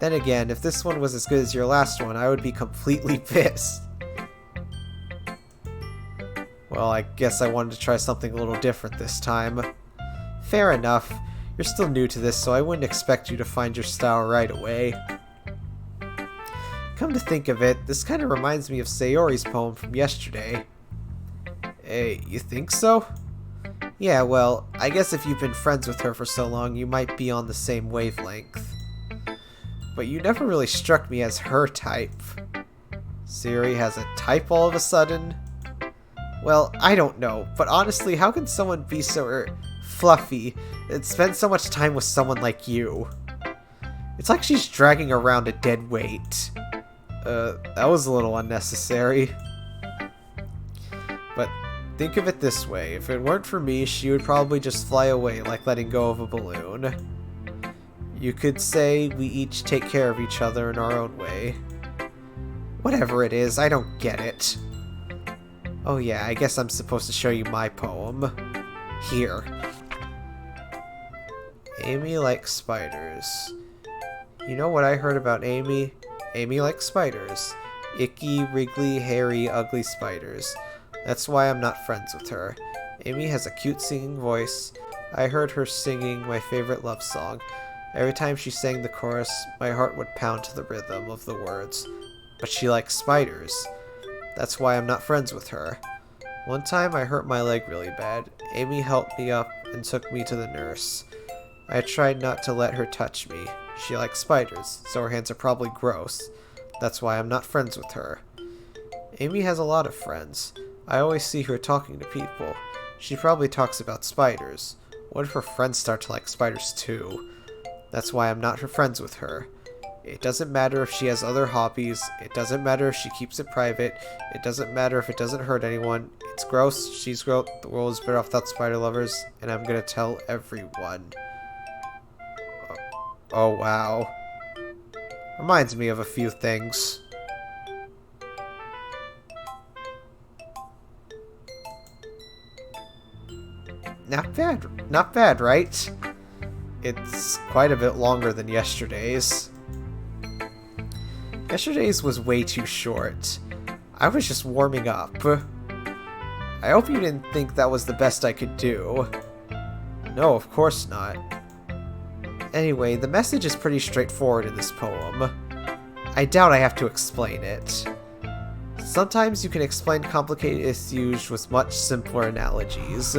Then again, if this one was as good as your last one, I would be completely pissed. Well, I guess I wanted to try something a little different this time. Fair enough. You're still new to this, so I wouldn't expect you to find your style right away. Come to think of it, this kind of reminds me of Sayori's poem from yesterday. Hey, you think so? Yeah, well, I guess if you've been friends with her for so long, you might be on the same wavelength. But you never really struck me as her type. Sayori has a type all of a sudden? Well, I don't know, but honestly, how can someone be so fluffy and spend so much time with someone like you? It's like she's dragging around a dead weight. That was a little unnecessary. But think of it this way, if it weren't for me, she would probably just fly away like letting go of a balloon. You could say we each take care of each other in our own way. Whatever it is, I don't get it. Oh yeah, I guess I'm supposed to show you my poem. Here. Amy likes spiders. You know what I heard about Amy? Amy likes spiders. Icky, wriggly, hairy, ugly spiders. That's why I'm not friends with her. Amy has a cute singing voice. I heard her singing my favorite love song. Every time she sang the chorus, my heart would pound to the rhythm of the words. But she likes spiders. That's why I'm not friends with her. One time I hurt my leg really bad. Amy helped me up and took me to the nurse. I tried not to let her touch me. She likes spiders, so her hands are probably gross. That's why I'm not friends with her. Amy has a lot of friends. I always see her talking to people. She probably talks about spiders. What if her friends start to like spiders too? That's why I'm not friends with her. It doesn't matter if she has other hobbies. It doesn't matter if she keeps it private. It doesn't matter if it doesn't hurt anyone. It's gross. She's gross. The world is better off without spider lovers. And I'm gonna tell everyone. Oh, wow. Reminds me of a few things. Not bad, right? It's quite a bit longer than yesterday's. Yesterday's was way too short. I was just warming up. I hope you didn't think that was the best I could do. No, of course not. Anyway, the message is pretty straightforward in this poem. I doubt I have to explain it. Sometimes you can explain complicated issues with much simpler analogies.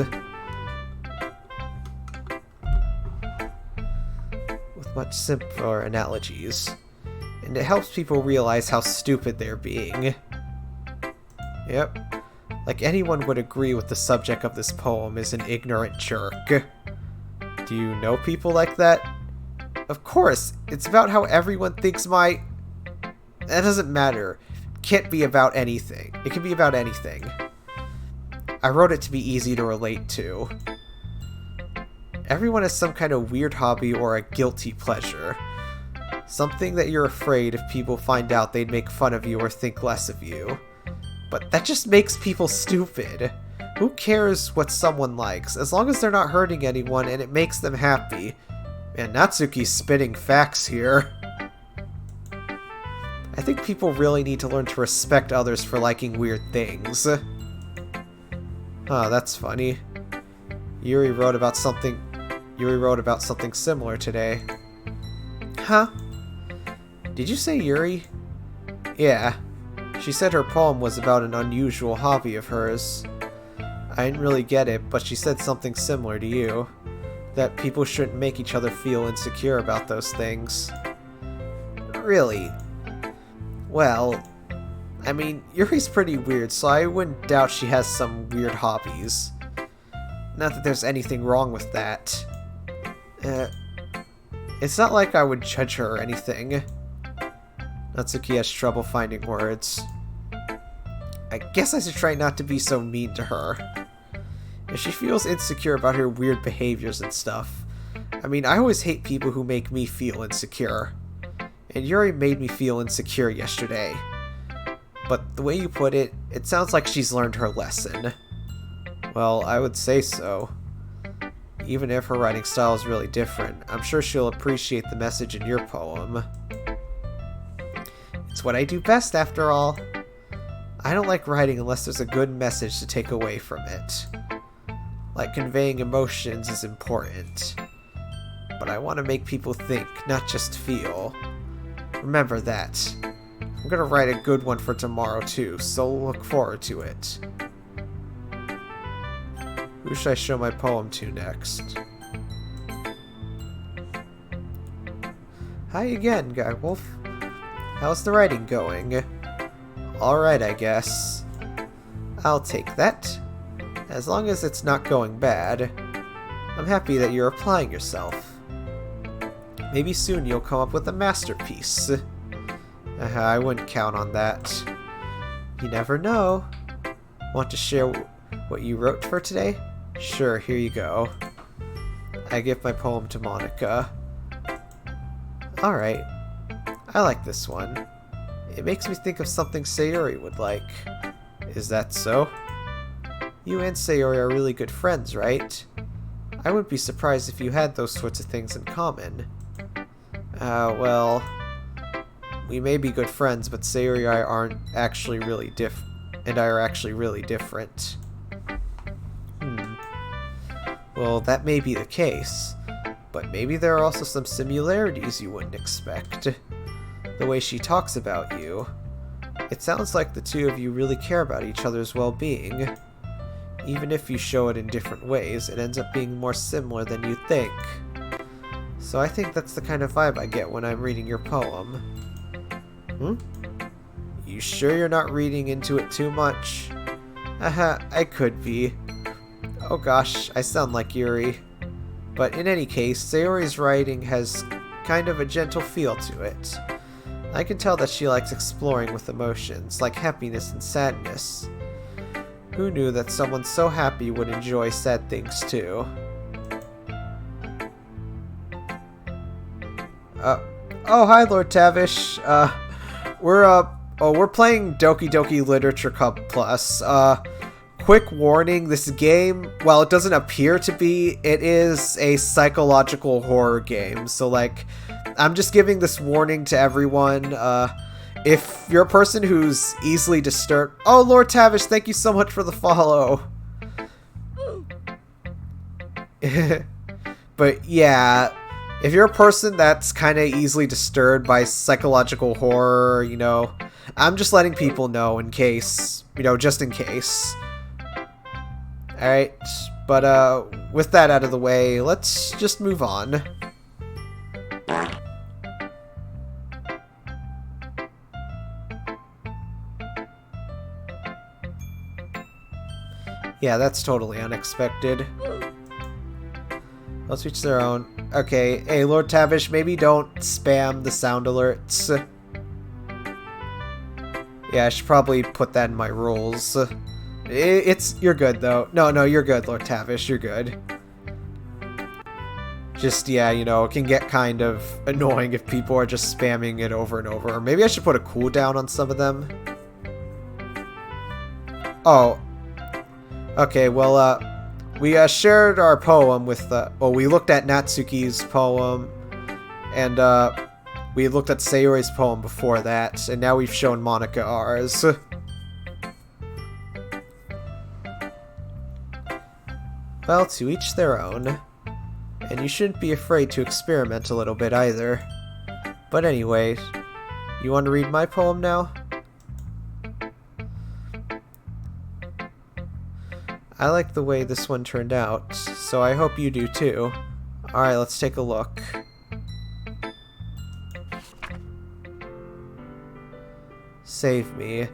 And it helps people realize how stupid they're being. Yep. Like anyone would agree with the subject of this poem is an ignorant jerk. Do you know people like that? Of course, it's about how everyone thinks my... That doesn't matter. It can't be about anything. It can be about anything. I wrote it to be easy to relate to. Everyone has some kind of weird hobby or a guilty pleasure. Something that you're afraid if people find out they'd make fun of you or think less of you. But that just makes people stupid. Who cares what someone likes, as long as they're not hurting anyone and it makes them happy? Man, Natsuki's spitting facts here. I think people really need to learn to respect others for liking weird things. Oh, that's funny. Yuri wrote about something similar today. Huh? Did you say Yuri? Yeah. She said her poem was about an unusual hobby of hers. I didn't really get it, but she said something similar to you. That people shouldn't make each other feel insecure about those things. Really? Well, I mean, Yuri's pretty weird, so I wouldn't doubt she has some weird hobbies. Not that there's anything wrong with that. It's not like I would judge her or anything. Natsuki has trouble finding words. I guess I should try not to be so mean to her. If she feels insecure about her weird behaviors and stuff. I mean, I always hate people who make me feel insecure. And Yuri made me feel insecure yesterday. But the way you put it, it sounds like she's learned her lesson. Well, I would say so. Even if her writing style is really different, I'm sure she'll appreciate the message in your poem. It's what I do best, after all. I don't like writing unless there's a good message to take away from it. Like conveying emotions is important. But I want to make people think, not just feel. Remember that. I'm gonna write a good one for tomorrow too, so look forward to it. Who should I show my poem to next? Hi again, GuyWolf. How's the writing going? Alright, I guess. I'll take that. As long as it's not going bad. I'm happy that you're applying yourself. Maybe soon you'll come up with a masterpiece. I wouldn't count on that. You never know. Want to share what you wrote for today? Sure, here you go. I give my poem to Monica. Alright. I like this one. It makes me think of something Sayori would like. Is that so? You and Sayori are really good friends, right? I wouldn't be surprised if you had those sorts of things in common. Well... We may be good friends, but Sayori and I aren't actually really really different. Well, that may be the case, but maybe there are also some similarities you wouldn't expect. The way she talks about you. It sounds like the two of you really care about each other's well-being. Even if you show it in different ways, it ends up being more similar than you think. So I think that's the kind of vibe I get when I'm reading your poem. You sure you're not reading into it too much? I could be. Oh gosh, I sound like Yuri. But in any case, Sayori's writing has kind of a gentle feel to it. I can tell that she likes exploring with emotions, like happiness and sadness. Who knew that someone so happy would enjoy sad things too? Oh hi Lord Tavish. We're playing Doki Doki Literature Club Plus. Quick warning, this game, while it doesn't appear to be, it is a psychological horror game. So, like, I'm just giving this warning to everyone. If you're a person who's easily disturbed... Oh, Lord Tavish, thank you so much for the follow. But, yeah, If you're a person that's kind of easily disturbed by psychological horror, you know, I'm just letting people know in case, you know, just in case. Alright, but with that out of the way, let's just move on. Yeah, that's totally unexpected. Let's reach their own. Okay, hey, Lord Tavish, maybe don't spam the sound alerts. Yeah, I should probably put that in my rules. You're good, though. No, you're good, Lord Tavish, you're good. Just, yeah, you know, it can get kind of annoying if people are just spamming it over and over. Or maybe I should put a cooldown on some of them. Oh. Okay, well, we shared our poem with, well, we looked at Natsuki's poem, and we looked at Sayori's poem before that, and now we've shown Monika ours. Well, to each their own. And you shouldn't be afraid to experiment a little bit either. But anyway, you want to read my poem now? I like the way this one turned out, so I hope you do too. Alright, let's take a look. Save me.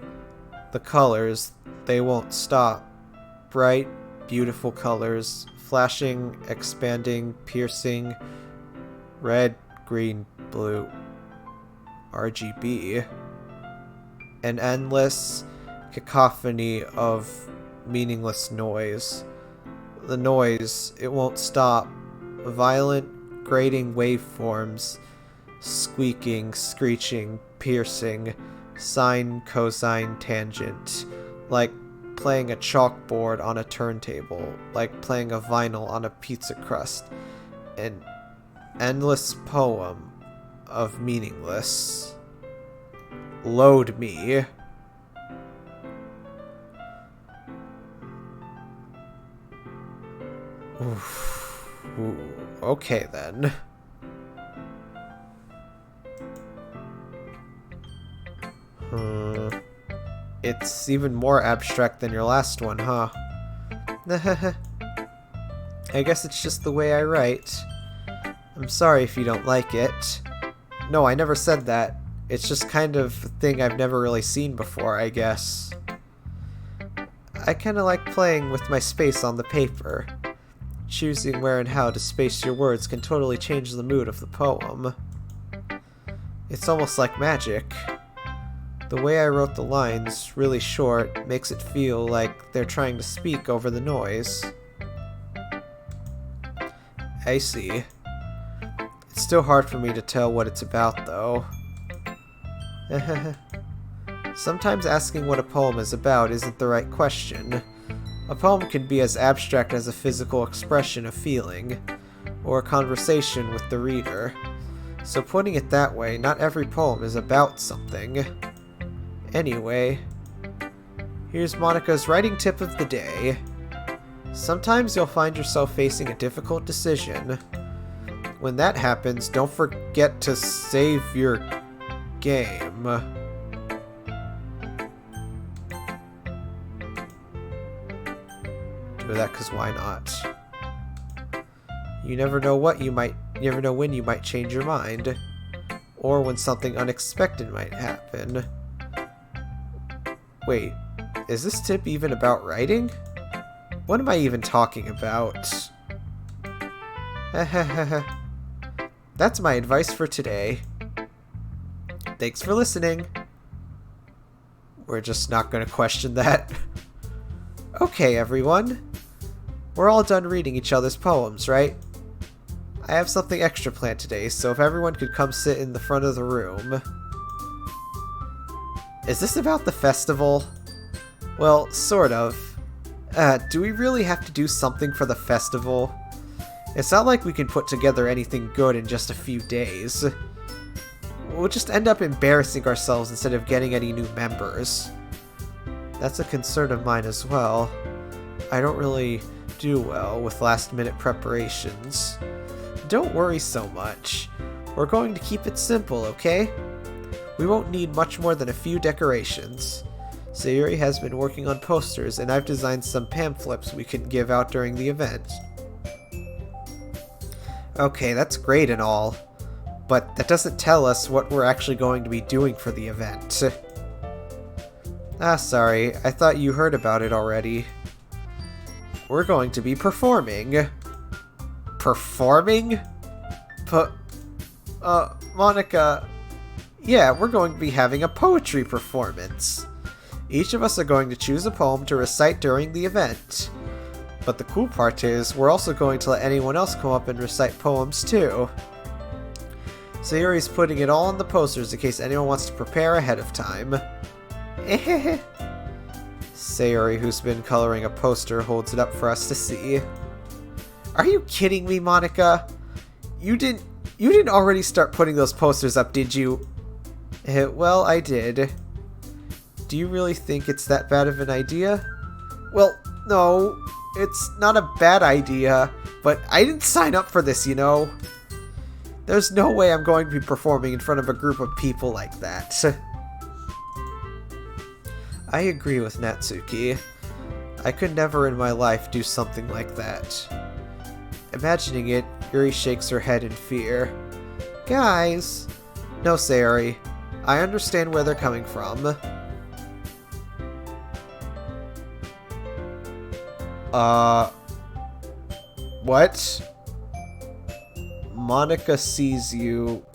The colors, they won't stop. Bright, beautiful colors, flashing, expanding, piercing, red, green, blue, RGB. An endless cacophony of meaningless noise. The noise, it won't stop. Violent, grating waveforms, squeaking, screeching, piercing, sine, cosine, tangent, like playing a chalkboard on a turntable, like playing a vinyl on a pizza crust. An endless poem of meaningless. Load me. Ooh, okay then. It's even more abstract than your last one, huh? I guess it's just the way I write. I'm sorry if you don't like it. No, I never said that. It's just kind of a thing I've never really seen before, I guess. I kinda like playing with my space on the paper. Choosing where and how to space your words can totally change the mood of the poem. It's almost like magic. The way I wrote the lines, really short, makes it feel like they're trying to speak over the noise. I see. It's still hard for me to tell what it's about, though. Sometimes asking what a poem is about isn't the right question. A poem can be as abstract as a physical expression of feeling, or a conversation with the reader. So putting it that way, not every poem is about something. Anyway, here's Monika's writing tip of the day. Sometimes you'll find yourself facing a difficult decision. When that happens, don't forget to save your game. Do that, cause why not? You never know when you might change your mind, or when something unexpected might happen. Wait, is this tip even about writing? What am I even talking about? That's my advice for today. Thanks for listening. We're just not gonna question that. Okay, everyone. We're all done reading each other's poems, right? I have something extra planned today, so if everyone could come sit in the front of the room. Is this about the festival? Well, sort of. Do we really have to do something for the festival? It's not like we can put together anything good in just a few days. We'll just end up embarrassing ourselves instead of getting any new members. That's a concern of mine as well. I don't really do well with last-minute preparations. don't worry so much. We're going to keep it simple, okay? We won't need much more than a few decorations. Sayuri has been working on posters, and I've designed some pamphlets we can give out during the event. Okay, that's great and all, but that doesn't tell us what we're actually going to be doing for the event. Ah, sorry, I thought you heard about it already. We're going to be performing. Performing? Monica... Yeah, we're going to be having a poetry performance. Each of us are going to choose a poem to recite during the event. But the cool part is, we're also going to let anyone else come up and recite poems too. Sayuri's putting it all on the posters in case anyone wants to prepare ahead of time. Sayuri, who's been coloring a poster, holds it up for us to see. Are you kidding me, Monica? You didn't already start putting those posters up, did you? Well, I did. Do you really think it's that bad of an idea? Well, no, it's not a bad idea, but I didn't sign up for this, you know? There's no way I'm going to be performing in front of a group of people like that. I agree with Natsuki. I could never in my life do something like that. Imagining it, Yuri shakes her head in fear. Guys! No, Sayuri. I understand where they're coming from. What? Monica sees you.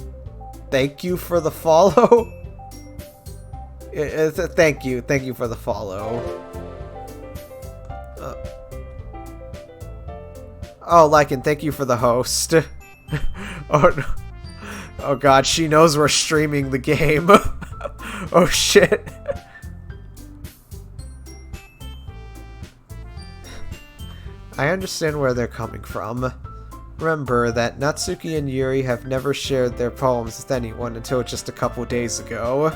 Thank you for the follow? Thank you for the follow. Oh, Lycan, thank you for the host. Oh no. Oh god, she knows we're streaming the game. Oh shit. I understand where they're coming from. Remember that Natsuki and Yuri have never shared their poems with anyone until just a couple days ago.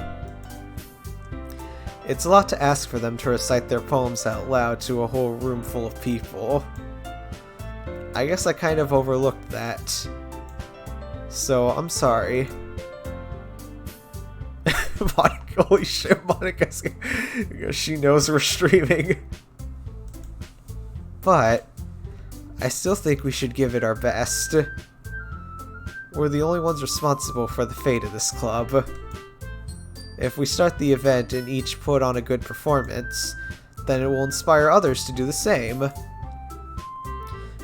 It's a lot to ask for them to recite their poems out loud to a whole room full of people. I guess I kind of overlooked that. So, I'm sorry. Monica, holy shit, Monica's... She knows we're streaming. But, I still think we should give it our best. We're the only ones responsible for the fate of this club. If we start the event and each put on a good performance, then it will inspire others to do the same.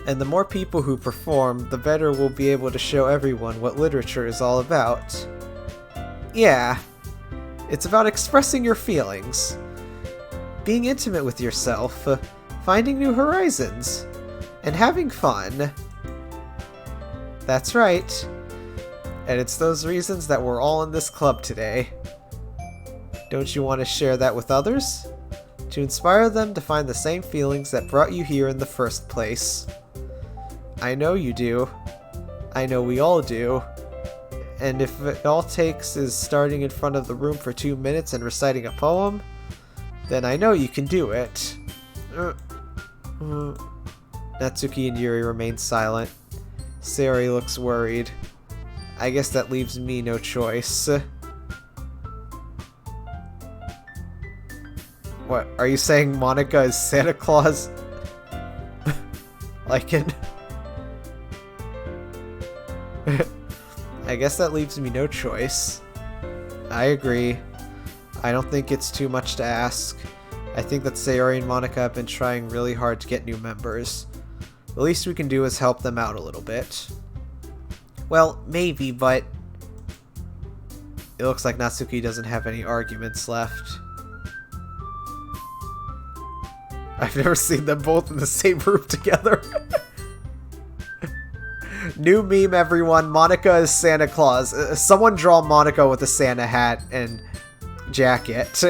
And the more people who perform, the better we'll be able to show everyone what literature is all about. Yeah, it's about expressing your feelings, being intimate with yourself, finding new horizons, and having fun. That's right. And it's those reasons that we're all in this club today. Don't you want to share that with others? To inspire them to find the same feelings that brought you here in the first place. I know you do. I know we all do. And if it all takes is starting in front of the room for 2 minutes and reciting a poem, then I know you can do it. Natsuki and Yuri remain silent. Sayuri looks worried. I guess that leaves me no choice. What, are you saying Monica is Santa Claus? Lycan? I guess that leaves me no choice. I agree. I don't think it's too much to ask. I think that Sayuri and Monica have been trying really hard to get new members. The least we can do is help them out a little bit. Well, maybe, but... It looks like Natsuki doesn't have any arguments left. I've never seen them both in the same room together. New meme, everyone. Monica is Santa Claus. Someone draw Monica with a Santa hat and jacket.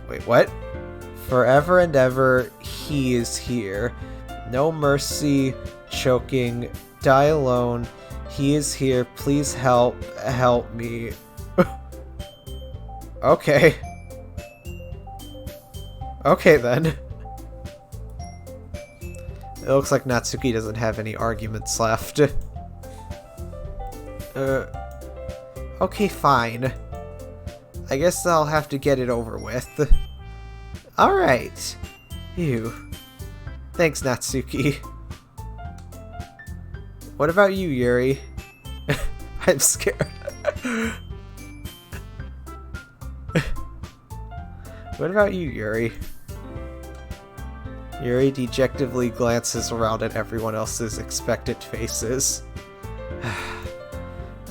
Wait, what? Forever and ever, he is here. No mercy, choking, die alone. He is here. Please help me. Okay. Okay then. looks like Natsuki doesn't have any arguments left. Okay, fine. I guess I'll have to get it over with. Alright. Ew. Thanks, Natsuki. What about you, Yuri? I'm scared. What about you, Yuri? Yuri dejectively glances around at everyone else's expectant faces.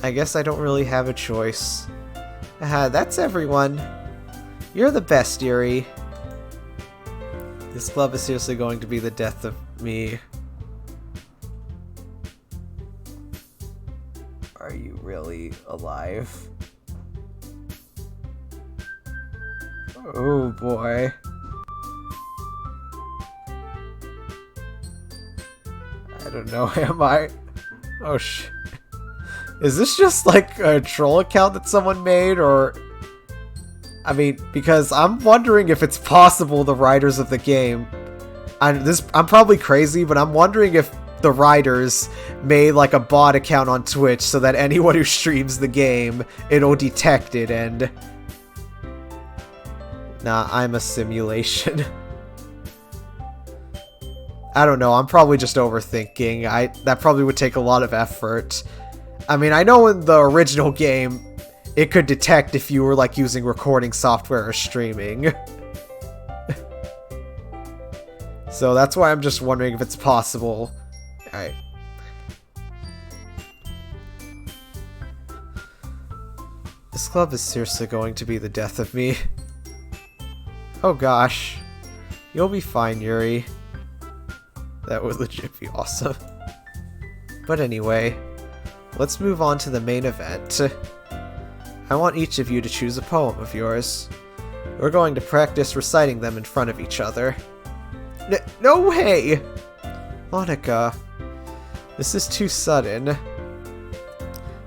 I guess I don't really have a choice. That's everyone. You're the best, Yuri. This club is seriously going to be the death of me. Are you really alive? Oh boy. I don't know, am I? Oh shit. Is this just like a troll account that someone made, or... I mean, because I'm wondering if it's possible the writers of the game... I'm probably crazy, but I'm wondering if the writers made like a bot account on Twitch so that anyone who streams the game, it'll detect it and... Nah, I'm a simulation. I don't know, I'm probably just overthinking. That probably would take a lot of effort. I mean, I know in the original game, it could detect if you were like using recording software or streaming. So that's why I'm just wondering if it's possible. Alright. This club is seriously going to be the death of me. Oh gosh. You'll be fine, Yuri. That would legit be awesome. But anyway, let's move on to the main event. I want each of you to choose a poem of yours. We're going to practice reciting them in front of each other. No way! Monika, this is too sudden.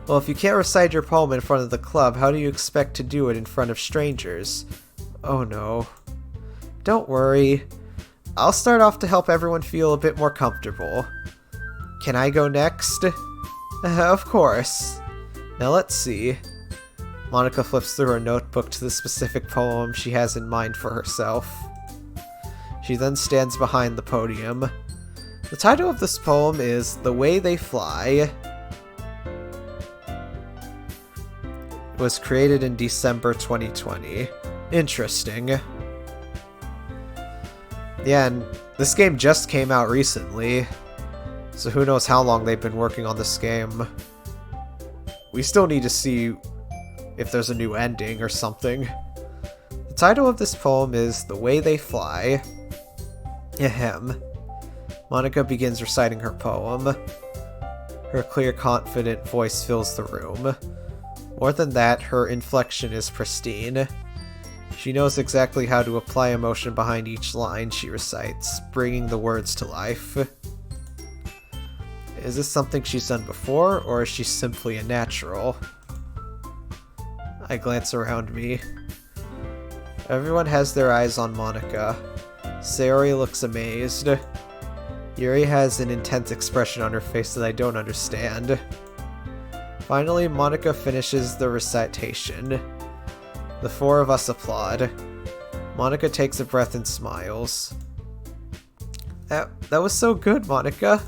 Well, if you can't recite your poem in front of the club, how do you expect to do it in front of strangers? Oh no. Don't worry. I'll start off to help everyone feel a bit more comfortable. Can I go next? Of course. Now let's see. Monika flips through her notebook to the specific poem she has in mind for herself. She then stands behind the podium. The title of this poem is The Way They Fly. It was created in December 2020. Interesting. Yeah, and this game just came out recently, so who knows how long they've been working on this game. We still need to see if there's a new ending or something. The title of this poem is The Way They Fly. Ahem. Monika begins reciting her poem. Her clear, confident voice fills the room. More than that, her inflection is pristine. She knows exactly how to apply emotion behind each line she recites, bringing the words to life. Is this something she's done before, or is she simply a natural? I glance around me. Everyone has their eyes on Monika. Sayori looks amazed. Yuri has an intense expression on her face that I don't understand. Finally, Monika finishes the recitation. The four of us applaud. Monika takes a breath and smiles. That was so good, Monika.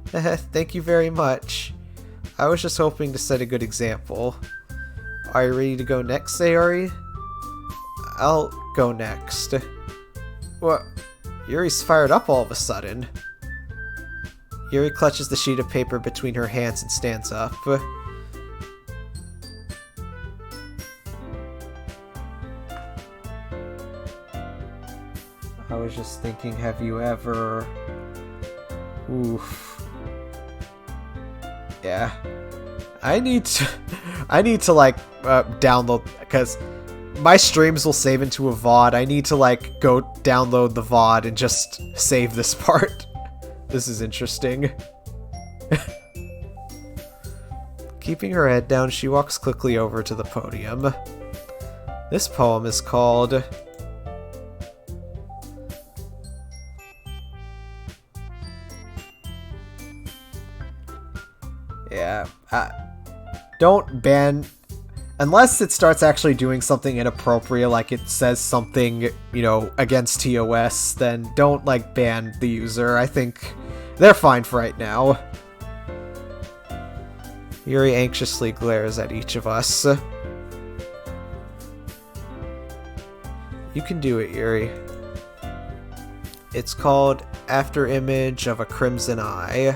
Thank you very much. I was just hoping to set a good example. Are you ready to go next, Sayori? I'll go next. What? Yuri's fired up all of a sudden. Yuri clutches the sheet of paper between her hands and stands up. I was just thinking, have you ever... Oof. Yeah. I need to like download, because my streams will save into a VOD. I need to like go download the VOD and just save this part. This is interesting. Keeping her head down, she walks quickly over to the podium. This poem is called Don't ban... Unless it starts actually doing something inappropriate, like it says something, you know, against TOS, then don't, like, ban the user. I think they're fine for right now. Yuri anxiously glares at each of us. You can do it, Yuri. It's called After Image of a Crimson Eye.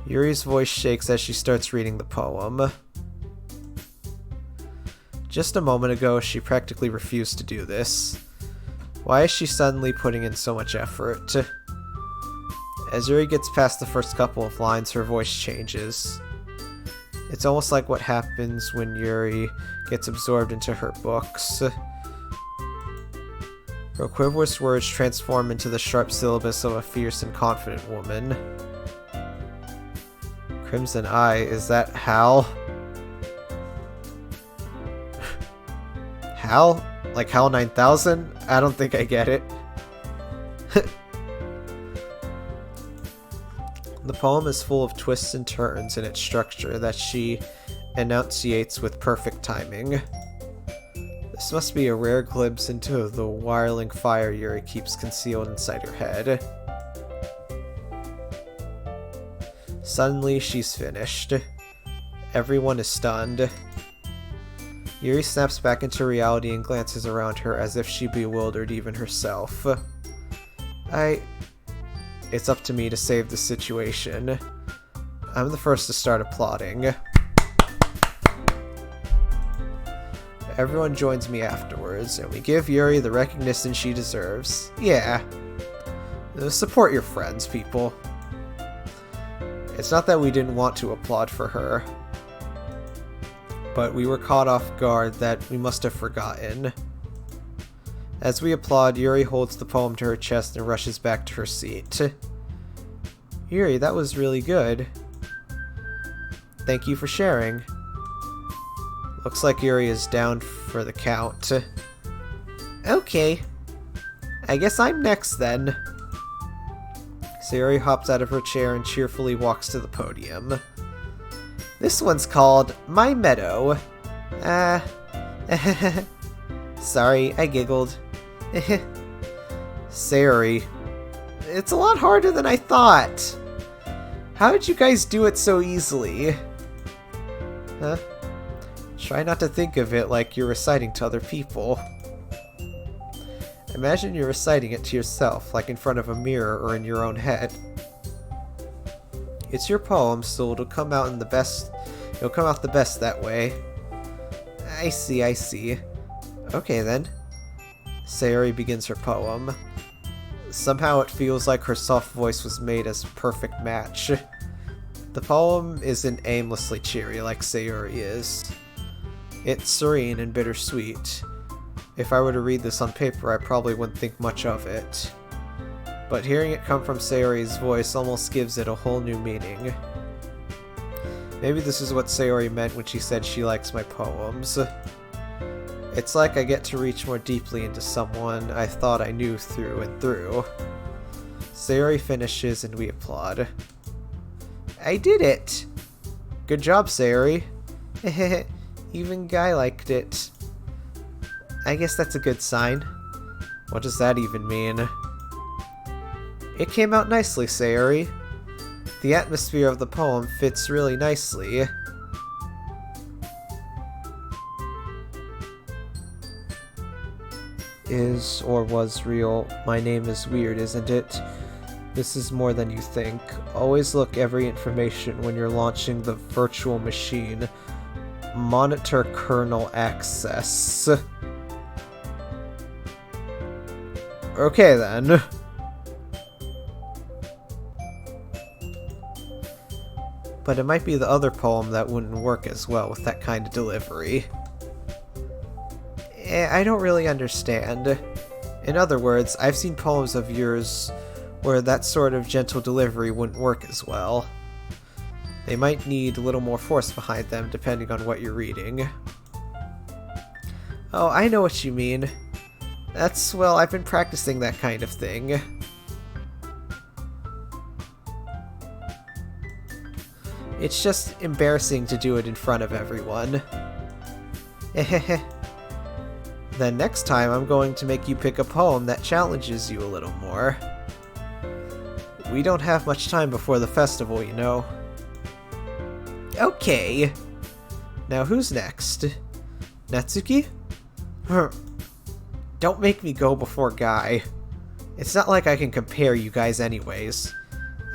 Yuri's voice shakes as she starts reading the poem. Just a moment ago, she practically refused to do this. Why is she suddenly putting in so much effort? As Yuri gets past the first couple of lines, her voice changes. It's almost like what happens when Yuri gets absorbed into her books. Her quiverous words transform into the sharp syllabus of a fierce and confident woman. Crimson Eye, is that Hal? Hal? Like Hal 9000? I don't think I get it. The poem is full of twists and turns in its structure that she enunciates with perfect timing. This must be a rare glimpse into the wireling fire Yuri keeps concealed inside her head. Suddenly, she's finished. Everyone is stunned. Yuri snaps back into reality and glances around her as if she bewildered even herself. It's up to me to save the situation. I'm the first to start applauding. Everyone joins me afterwards, and we give Yuri the recognition she deserves. Yeah. Support your friends, people. It's not that we didn't want to applaud for her, but we were caught off guard that we must have forgotten. As we applaud, Yuri holds the poem to her chest and rushes back to her seat. Yuri, that was really good. Thank you for sharing. Looks like Yuri is down for the count. Okay. I guess I'm next then. So Yuri hops out of her chair and cheerfully walks to the podium. This one's called My Meadow. Sorry, I giggled. Sayori. It's a lot harder than I thought. How did you guys do it so easily? Huh? Try not to think of it like you're reciting to other people. Imagine you're reciting it to yourself, like in front of a mirror or in your own head. It's your poem, so it'll come out the best that way. I see. Okay then. Sayori begins her poem. Somehow it feels like her soft voice was made as a perfect match. The poem isn't aimlessly cheery like Sayori is. It's serene and bittersweet. If I were to read this on paper, I probably wouldn't think much of it. But hearing it come from Sayori's voice almost gives it a whole new meaning. Maybe this is what Sayori meant when she said she likes my poems. It's like I get to reach more deeply into someone I thought I knew through and through. Sayori finishes and we applaud. I did it! Good job, Sayori. Even Guy liked it. I guess that's a good sign. What does that even mean? It came out nicely, Sayori. The atmosphere of the poem fits really nicely. Is or was real. My name is weird, isn't it? This is more than you think. Always look every information when you're launching the virtual machine. Monitor kernel access. Okay then. But it might be the other poem that wouldn't work as well with that kind of delivery. I don't really understand. In other words, I've seen poems of yours where that sort of gentle delivery wouldn't work as well. They might need a little more force behind them depending on what you're reading. Oh, I know what you mean. Well, I've been practicing that kind of thing. It's just embarrassing to do it in front of everyone. Then next time I'm going to make you pick a poem that challenges you a little more. We don't have much time before the festival, you know. Okay. Now who's next? Natsuki? Don't make me go before Guy. It's not like I can compare you guys anyways.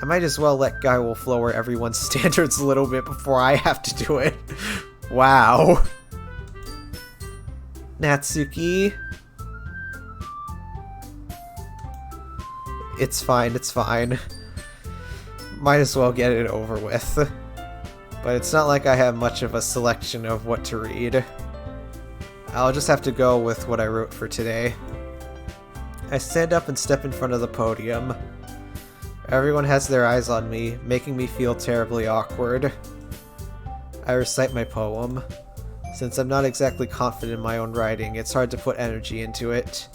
I might as well let GuyWolf lower everyone's standards a little bit before I have to do it. Wow. Natsuki. It's fine, it's fine. Might as well get it over with. But it's not like I have much of a selection of what to read. I'll just have to go with what I wrote for today. I stand up and step in front of the podium. Everyone has their eyes on me, making me feel terribly awkward. I recite my poem. Since I'm not exactly confident in my own writing, it's hard to put energy into it.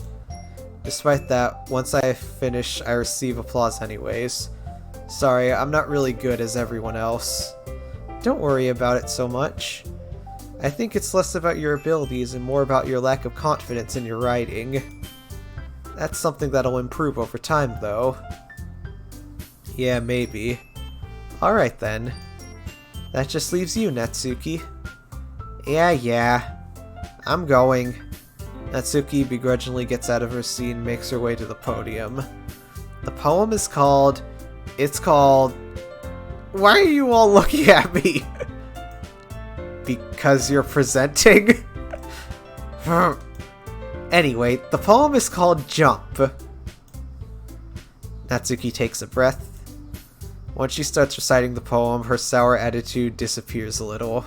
Despite that, once I finish, I receive applause anyways. Sorry, I'm not really good as everyone else. Don't worry about it so much. I think it's less about your abilities and more about your lack of confidence in your writing. That's something that'll improve over time, though. Yeah, maybe. Alright then. That just leaves you, Natsuki. Yeah. I'm going. Natsuki begrudgingly gets out of her seat and makes her way to the podium. The poem is called... It's called... Why are you all looking at me? Because you're presenting? Anyway, the poem is called Jump. Natsuki takes a breath. Once she starts reciting the poem, her sour attitude disappears a little.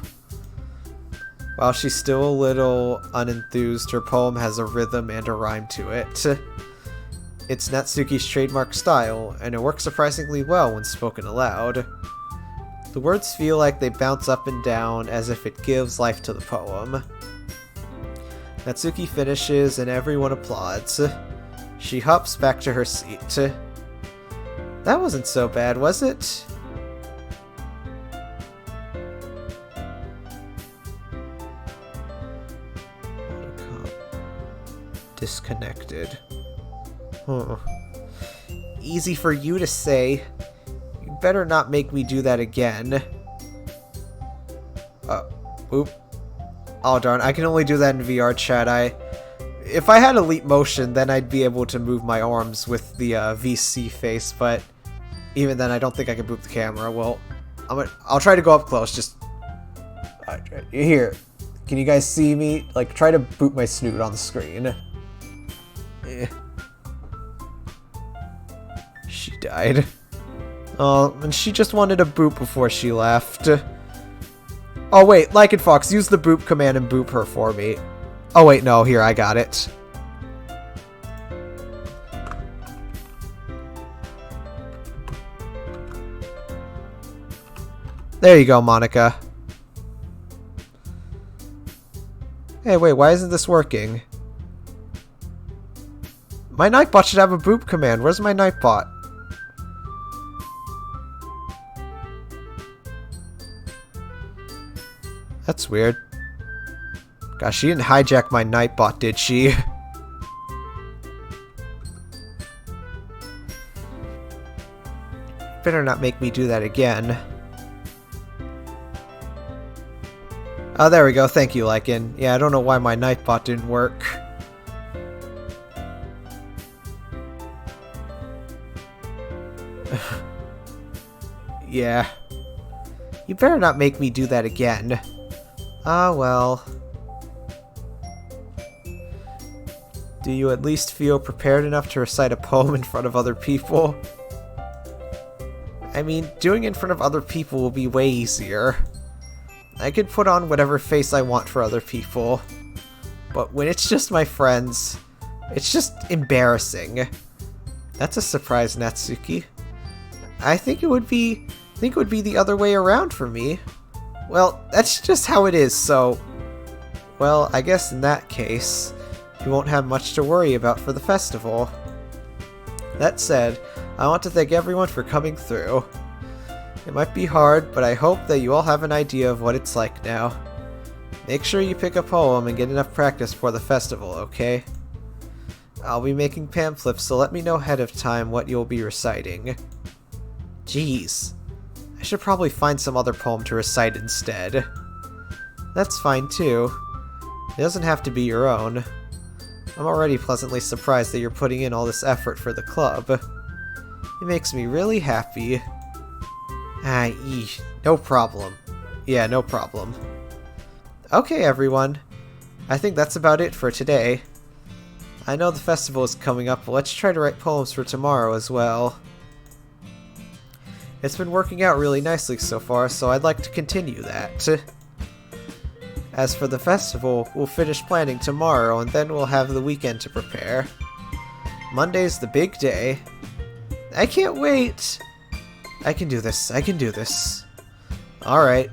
While she's still a little unenthused, her poem has a rhythm and a rhyme to it. It's Natsuki's trademark style, and it works surprisingly well when spoken aloud. The words feel like they bounce up and down as if it gives life to the poem. Natsuki finishes and everyone applauds. She hops back to her seat. That wasn't so bad, was it? Disconnected. Huh. Easy for you to say. You better not make me do that again. Oop. Oh darn, I can only do that in VR chat. If I had a leap motion, then I'd be able to move my arms with the VC face, but even then I don't think I can boot the camera. Well, I'll try to go up close, just... Here. Can you guys see me? Like, try to boot my snoot on the screen. She died. Oh, and she just wanted a boop before she left. Oh wait, Like and Fox, use the boop command and boop her for me. Oh wait, no, here, I got it. There you go, Monica. Hey, wait, why isn't this working? My Nightbot should have a boop command. Where's my Nightbot? That's weird. Gosh, she didn't hijack my Nightbot, did she? Better not make me do that again. Oh, there we go. Thank you, Lycan. Yeah, I don't know why my Nightbot didn't work. Yeah. You better not make me do that again. Ah, well. Do you at least feel prepared enough to recite a poem in front of other people? I mean, doing it in front of other people will be way easier. I could put on whatever face I want for other people. But when it's just my friends, it's just embarrassing. That's a surprise, Natsuki. I think it would be the other way around for me. Well, that's just how it is, so... Well, I guess in that case, you won't have much to worry about for the festival. That said, I want to thank everyone for coming through. It It might be hard, but I hope that you all have an idea of what it's like now. Make sure you pick a poem and get enough practice for the festival, okay? I'll be making pamphlets, so let me know ahead of time what you'll be reciting. Jeez. I should probably find some other poem to recite instead. That's fine too. It doesn't have to be your own. I'm already pleasantly surprised that you're putting in all this effort for the club. It makes me really happy. No problem. Yeah, no problem. Okay, everyone. I think that's about it for today. I know the festival is coming up, but let's try to write poems for tomorrow as well. It's been working out really nicely so far, so I'd like to continue that. As for the festival, we'll finish planning tomorrow, and then we'll have the weekend to prepare. Monday's the big day. I can't wait! I can do this, I can do this. Alright.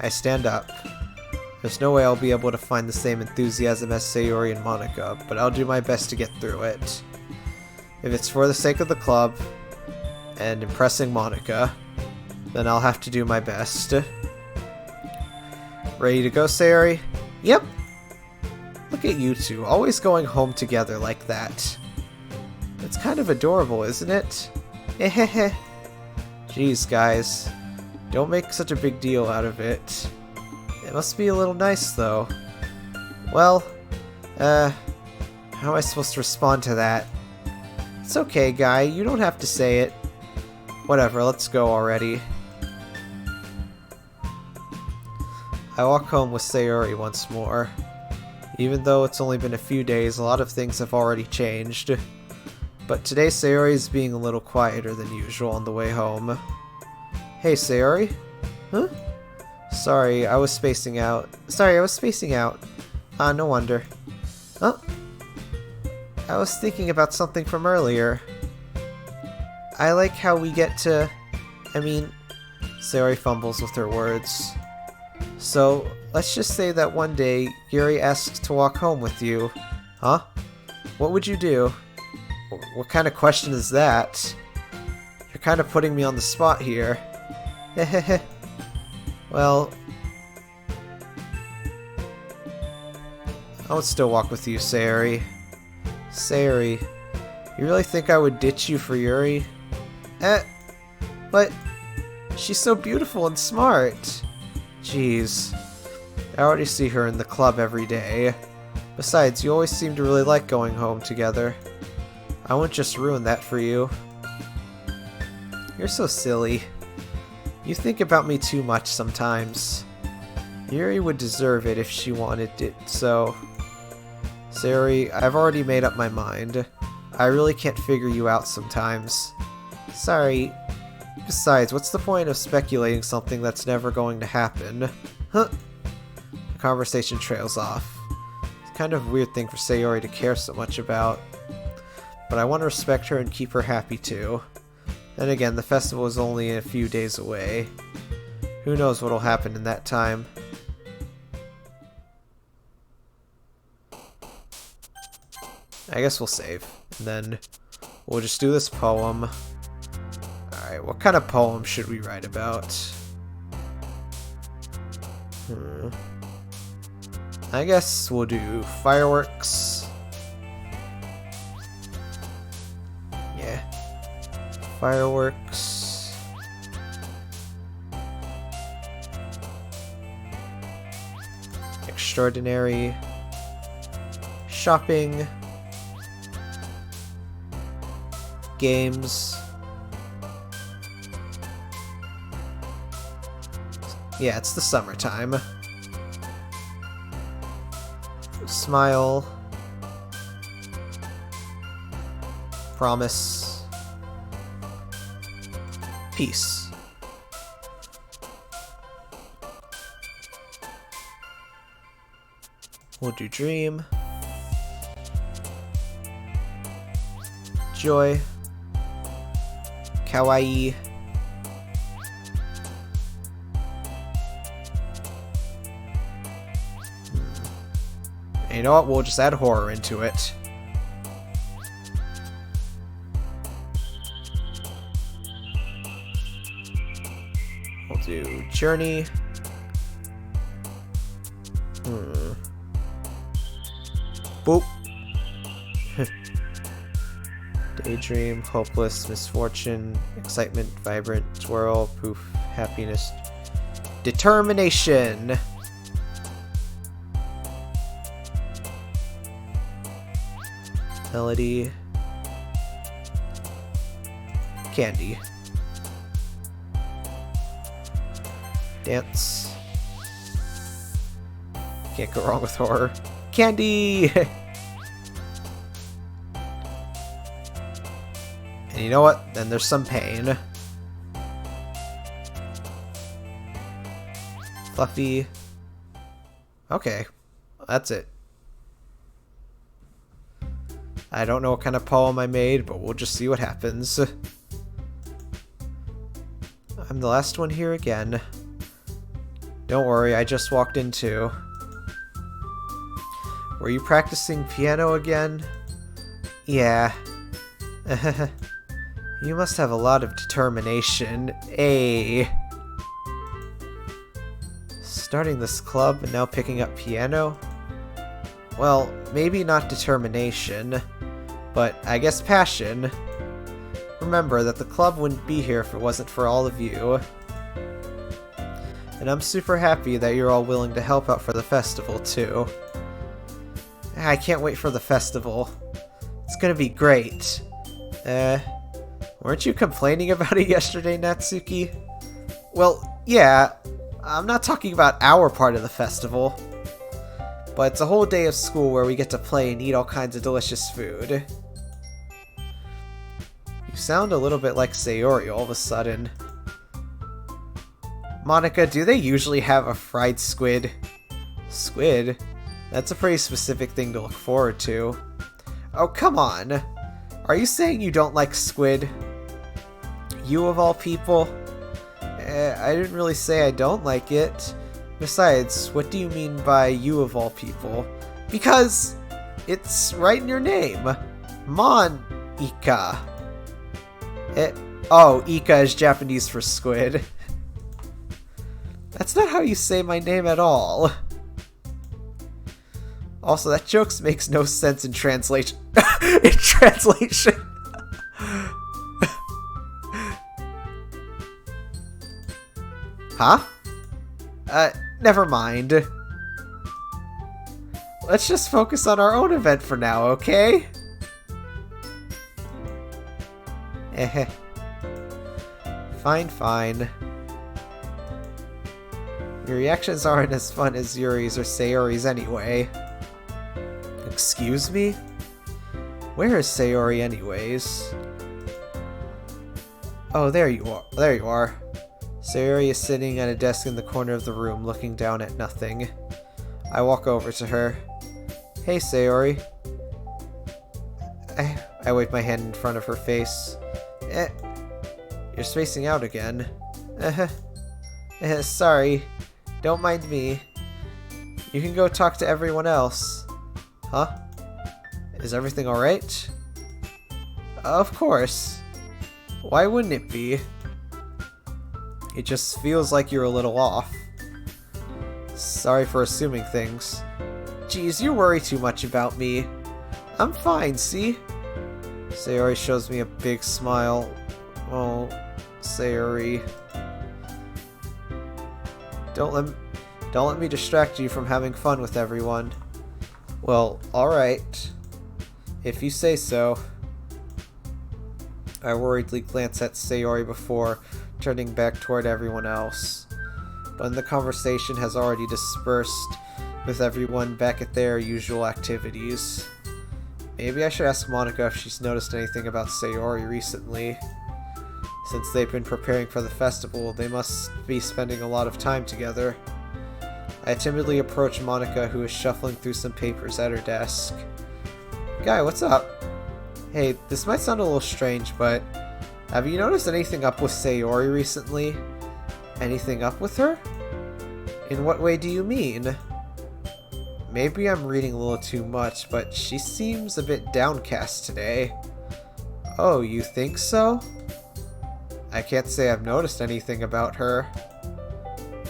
I stand up. There's no way I'll be able to find the same enthusiasm as Sayori and Monica, but I'll do my best to get through it. If it's for the sake of the club, and impressing Monica, then I'll have to do my best. Ready to go, Sayori? Yep! Look at you two, always going home together like that. It's kind of adorable, isn't it? Hehehe. Jeez, guys. Don't make such a big deal out of it. It must be a little nice, though. Well, how am I supposed to respond to that? It's okay, Guy, you don't have to say it. Whatever, let's go already. I walk home with Sayori once more. Even though it's only been a few days, a lot of things have already changed. But today Sayori is being a little quieter than usual on the way home. Hey, Sayori? Huh? Sorry, I was spacing out. No wonder. Oh. I was thinking about something from earlier. I like how we get to... Sayori fumbles with her words. So, let's just say that one day, Yuri asks to walk home with you. Huh? What would you do? What kind of question is that? You're kind of putting me on the spot here. Hehehe. Well... I would still walk with you, Sayori. Sayori, you really think I would ditch you for Yuri? But... she's so beautiful and smart. Jeez. I already see her in the club every day. Besides, you always seem to really like going home together. I wouldn't just ruin that for you. You're so silly. You think about me too much sometimes. Yuri would deserve it if she wanted it, so... Sayori, I've already made up my mind. I really can't figure you out sometimes. Sorry. Besides, what's the point of speculating something that's never going to happen? Huh? The conversation trails off. It's kind of a weird thing for Sayori to care so much about. But I want to respect her and keep her happy too. Then again, the festival is only a few days away. Who knows what'll happen in that time. I guess we'll save. And then we'll just do this poem. Alright, what kind of poem should we write about? I guess we'll do fireworks. Yeah. Fireworks. Extraordinary. Shopping. Games. Yeah, it's the summertime. Smile. Promise. Peace. We'll do dream. Joy. Kawaii. And you know what? We'll just add horror into it. do journey. Boop. Daydream, hopeless, misfortune, excitement, vibrant, twirl, poof, happiness, determination. Melody, candy, dance. Can't go wrong with horror. Candy. And you know what? Then there's some pain. Fluffy. Okay, that's it. I don't know what kind of poem I made, but we'll just see what happens. I'm the last one here again. Don't worry, I just walked in too. Were you practicing piano again? Yeah. You must have a lot of determination. Ay. Starting this club and now picking up piano? Well, maybe not determination, but I guess passion. Remember that the club wouldn't be here if it wasn't for all of you. And I'm super happy that you're all willing to help out for the festival, too. I can't wait for the festival. It's gonna be great. Weren't you complaining about it yesterday, Natsuki? Well, yeah. I'm not talking about our part of the festival. But it's a whole day of school where we get to play and eat all kinds of delicious food. You sound a little bit like Sayori all of a sudden. Monica, do they usually have a fried squid? Squid? That's a pretty specific thing to look forward to. Oh, come on. Are you saying you don't like squid? You of all people? I didn't really say I don't like it. Besides, what do you mean by you of all people? Because it's right in your name. Mon-ika. Oh, Ika is Japanese for squid. That's not how you say my name at all. Also, that joke makes no sense in translation. In translation. Huh? Never mind. Let's just focus on our own event for now, okay? Fine, fine. Your reactions aren't as fun as Yuri's or Sayori's anyway. Excuse me? Where is Sayori anyways? Oh, there you are. There you are. Sayori is sitting at a desk in the corner of the room, looking down at nothing. I walk over to her. Hey, Sayori. I wave my hand in front of her face. You're spacing out again. Sorry. Don't mind me. You can go talk to everyone else. Huh? Is everything alright? Of course. Why wouldn't it be? It just feels like you're a little off. Sorry for assuming things. Geez, you worry too much about me. I'm fine, see? Sayori shows me a big smile. Oh, Sayori. Don't let me distract you from having fun with everyone. Well, alright. If you say so. I worriedly glance at Sayori before turning back toward everyone else. But the conversation has already dispersed, with everyone back at their usual activities. Maybe I should ask Monica if she's noticed anything about Sayori recently. Since they've been preparing for the festival, they must be spending a lot of time together. I timidly approach Monica, who is shuffling through some papers at her desk. Guy, what's up? Hey, this might sound a little strange, but have you noticed anything up with Sayori recently? Anything up with her? In what way do you mean? Maybe I'm reading a little too much, but she seems a bit downcast today. Oh, you think so? I can't say I've noticed anything about her.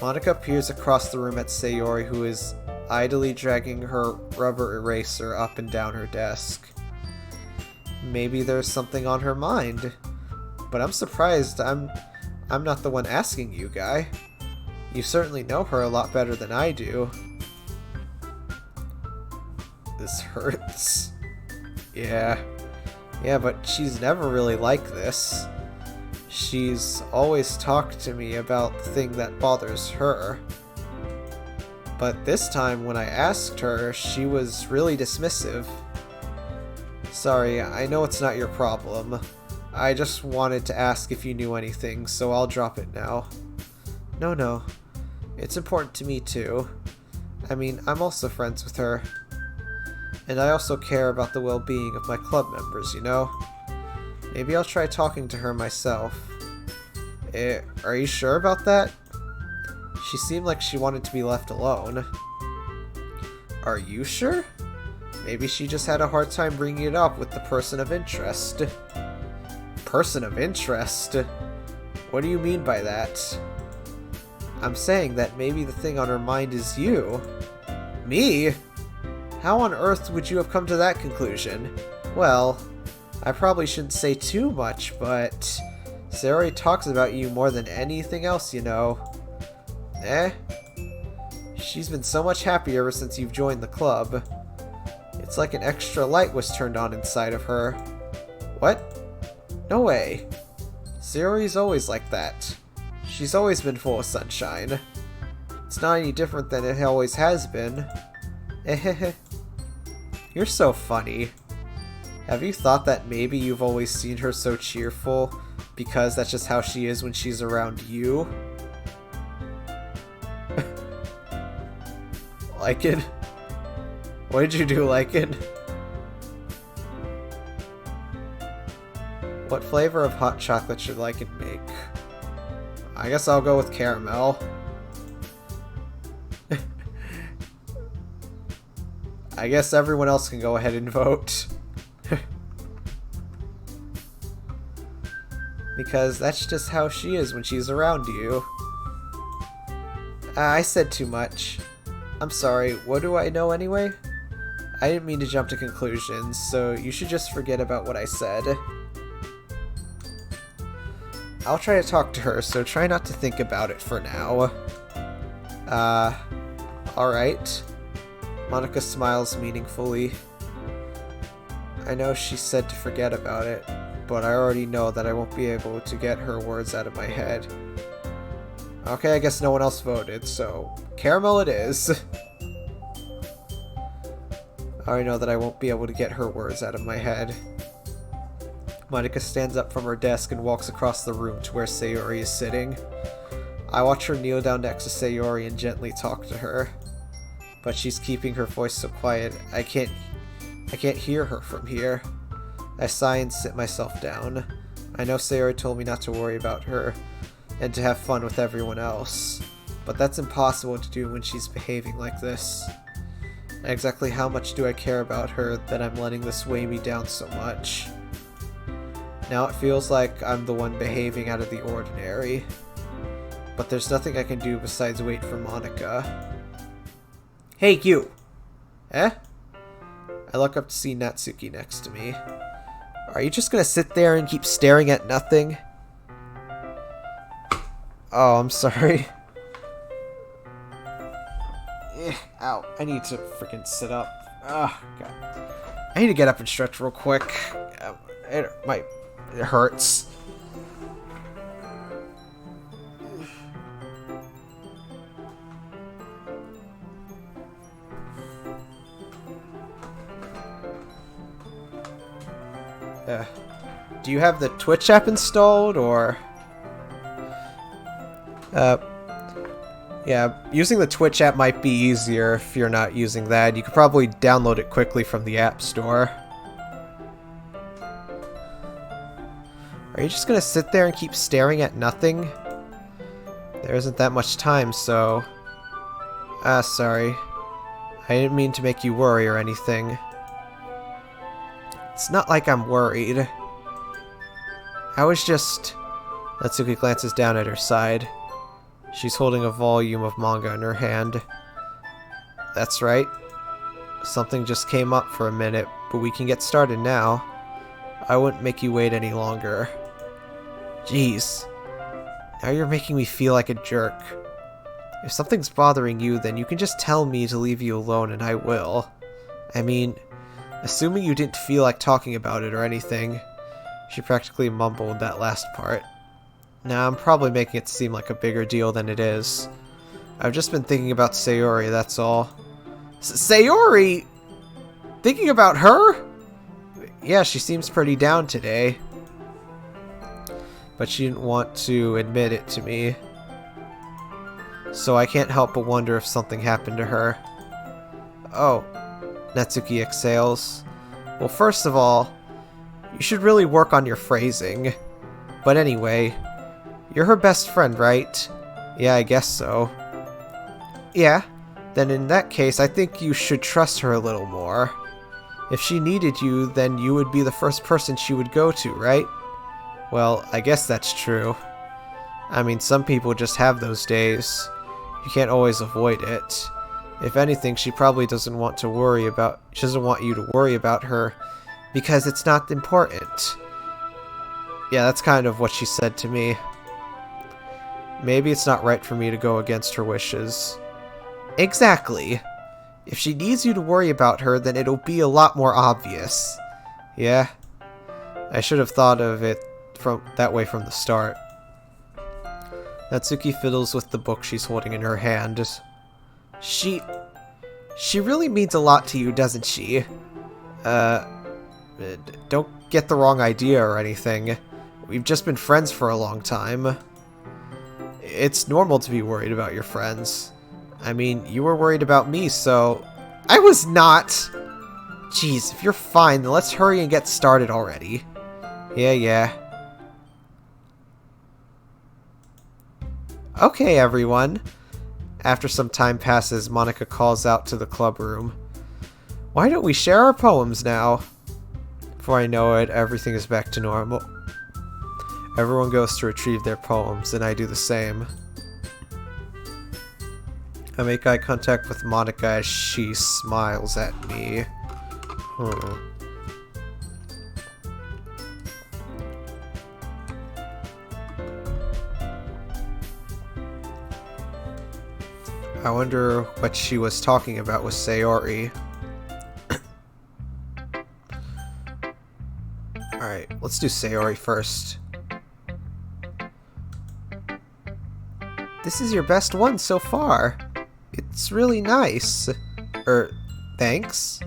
Monika peers across the room at Sayori, who is idly dragging her rubber eraser up and down her desk. Maybe there's something on her mind. But I'm surprised I'm not the one asking you, Guy. You certainly know her a lot better than I do. This hurts. Yeah, but she's never really like this. She's always talked to me about the thing that bothers her. But this time, when I asked her, she was really dismissive. Sorry, I know it's not your problem. I just wanted to ask if you knew anything, so I'll drop it now. No. It's important to me too. I mean, I'm also friends with her. And I also care about the well-being of my club members, you know? Maybe I'll try talking to her myself. Are you sure about that? She seemed like she wanted to be left alone. Are you sure? Maybe she just had a hard time bringing it up with the person of interest. Person of interest? What do you mean by that? I'm saying that maybe the thing on her mind is you. Me? How on earth would you have come to that conclusion? Well, I probably shouldn't say too much, but Sayori talks about you more than anything else, you know. She's been so much happier ever since you've joined the club. It's like an extra light was turned on inside of her. What? No way. Sayori's always like that. She's always been full of sunshine. It's not any different than it always has been. You're so funny. Have you thought that maybe you've always seen her so cheerful because that's just how she is when she's around you? Lycan? What did you do, Lycan? What flavor of hot chocolate should Lycan make? I guess I'll go with caramel. I guess everyone else can go ahead and vote. Because that's just how she is when she's around you. I said too much. I'm sorry, what do I know anyway? I didn't mean to jump to conclusions, so you should just forget about what I said. I'll try to talk to her, so try not to think about it for now. Alright. Monika smiles meaningfully. I know she said to forget about it, but I already know that I won't be able to get her words out of my head. Okay, I guess no one else voted, so caramel it is. I already know that I won't be able to get her words out of my head. Monika stands up from her desk and walks across the room to where Sayori is sitting. I watch her kneel down next to Sayori and gently talk to her. But she's keeping her voice so quiet, I can't hear her from here. I sigh and sit myself down. I know Sayori told me not to worry about her, and to have fun with everyone else. But that's impossible to do when she's behaving like this. And exactly how much do I care about her that I'm letting this weigh me down so much? Now it feels like I'm the one behaving out of the ordinary. But there's nothing I can do besides wait for Monika. Hey, you! I look up to see Natsuki next to me. Are you just gonna sit there and keep staring at nothing? Oh, I'm sorry. Ow, I need to freaking sit up. Oh, God. I need to get up and stretch real quick. It hurts. Do you have the Twitch app installed, or? Yeah, using the Twitch app might be easier if you're not using that. You could probably download it quickly from the App Store. Are you just gonna sit there and keep staring at nothing? There isn't that much time, so... sorry. I didn't mean to make you worry or anything. It's not like I'm worried. I was just... Natsuki glances down at her side. She's holding a volume of manga in her hand. That's right. Something just came up for a minute, but we can get started now. I wouldn't make you wait any longer. Jeez. Now you're making me feel like a jerk. If something's bothering you, then you can just tell me to leave you alone and I will. I mean, assuming you didn't feel like talking about it or anything. She practically mumbled that last part. Now I'm probably making it seem like a bigger deal than it is. I've just been thinking about Sayori, that's all. Sayori?! Thinking about her?! Yeah, she seems pretty down today. But she didn't want to admit it to me. So I can't help but wonder if something happened to her. Oh, Natsuki exhales. Well, first of all, you should really work on your phrasing. But anyway, you're her best friend, right? Yeah, I guess so. Yeah, then in that case, I think you should trust her a little more. If she needed you, then you would be the first person she would go to, right? Well, I guess that's true. I mean, some people just have those days. You can't always avoid it. If anything, she probably doesn't want to worry about... She doesn't want you to worry about her because it's not important. Yeah, that's kind of what she said to me. Maybe it's not right for me to go against her wishes. Exactly. If she needs you to worry about her, then it'll be a lot more obvious. Yeah? I should have thought of it that way from the start. Natsuki fiddles with the book she's holding in her hand. She really means a lot to you, doesn't she? Don't get the wrong idea or anything. We've just been friends for a long time. It's normal to be worried about your friends. I mean, you were worried about me, so... I was not! Jeez, if you're fine, then let's hurry and get started already. Yeah. Okay, everyone. After some time passes, Monica calls out to the club room. Why don't we share our poems now? Before I know it, everything is back to normal. Everyone goes to retrieve their poems, and I do the same. I make eye contact with Monica as she smiles at me. I wonder what she was talking about with Sayori. Alright, let's do Sayori first. This is your best one so far. It's really nice. Thanks?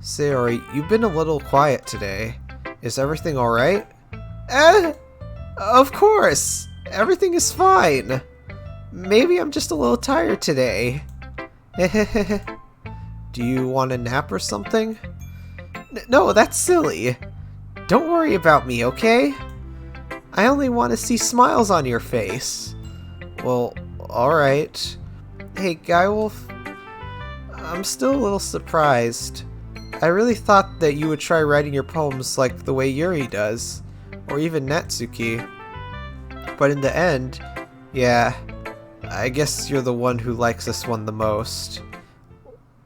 Sayori, you've been a little quiet today. Is everything alright? Of course! Everything is fine. Maybe I'm just a little tired today. Do you want a nap or something? No, that's silly. Don't worry about me, okay? I only want to see smiles on your face. Well, alright. Hey, GuyWolf. I'm still a little surprised. I really thought that you would try writing your poems like the way Yuri does. Or even Natsuki. But in the end, yeah, I guess you're the one who likes this one the most.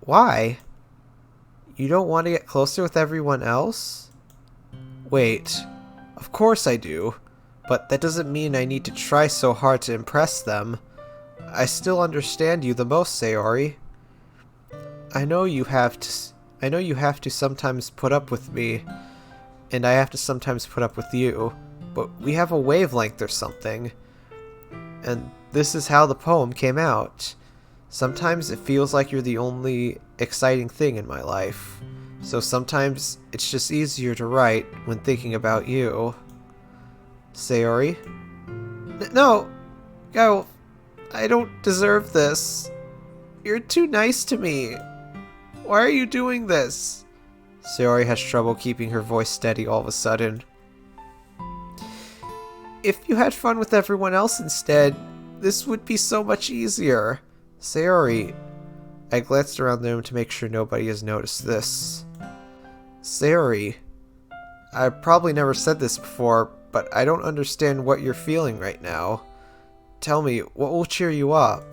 Why? You don't want to get closer with everyone else? Wait, of course I do. But that doesn't mean I need to try so hard to impress them. I still understand you the most, Sayori. I know you have to sometimes put up with me, and I have to sometimes put up with you, but we have a wavelength or something. And this is how the poem came out. Sometimes it feels like you're the only exciting thing in my life. So sometimes it's just easier to write when thinking about you. Sayori? No! Go! I don't deserve this. You're too nice to me. Why are you doing this? Sayori has trouble keeping her voice steady all of a sudden. If you had fun with everyone else instead, this would be so much easier. Sayori. I glanced around the room to make sure nobody has noticed this. Sayori. I probably never said this before, but I don't understand what you're feeling right now. Tell me, what will cheer you up?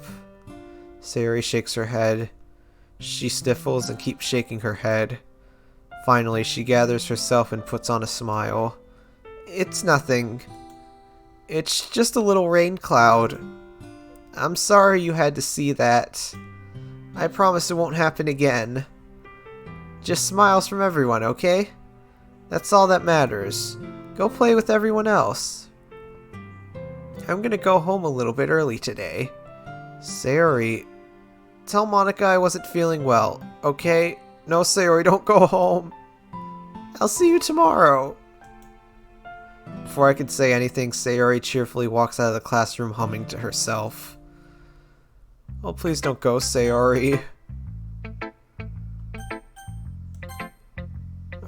Sayori shakes her head. She sniffles and keeps shaking her head. Finally, she gathers herself and puts on a smile. It's nothing. It's just a little rain cloud. I'm sorry you had to see that. I promise it won't happen again. Just smiles from everyone, okay? That's all that matters. Go play with everyone else. I'm gonna go home a little bit early today. Sayori, tell Monika I wasn't feeling well, okay? No, Sayori, don't go home. I'll see you tomorrow. Before I could say anything, Sayori cheerfully walks out of the classroom humming to herself. Oh, please don't go, Sayori.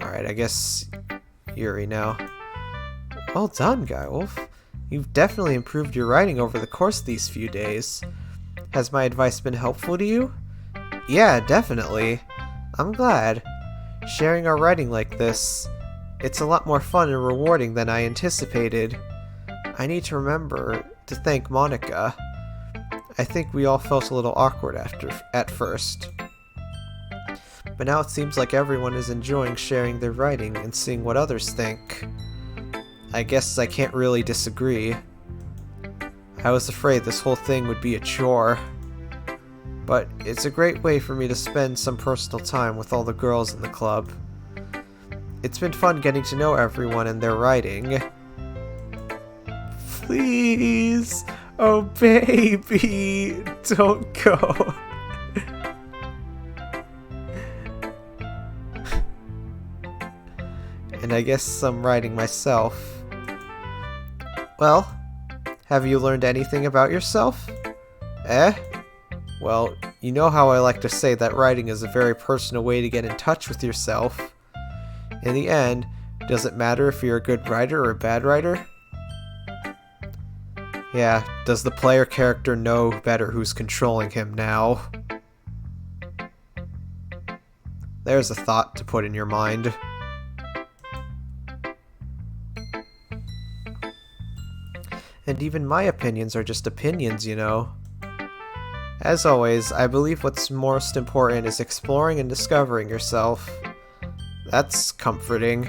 Alright, I guess Yuri now. Well done, GuyWolf. You've definitely improved your writing over the course of these few days. Has my advice been helpful to you? Yeah, definitely. I'm glad. Sharing our writing like this, it's a lot more fun and rewarding than I anticipated. I need to remember to thank Monika. I think we all felt a little awkward at first. But now it seems like everyone is enjoying sharing their writing and seeing what others think. I guess I can't really disagree. I was afraid this whole thing would be a chore. But it's a great way for me to spend some personal time with all the girls in the club. It's been fun getting to know everyone and their writing. Please! Oh baby! Don't go! And I guess I'm writing myself. Well, have you learned anything about yourself? Eh? Well, you know how I like to say that writing is a very personal way to get in touch with yourself. In the end, does it matter if you're a good writer or a bad writer? Yeah, does the player character know better who's controlling him now? There's a thought to put in your mind. And even my opinions are just opinions, you know. As always, I believe what's most important is exploring and discovering yourself. That's comforting.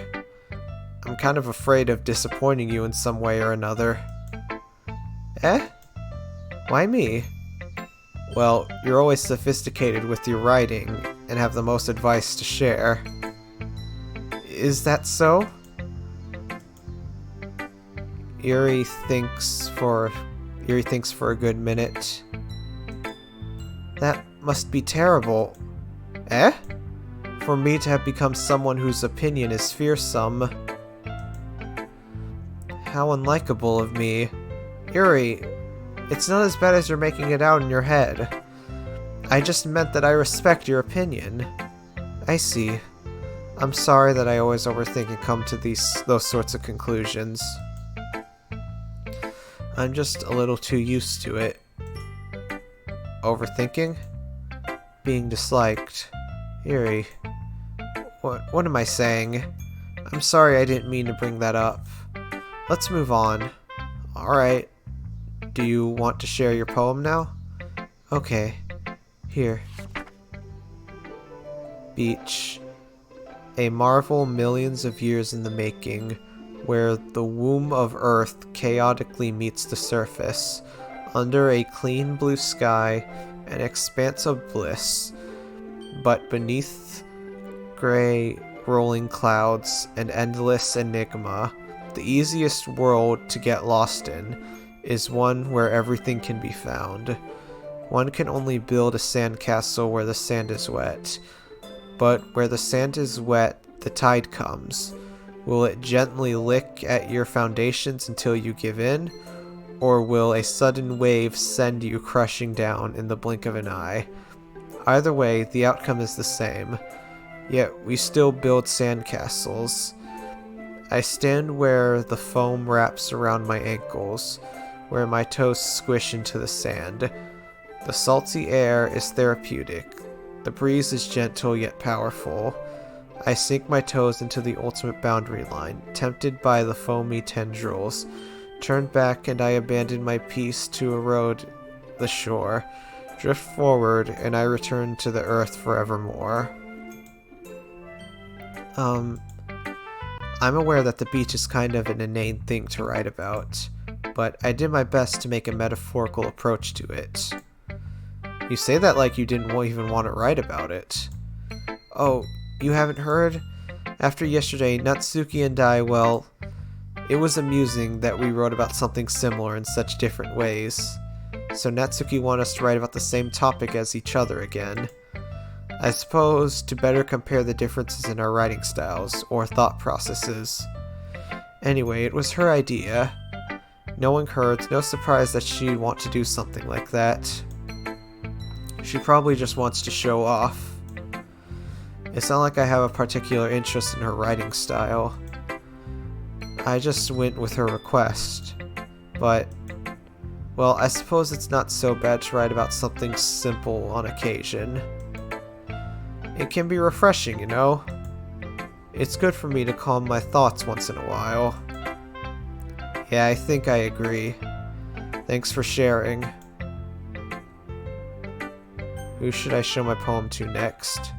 I'm kind of afraid of disappointing you in some way or another. Eh? Why me? Well, you're always sophisticated with your writing, and have the most advice to share. Is that so? Yuri thinks for a good minute. That must be terrible. Eh? For me to have become someone whose opinion is fearsome. How unlikable of me. Yuri, it's not as bad as you're making it out in your head. I just meant that I respect your opinion. I see. I'm sorry that I always overthink and come to those sorts of conclusions. I'm just a little too used to it. Overthinking? Being disliked. Yuri. What am I saying? I'm sorry I didn't mean to bring that up. Let's move on. Alright. Do you want to share your poem now? Okay. Here. Beach. A marvel millions of years in the making, where the womb of Earth chaotically meets the surface, under a clean blue sky, an expanse of bliss, but beneath gray rolling clouds, an endless enigma. The easiest world to get lost in is one where everything can be found. One can only build a sandcastle where the sand is wet, but where the sand is wet, the tide comes. Will it gently lick at your foundations until you give in, or will a sudden wave send you crushing down in the blink of an eye? Either way, the outcome is the same. Yet we still build sandcastles. I stand where the foam wraps around my ankles, where my toes squish into the sand. The salty air is therapeutic. The breeze is gentle yet powerful. I sink my toes into the ultimate boundary line, tempted by the foamy tendrils, Turned back and I abandoned my piece to erode the shore. Drift forward and I return to the earth forevermore. I'm aware that the beach is kind of an inane thing to write about, but I did my best to make a metaphorical approach to it. You say that like you didn't even want to write about it. Oh, you haven't heard? After yesterday, Natsuki and I, well, it was amusing that we wrote about something similar in such different ways. So Natsuki wanted us to write about the same topic as each other again. I suppose to better compare the differences in our writing styles, or thought processes. Anyway, it was her idea. Knowing her, it's no surprise that she'd want to do something like that. She probably just wants to show off. It's not like I have a particular interest in her writing style. I just went with her request. But, well, I suppose it's not so bad to write about something simple on occasion. It can be refreshing, you know? It's good for me to calm my thoughts once in a while. Yeah, I think I agree. Thanks for sharing. Who should I show my poem to next?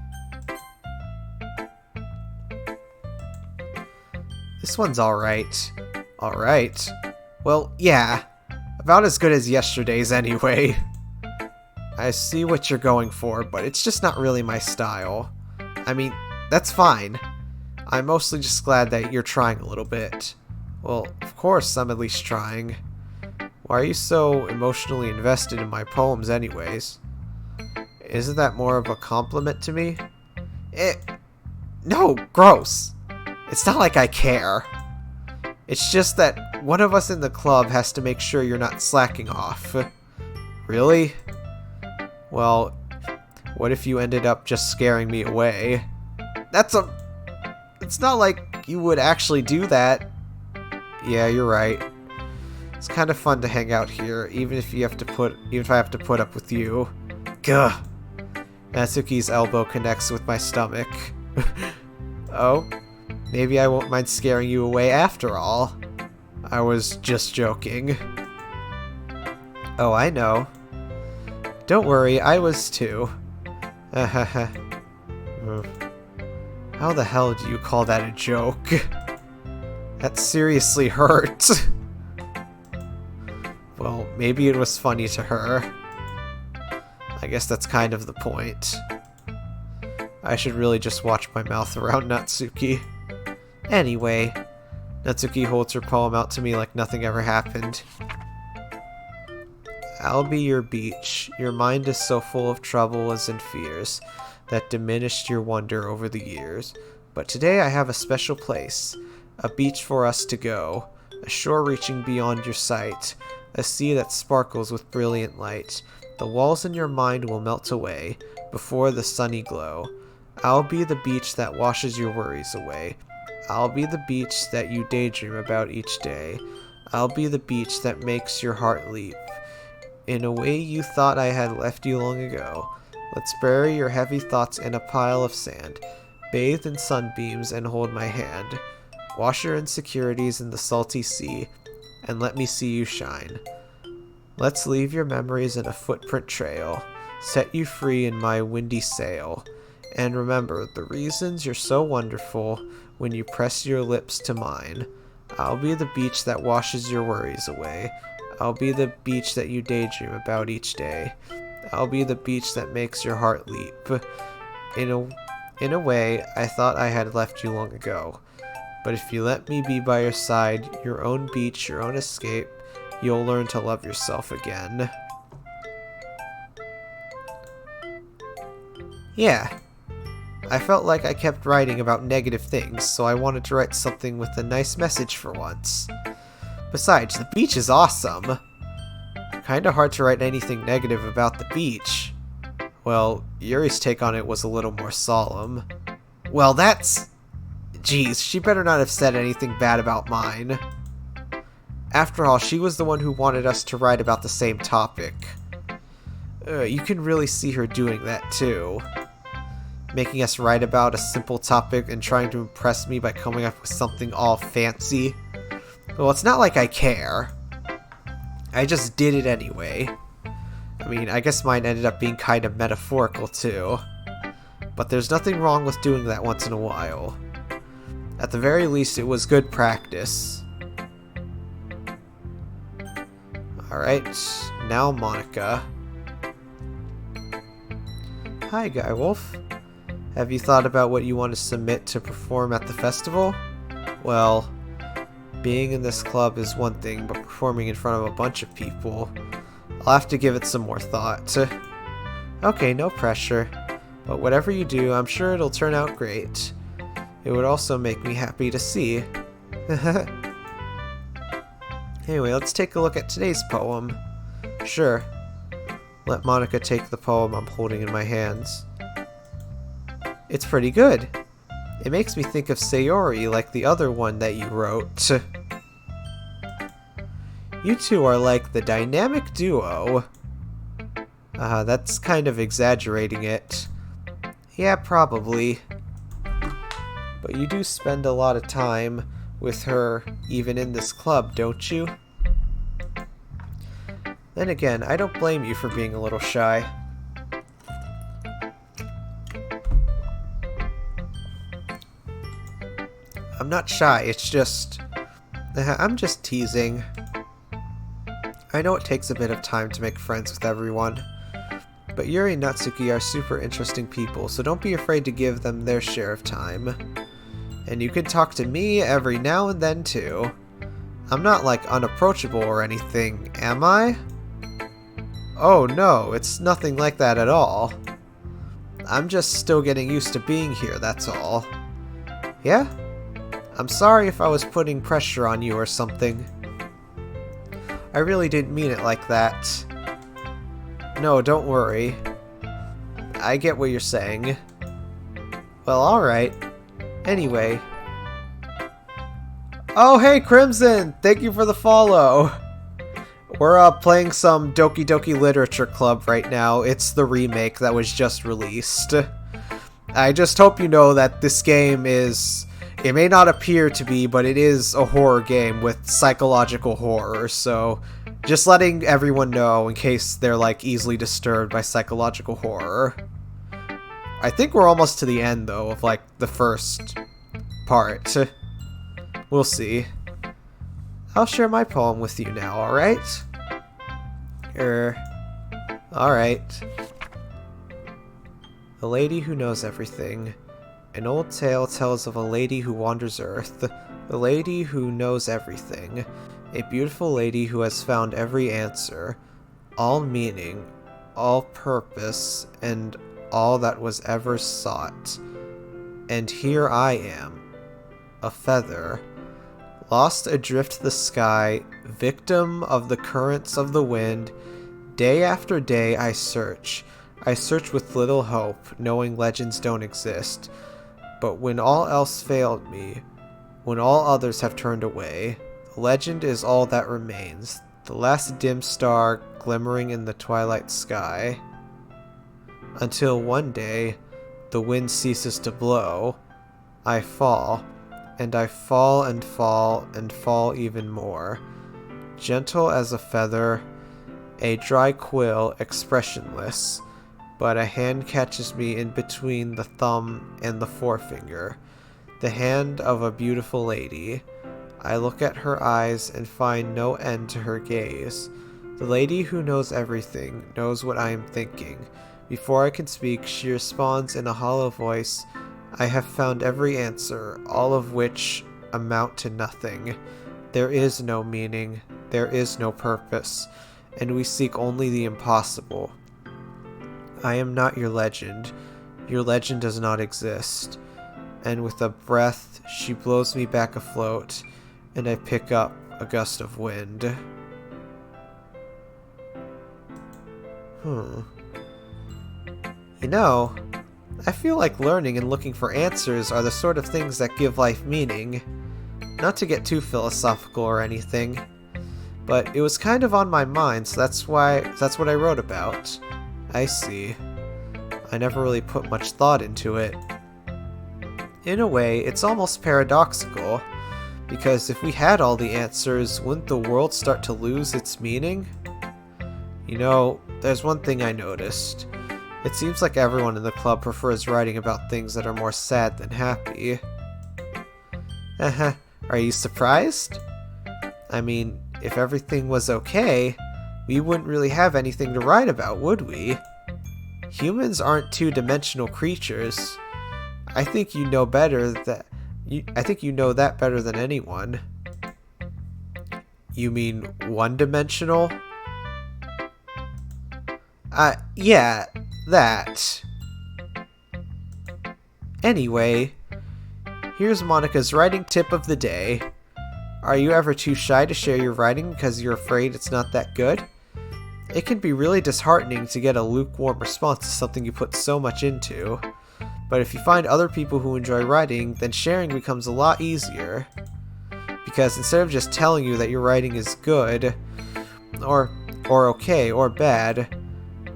This one's alright. Alright. Well, yeah. About as good as yesterday's anyway. I see what you're going for, but it's just not really my style. I mean, that's fine. I'm mostly just glad that you're trying a little bit. Well, of course I'm at least trying. Why are you so emotionally invested in my poems anyways? Isn't that more of a compliment to me? No, gross. It's not like I care. It's just that one of us in the club has to make sure you're not slacking off. Really? Well, what if you ended up just scaring me away? It's not like you would actually do that. Yeah, you're right. It's kind of fun to hang out here, even if I have to put up with you. Gah. Natsuki's elbow connects with my stomach. Oh, maybe I won't mind scaring you away after all. I was just joking. Oh, I know. Don't worry, I was too. How the hell do you call that a joke? That seriously hurt. Well, maybe it was funny to her. I guess that's kind of the point. I should really just watch my mouth around Natsuki. Anyway, Natsuki holds her poem out to me like nothing ever happened. I'll be your beach. Your mind is so full of troubles and fears that diminished your wonder over the years. But today I have a special place, a beach for us to go, a shore reaching beyond your sight, a sea that sparkles with brilliant light. The walls in your mind will melt away before the sunny glow. I'll be the beach that washes your worries away. I'll be the beach that you daydream about each day. I'll be the beach that makes your heart leap. In a way you thought I had left you long ago. Let's bury your heavy thoughts in a pile of sand. Bathe in sunbeams and hold my hand. Wash your insecurities in the salty sea, and let me see you shine. Let's leave your memories in a footprint trail. Set you free in my windy sail. And remember the reasons you're so wonderful when you press your lips to mine. I'll be the beach that washes your worries away. I'll be the beach that you daydream about each day. I'll be the beach that makes your heart leap. In a way, I thought I had left you long ago. But if you let me be by your side, your own beach, your own escape, you'll learn to love yourself again. Yeah. I felt like I kept writing about negative things, so I wanted to write something with a nice message for once. Besides, the beach is awesome. Kinda hard to write anything negative about the beach. Well, Yuri's take on it was a little more solemn. Well, Geez, she better not have said anything bad about mine. After all, she was the one who wanted us to write about the same topic. You can really see her doing that too. Making us write about a simple topic and trying to impress me by coming up with something all fancy. Well, it's not like I care. I just did it anyway. I mean, I guess mine ended up being kind of metaphorical too. But there's nothing wrong with doing that once in a while. At the very least, it was good practice. Alright, now Monica. Hi, GuyWolf. Have you thought about what you want to submit to perform at the festival? Well, being in this club is one thing, but performing in front of a bunch of people, I'll have to give it some more thought. Okay, no pressure. But whatever you do, I'm sure it'll turn out great. It would also make me happy to see. Anyway, let's take a look at today's poem. Sure. Let Monica take the poem I'm holding in my hands. It's pretty good. It makes me think of Sayori, like the other one that you wrote. You two are like the dynamic duo. That's kind of exaggerating it. Yeah, probably. But you do spend a lot of time with her, even in this club, don't you? Then again, I don't blame you for being a little shy. I'm not shy, it's just... I'm just teasing. I know it takes a bit of time to make friends with everyone, but Yuri and Natsuki are super interesting people, so don't be afraid to give them their share of time. And you can talk to me every now and then too. I'm not like unapproachable or anything, am I? Oh no, it's nothing like that at all. I'm just still getting used to being here, that's all. Yeah? I'm sorry if I was putting pressure on you or something. I really didn't mean it like that. No, don't worry. I get what you're saying. Well, alright. Anyway. Oh, hey, Crimson! Thank you for the follow! We're playing some Doki Doki Literature Club right now. It's the remake that was just released. I just hope you know that this game is... It may not appear to be, but it is a horror game with psychological horror, so just letting everyone know in case they're like easily disturbed by psychological horror. I think we're almost to the end though of like the first part. We'll see. I'll share my poem with you now, alright? Alright. A lady who knows everything. An old tale tells of a lady who wanders Earth. The lady who knows everything. A beautiful lady who has found every answer. All meaning, all purpose, and all that was ever sought. And here I am. A feather. Lost adrift the sky, victim of the currents of the wind. Day after day I search. I search with little hope, knowing legends don't exist. But when all else failed me, when all others have turned away, the legend is all that remains, the last dim star glimmering in the twilight sky. Until one day, the wind ceases to blow, I fall, and I fall and fall and fall even more. Gentle as a feather, a dry quill, expressionless, but a hand catches me in between the thumb and the forefinger. The hand of a beautiful lady. I look at her eyes and find no end to her gaze. The lady who knows everything knows what I am thinking. Before I can speak, she responds in a hollow voice, I have found every answer, all of which amount to nothing. There is no meaning, there is no purpose, and we seek only the impossible. I am not your legend does not exist. And with a breath, she blows me back afloat, and I pick up a gust of wind. You know, I feel like learning and looking for answers are the sort of things that give life meaning. Not to get too philosophical or anything, but it was kind of on my mind, so that's what I wrote about. I see. I never really put much thought into it. In a way, it's almost paradoxical, Because if we had all the answers, wouldn't the world start to lose its meaning? You know, there's one thing I noticed. It seems like everyone in the club prefers writing about things that are more sad than happy. Are you surprised? I mean, if everything was okay, we wouldn't really have anything to write about, would we? Humans aren't two-dimensional creatures. I think you know better that I think you know that better than anyone. You mean one-dimensional? Yeah, that. Anyway, here's Monica's writing tip of the day. Are you ever too shy to share your writing because you're afraid it's not that good? It can be really disheartening to get a lukewarm response to something you put so much into. But if you find other people who enjoy writing, then sharing becomes a lot easier. Because instead of just telling you that your writing is good, or okay, or bad,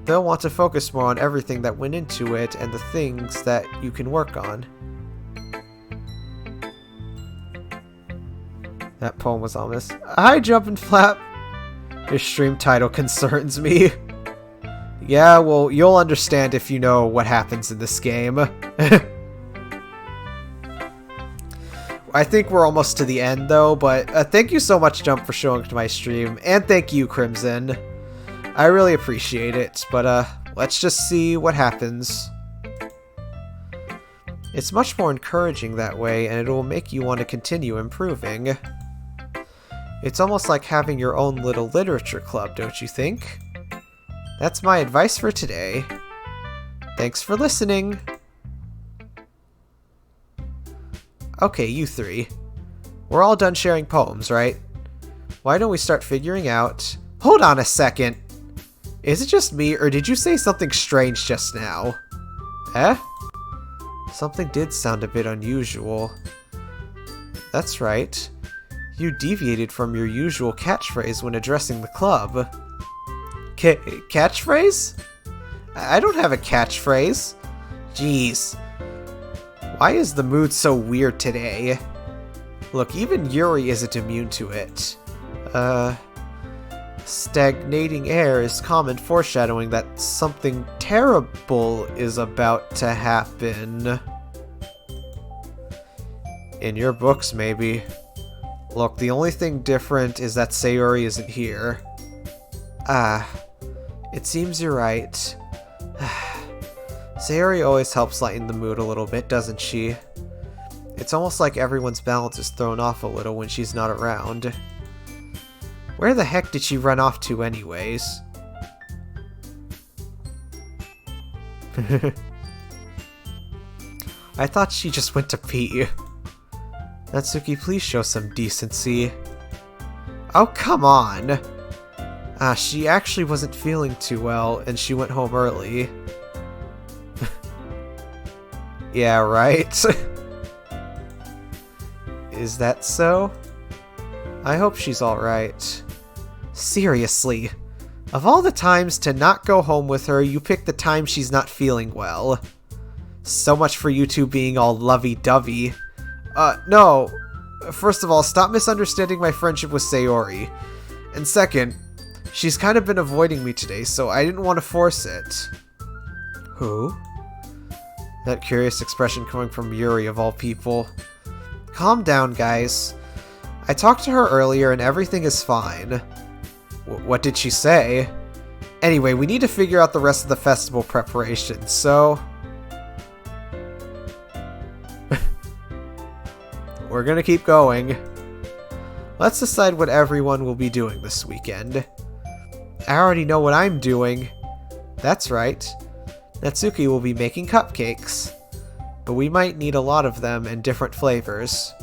they'll want to focus more on everything that went into it and the things that you can work on. That poem was ominous. Hi, Jump and Flap! Your stream title concerns me. Yeah, well, you'll understand if you know what happens in this game. I think we're almost to the end, though, but thank you so much, Jump, for showing up to my stream. And thank you, Crimson. I really appreciate it, but let's just see what happens. It's much more encouraging that way, and it will make you want to continue improving. It's almost like having your own little literature club, don't you think? That's my advice for today. Thanks for listening. Okay, you three. We're all done sharing poems, right? Why don't we start figuring out... Hold on a second! Is it just me, or did you say something strange just now? Eh? Something did sound a bit unusual. That's right. You deviated from your usual catchphrase when addressing the club. Catchphrase? I don't have a catchphrase. Jeez. Why is the mood so weird today? Look, even Yuri isn't immune to it. Stagnating air is common foreshadowing that something terrible is about to happen. In your books, maybe. Look, the only thing different is that Sayori isn't here. It seems you're right. Sayori always helps lighten the mood a little bit, doesn't she? It's almost like everyone's balance is thrown off a little when she's not around. Where the heck did she run off to anyways? I thought she just went to pee. Natsuki, please show some decency. Oh, come on! She actually wasn't feeling too well, and she went home early. Yeah, right? Is that so? I hope she's alright. Seriously, of all the times to not go home with her, you pick the time she's not feeling well. So much for you two being all lovey-dovey. No. First of all, stop misunderstanding my friendship with Sayori. And second, she's kind of been avoiding me today, so I didn't want to force it. Who? That curious expression coming from Yuri of all people. Calm down, guys. I talked to her earlier and everything is fine. What did she say? Anyway, we need to figure out the rest of the festival preparations, so... We're gonna keep going. Let's decide what everyone will be doing this weekend. I already know what I'm doing. That's right. Natsuki will be making cupcakes. But we might need a lot of them and different flavors.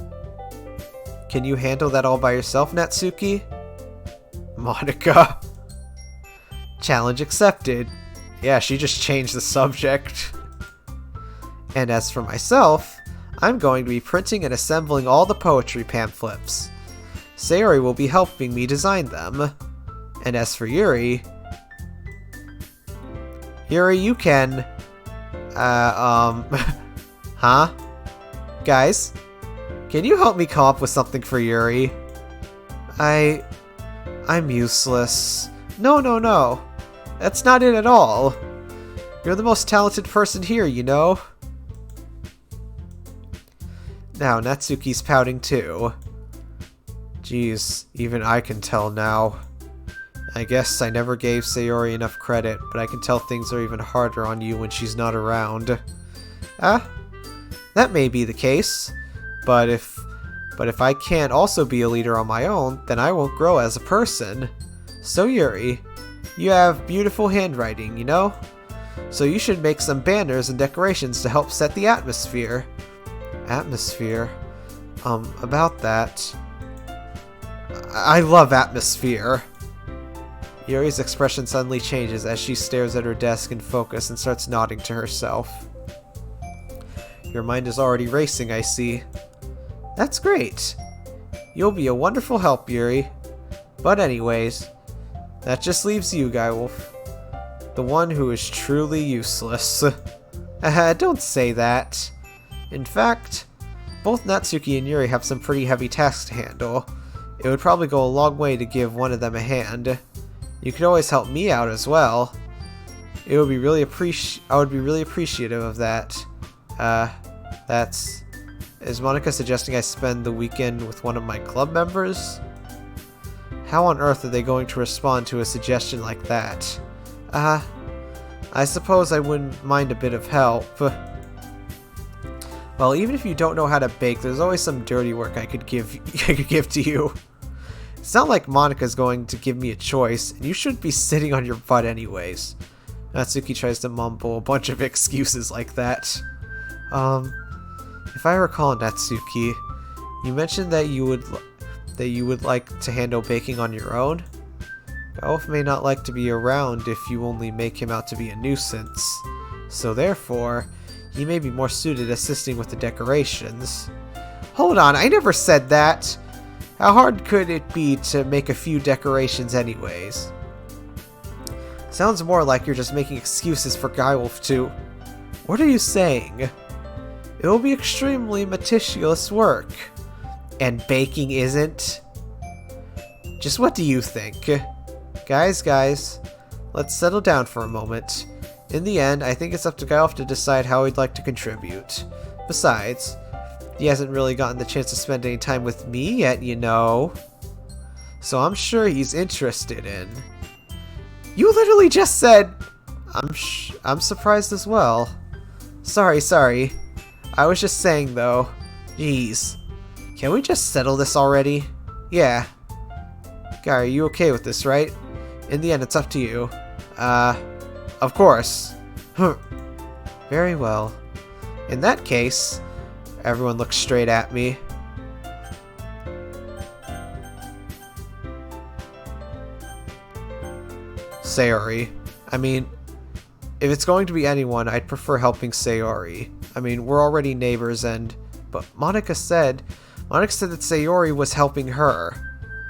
Can you handle that all by yourself, Natsuki? Monica. Challenge accepted. Yeah, she just changed the subject. And as for myself, I'm going to be printing and assembling all the poetry pamphlets. Sayori will be helping me design them. And as for Yuri... Yuri, you can... Huh? Guys? Can you help me come up with something for Yuri? I'm useless. No, no, no. That's not it at all. You're the most talented person here, you know? Now, Natsuki's pouting too. Jeez, even I can tell now. I guess I never gave Sayori enough credit, but I can tell things are even harder on you when she's not around. That may be the case, but if I can't also be a leader on my own, then I won't grow as a person. So Yuri, you have beautiful handwriting, you know? So you should make some banners and decorations to help set the atmosphere. Atmosphere? About that... I love atmosphere. Yuri's expression suddenly changes as she stares at her desk in focus and starts nodding to herself. Your mind is already racing, I see. That's great. You'll be a wonderful help, Yuri. But anyways, that just leaves you, GuyWolf. The one who is truly useless. Don't say that. In fact, both Natsuki and Yuri have some pretty heavy tasks to handle. It would probably go a long way to give one of them a hand. You could always help me out as well. I would be really appreciative of that. Is Monica suggesting I spend the weekend with one of my club members? How on earth are they going to respond to a suggestion like that? I suppose I wouldn't mind a bit of help. Well, even if you don't know how to bake, there's always some dirty work I could give to you. It's not like Monica's going to give me a choice, and you shouldn't be sitting on your butt anyways. Natsuki tries to mumble a bunch of excuses like that. If I recall, Natsuki, you mentioned that you would like to handle baking on your own. Elf may not like to be around if you only make him out to be a nuisance. So therefore, he may be more suited assisting with the decorations. Hold on, I never said that! How hard could it be to make a few decorations anyways? Sounds more like you're just making excuses for GuyWolf to... What are you saying? It will be extremely meticulous work. And baking isn't? Just what do you think? Guys, let's settle down for a moment. In the end, I think it's up to GuyWolf to decide how he'd like to contribute. Besides, he hasn't really gotten the chance to spend any time with me yet, you know. So I'm sure he's interested in... You literally just said... I'm surprised as well. Sorry. I was just saying, though. Jeez. Can we just settle this already? Yeah. Guy, are you okay with this, right? In the end, it's up to you. Of course. Very well. In that case... Everyone looks straight at me. Sayori. I mean, if it's going to be anyone, I'd prefer helping Sayori. I mean, we're already neighbors and... But Monica said that Sayori was helping her.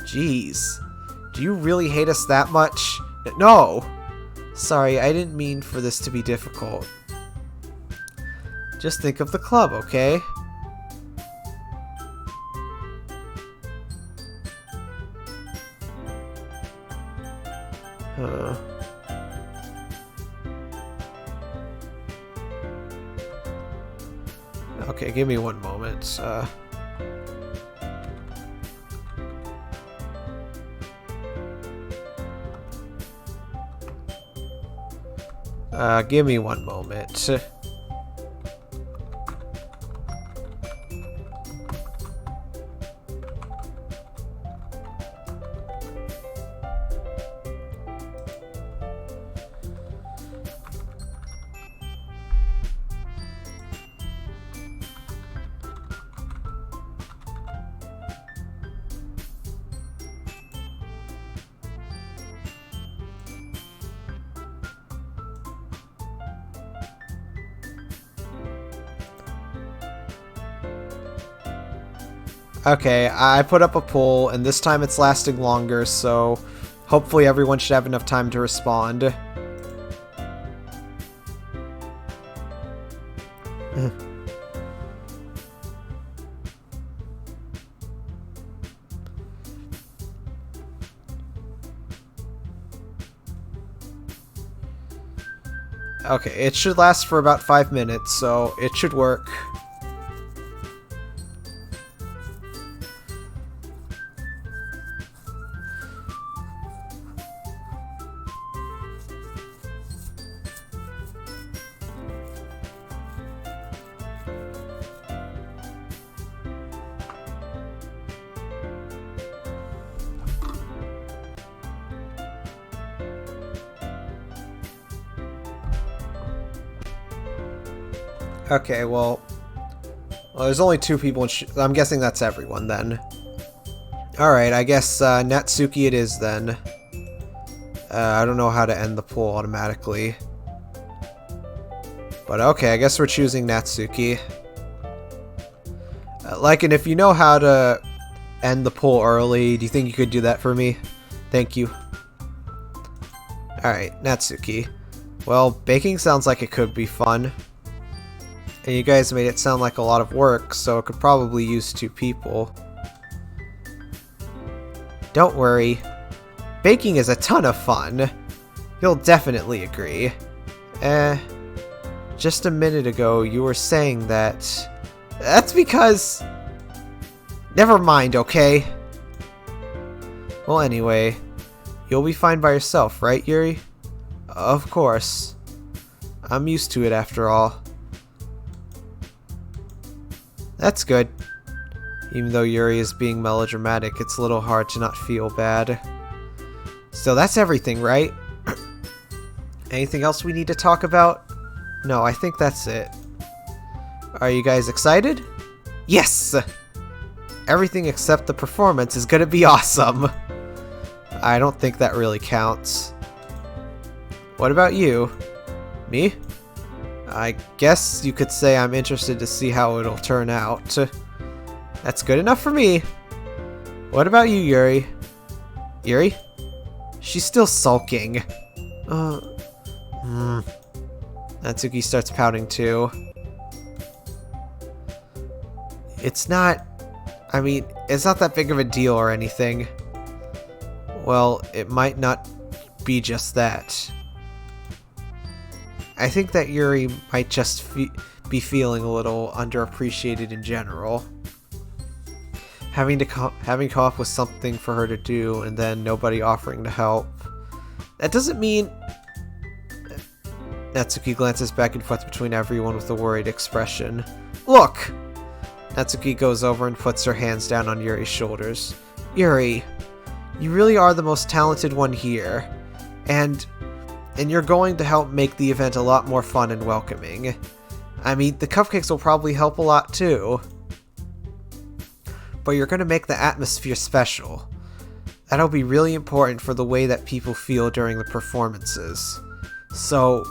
Jeez. Do you really hate us that much? No! Sorry, I didn't mean for this to be difficult. Just think of the club, okay? Okay, give me one moment. Give me one moment. Okay, I put up a poll, and this time it's lasting longer, so hopefully everyone should have enough time to respond. Okay, it should last for about 5 minutes, so it should work. Okay, well, there's only 2 people. I'm guessing that's everyone then. Alright, I guess Natsuki it is then. I don't know how to end the poll automatically. But okay, I guess we're choosing Natsuki. And if you know how to end the poll early, do you think you could do that for me? Thank you. Alright, Natsuki. Well, baking sounds like it could be fun. And you guys made it sound like a lot of work, so it could probably use 2 people. Don't worry. Baking is a ton of fun. You'll definitely agree. Just a minute ago you were saying that... That's because... Never mind, okay? Well, anyway. You'll be fine by yourself, right, Yuri? Of course. I'm used to it after all. That's good. Even though Yuri is being melodramatic, it's a little hard to not feel bad. So that's everything, right? Anything else we need to talk about? No, I think that's it. Are you guys excited? Yes! Everything except the performance is gonna be awesome. I don't think that really counts. What about you? Me? I guess you could say I'm interested to see how it'll turn out. That's good enough for me. What about you, Yuri? Yuri? She's still sulking. Natsuki starts pouting too. It's not... I mean, it's not that big of a deal or anything. Well, it might not be just that. I think that Yuri might just be feeling a little underappreciated in general. Having come up with something for her to do and then nobody offering to help. That doesn't mean... Natsuki glances back and forth between everyone with a worried expression. Look! Natsuki goes over and puts her hands down on Yuri's shoulders. Yuri, you really are the most talented one here. And you're going to help make the event a lot more fun and welcoming. I mean, the cupcakes will probably help a lot too. But you're going to make the atmosphere special. That'll be really important for the way that people feel during the performances. So,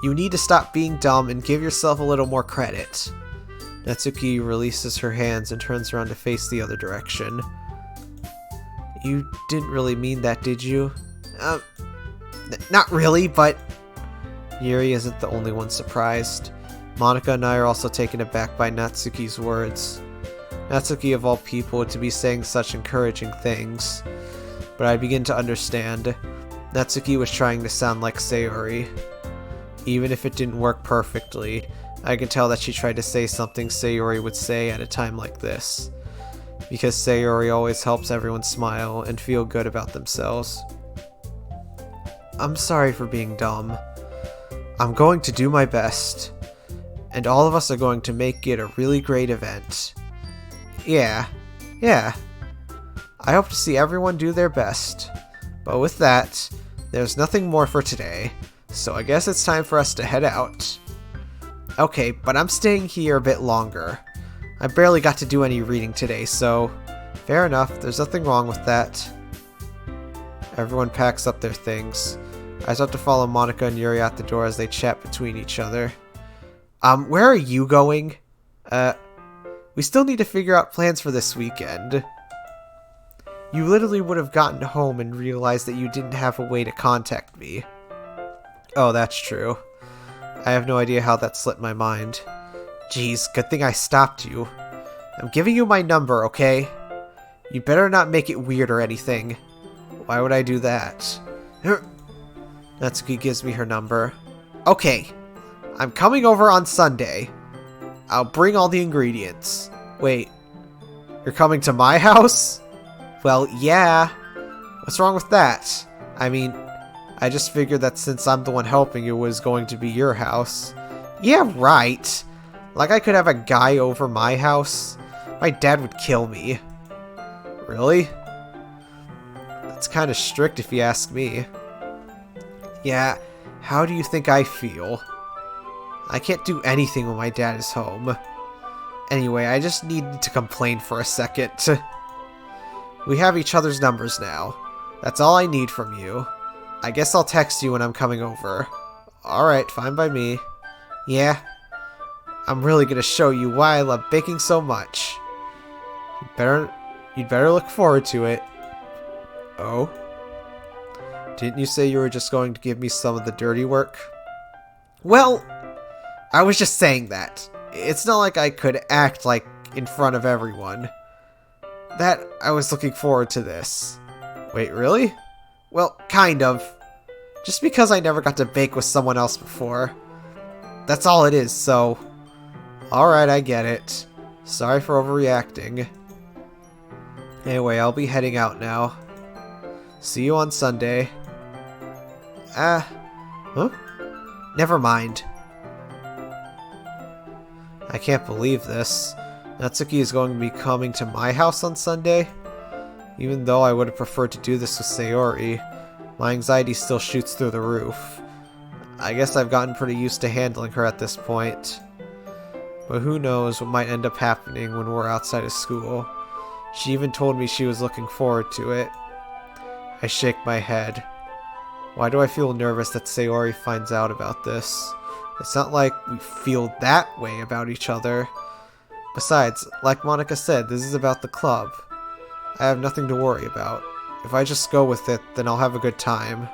you need to stop being dumb and give yourself a little more credit. Natsuki releases her hands and turns around to face the other direction. You didn't really mean that, did you? Not really, but... Yuri isn't the only one surprised. Monika and I are also taken aback by Natsuki's words. Natsuki of all people to be saying such encouraging things. But I begin to understand. Natsuki was trying to sound like Sayori. Even if it didn't work perfectly, I can tell that she tried to say something Sayori would say at a time like this. Because Sayori always helps everyone smile and feel good about themselves. I'm sorry for being dumb. I'm going to do my best. And all of us are going to make it a really great event. Yeah. I hope to see everyone do their best. But with that, there's nothing more for today. So I guess it's time for us to head out. Okay, but I'm staying here a bit longer. I barely got to do any reading today, so fair enough, there's nothing wrong with that. Everyone packs up their things. I start to follow Monika and Yuri out the door as they chat between each other. Where are you going? We still need to figure out plans for this weekend. You literally would have gotten home and realized that you didn't have a way to contact me. Oh, that's true. I have no idea how that slipped my mind. Geez, good thing I stopped you. I'm giving you my number, okay? You better not make it weird or anything. Why would I do that? Natsuki gives me her number. Okay, I'm coming over on Sunday. I'll bring all the ingredients. Wait, you're coming to my house? Well, yeah. What's wrong with that? I mean, I just figured that since I'm the one helping you, it was going to be your house. Yeah, right. Like I could have a guy over my house? My dad would kill me. Really? That's kind of strict if you ask me. Yeah, how do you think I feel? I can't do anything when my dad is home. Anyway, I just need to complain for a second. We have each other's numbers now. That's all I need from you. I guess I'll text you when I'm coming over. Alright, fine by me. Yeah, I'm really gonna show you why I love baking so much. You'd better look forward to it. Oh? Didn't you say you were just going to give me some of the dirty work? Well, I was just saying that. It's not like I could act like in front of everyone. That I was looking forward to this. Wait, really? Well, kind of. Just because I never got to bake with someone else before. That's all it is, so... Alright, I get it. Sorry for overreacting. Anyway, I'll be heading out now. See you on Sunday. Huh? Never mind. I can't believe this. Natsuki is going to be coming to my house on Sunday? Even though I would have preferred to do this with Sayori, my anxiety still shoots through the roof. I guess I've gotten pretty used to handling her at this point. But who knows what might end up happening when we're outside of school. She even told me she was looking forward to it. I shake my head. Why do I feel nervous that Sayori finds out about this? It's not like we feel that way about each other. Besides, like Monica said, this is about the club. I have nothing to worry about. If I just go with it, then I'll have a good time.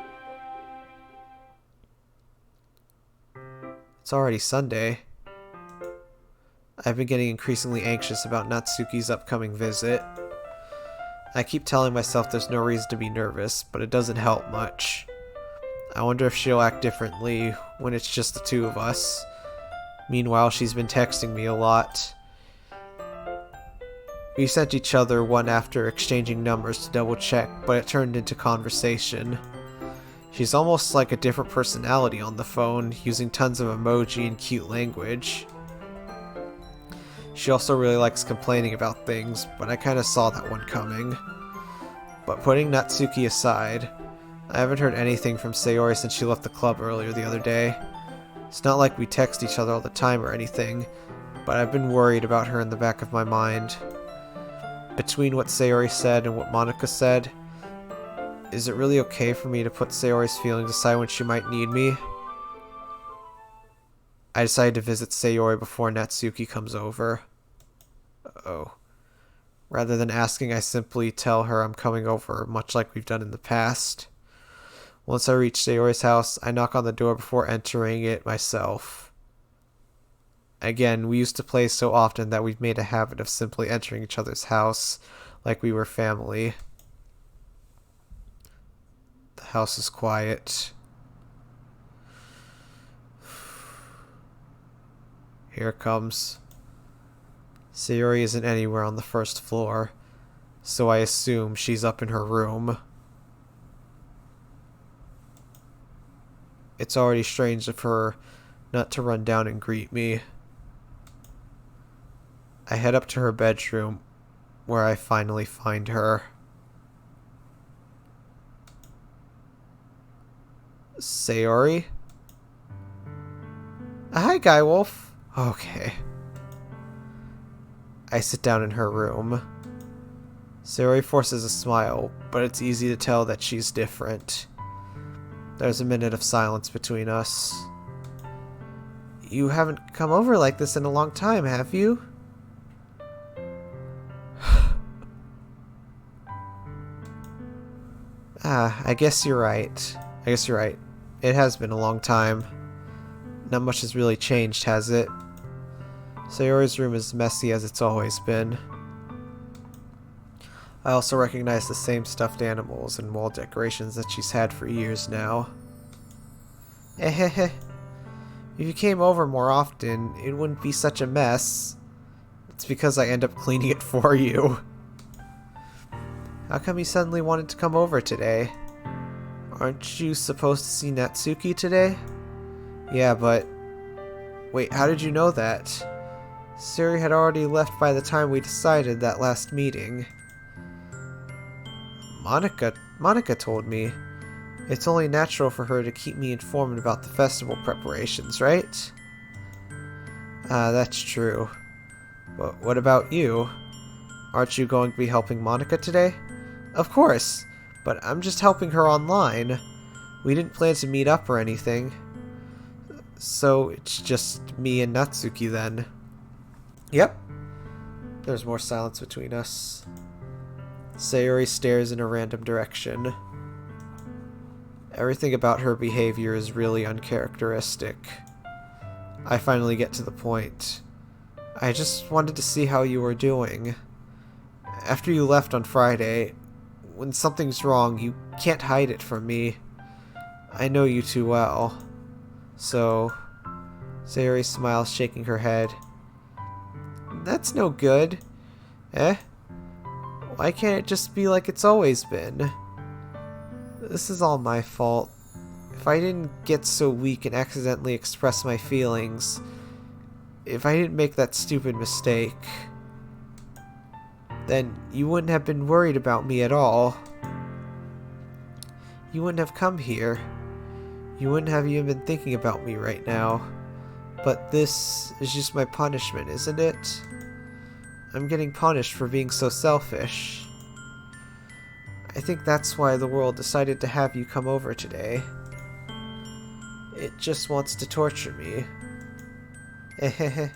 It's already Sunday. I've been getting increasingly anxious about Natsuki's upcoming visit. I keep telling myself there's no reason to be nervous, but it doesn't help much. I wonder if she'll act differently when it's just the two of us. Meanwhile, she's been texting me a lot. We sent each other one after exchanging numbers to double check, but it turned into conversation. She's almost like a different personality on the phone, using tons of emoji and cute language. She also really likes complaining about things, but I kinda saw that one coming. But putting Natsuki aside, I haven't heard anything from Sayori since she left the club earlier the other day. It's not like we text each other all the time or anything, but I've been worried about her in the back of my mind. Between what Sayori said and what Monica said, is it really okay for me to put Sayori's feelings aside when she might need me? I decided to visit Sayori before Natsuki comes over. Uh-oh. Rather than asking, I simply tell her I'm coming over, much like we've done in the past. Once I reach Sayori's house, I knock on the door before entering it myself. Again, we used to play so often that we've made a habit of simply entering each other's house like we were family. The house is quiet. Here it comes. Sayori isn't anywhere on the first floor, so I assume she's up in her room. It's already strange of her not to run down and greet me. I head up to her bedroom, where I finally find her. Sayori? Hi, GuyWolf. Okay. I sit down in her room. Sayori forces a smile, but it's easy to tell that she's different. There's a minute of silence between us. You haven't come over like this in a long time, have you? I guess you're right. It has been a long time. Not much has really changed, has it? Sayori's room is messy as it's always been. I also recognize the same stuffed animals and wall decorations that she's had for years now. Ehehe. If you came over more often, it wouldn't be such a mess. It's because I end up cleaning it for you. How come you suddenly wanted to come over today? Aren't you supposed to see Natsuki today? Yeah, but... Wait, how did you know that? Sayori had already left by the time we decided that last meeting. Monica told me. It's only natural for her to keep me informed about the festival preparations, right? That's true. But what about you? Aren't you going to be helping Monica today? Of course, but I'm just helping her online. We didn't plan to meet up or anything. So it's just me and Natsuki then. Yep. There's more silence between us. Sayori stares in a random direction. Everything about her behavior is really uncharacteristic. I finally get to the point. I just wanted to see how you were doing. After you left on Friday, when something's wrong, you can't hide it from me. I know you too well. So, Sayori smiles, shaking her head. That's no good. Eh? Why can't it just be like it's always been? This is all my fault. If I didn't get so weak and accidentally express my feelings, if I didn't make that stupid mistake, then you wouldn't have been worried about me at all. You wouldn't have come here. You wouldn't have even been thinking about me right now. But this is just my punishment, isn't it? I'm getting punished for being so selfish. I think that's why the world decided to have you come over today. It just wants to torture me. Hehehe.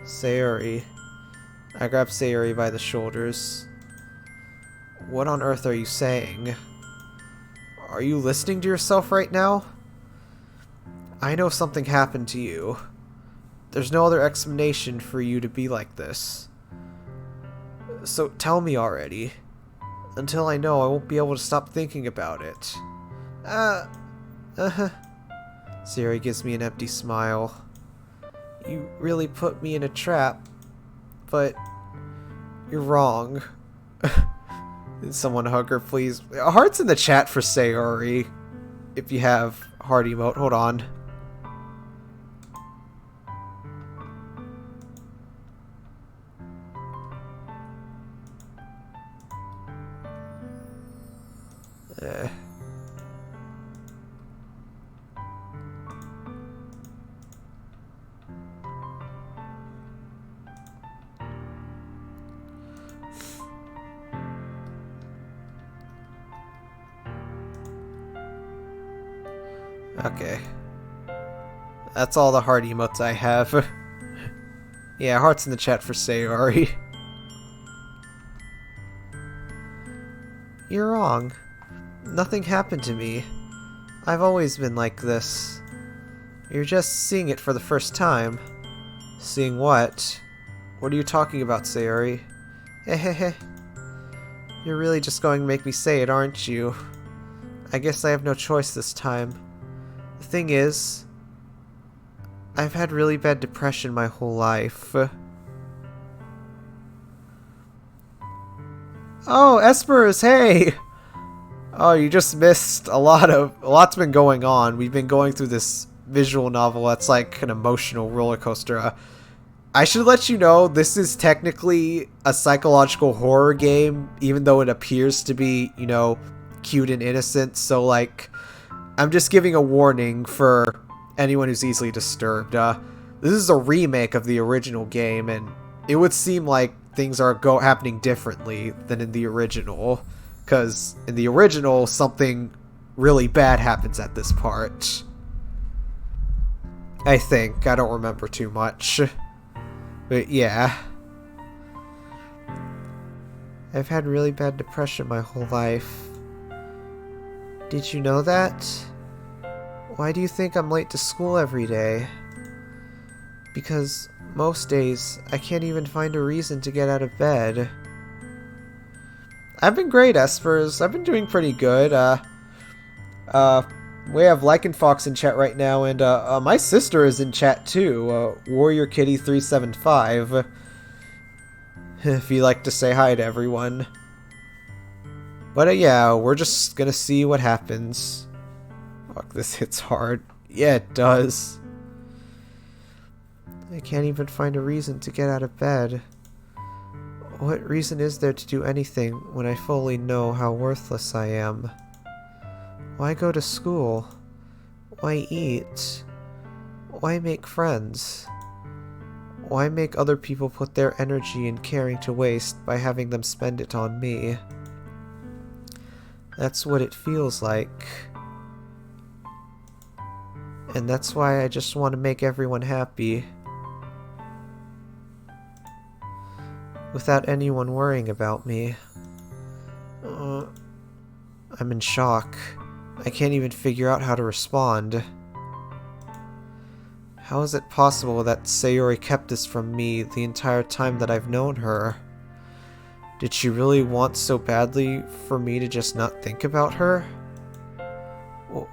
Sayori. I grab Sayori by the shoulders. What on earth are you saying? Are you listening to yourself right now? I know something happened to you. There's no other explanation for you to be like this. So tell me already. Until I know, I won't be able to stop thinking about it. Sayori gives me an empty smile. You really put me in a trap, but you're wrong. Can someone hug her, please? Hearts in the chat for Sayori. If you have heart emote, hold on. Okay. That's all the heart emotes I have. Yeah, hearts in the chat for Sayori. You're wrong. Nothing happened to me. I've always been like this. You're just seeing it for the first time. Seeing what? What are you talking about, Sayori? Hehehe. You're really just going to make me say it, aren't you? I guess I have no choice this time. The thing is, I've had really bad depression my whole life. Oh, Espers, hey! Oh, you just missed a lot's been going on. We've been going through this visual novel that's like an emotional roller coaster. I should let you know, this is technically a psychological horror game, even though it appears to be, you know, cute and innocent, so like, I'm just giving a warning for anyone who's easily disturbed. This is a remake of the original game, and it would seem like things are happening differently than in the original. Because in the original, something really bad happens at this part. I think. I don't remember too much. But yeah. I've had really bad depression my whole life. Did you know that? Why do you think I'm late to school every day? Because most days, I can't even find a reason to get out of bed. I've been great, Espers. I've been doing pretty good. We have Lycan Fox in chat right now, and my sister is in chat too, Warrior Kitty 375. If you like to say hi to everyone. But yeah, we're just gonna see what happens. Fuck, this hits hard. Yeah, it does. I can't even find a reason to get out of bed. What reason is there to do anything when I fully know how worthless I am? Why go to school? Why eat? Why make friends? Why make other people put their energy and caring to waste by having them spend it on me? That's what it feels like. And that's why I just want to make everyone happy. Without anyone worrying about me. I'm in shock. I can't even figure out how to respond. How is it possible that Sayori kept this from me the entire time that I've known her? Did she really want so badly for me to just not think about her?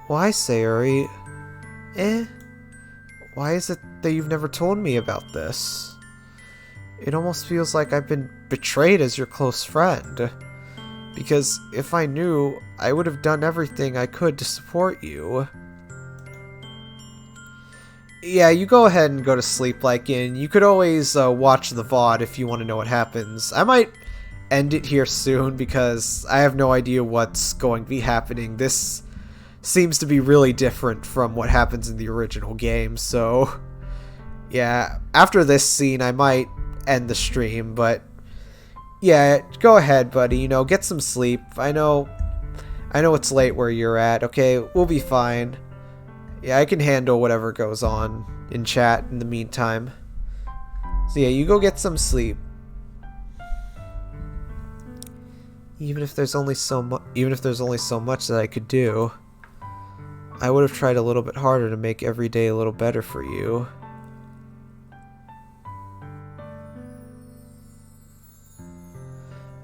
Why, Sayori? Why is it that you've never told me about this? It almost feels like I've been betrayed as your close friend. Because if I knew, I would have done everything I could to support you. Yeah, you go ahead and go to sleep, Lycan. You could always watch the VOD if you want to know what happens. I might end it here soon because I have no idea what's going to be happening. This seems to be really different from what happens in the original game, so yeah, after this scene I might end the stream, but yeah, go ahead, buddy, you know, get some sleep. I know it's late where you're at, okay? We'll be fine. Yeah, I can handle whatever goes on in chat in the meantime. So yeah, you go get some sleep. Even if there's only so much that I could do, I would have tried a little bit harder to make every day a little better for you.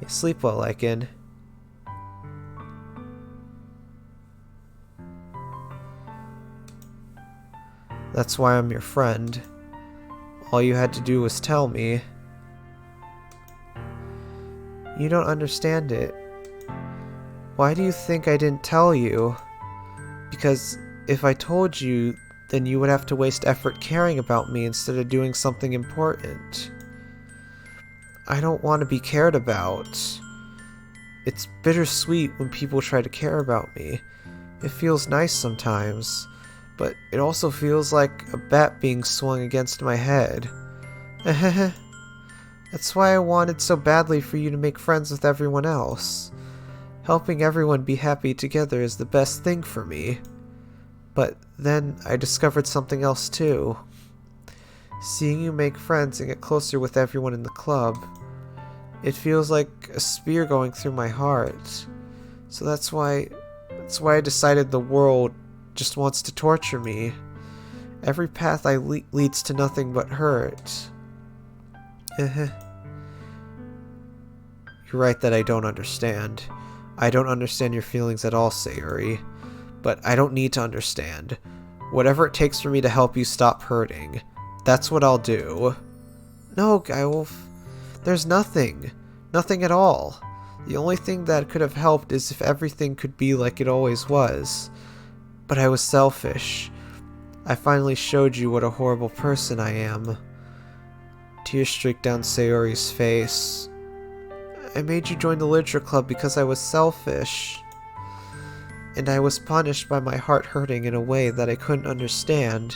Sleep well, Lycan. That's why I'm your friend. All you had to do was tell me. You don't understand it. Why do you think I didn't tell you? Because if I told you, then you would have to waste effort caring about me instead of doing something important. I don't want to be cared about. It's bittersweet when people try to care about me. It feels nice sometimes, but it also feels like a bat being swung against my head. That's why I wanted so badly for you to make friends with everyone else. Helping everyone be happy together is the best thing for me. But then I discovered something else too. Seeing you make friends and get closer with everyone in the club, it feels like a spear going through my heart. So that's why I decided the world just wants to torture me. Every path leads to nothing but hurt. You're right that I don't understand. I don't understand your feelings at all, Sayori. But I don't need to understand. Whatever it takes for me to help you stop hurting, that's what I'll do. No, GuyWolf. There's nothing. Nothing at all. The only thing that could have helped is if everything could be like it always was. But I was selfish. I finally showed you what a horrible person I am. Tears streaked down Sayori's face. I made you join the literature club because I was selfish. And I was punished by my heart hurting in a way that I couldn't understand.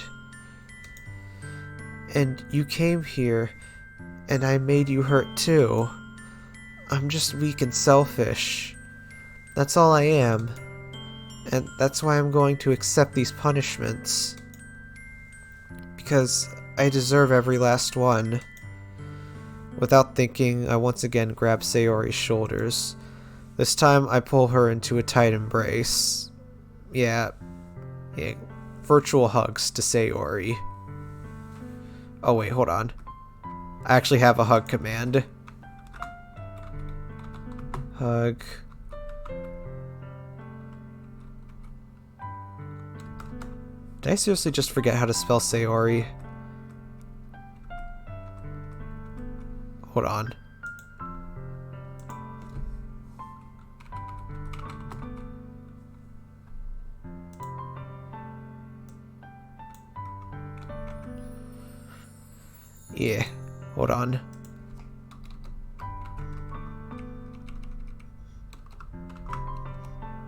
And you came here, and I made you hurt too. I'm just weak and selfish. That's all I am. And that's why I'm going to accept these punishments. Because I deserve every last one. Without thinking, I once again grab Sayori's shoulders. This time, I pull her into a tight embrace. Yeah, virtual hugs to Sayori. Oh wait, hold on. I actually have a hug command. Hug. Did I seriously just forget how to spell Sayori? Hold on. Yeah, hold on.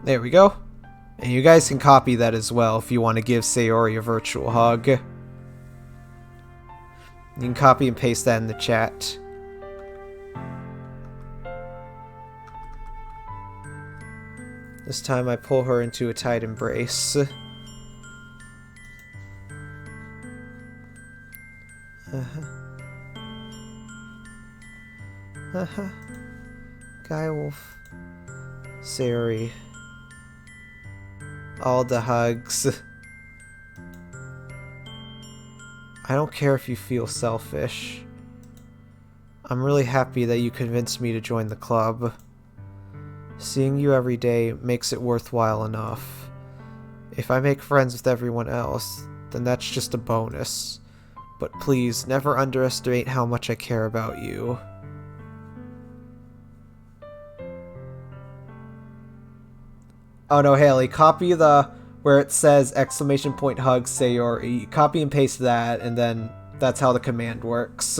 There we go. And you guys can copy that as well if you want to give Sayori a virtual hug. You can copy and paste that in the chat. This time I pull her into a tight embrace. GuyWolf. Sayori. All the hugs. I don't care if you feel selfish. I'm really happy that you convinced me to join the club. Seeing you every day makes it worthwhile enough. If I make friends with everyone else, then that's just a bonus. But please, never underestimate how much I care about you. Oh no, Haley, copy the where it says exclamation point hug Sayori. Copy and paste that, and then that's how the command works.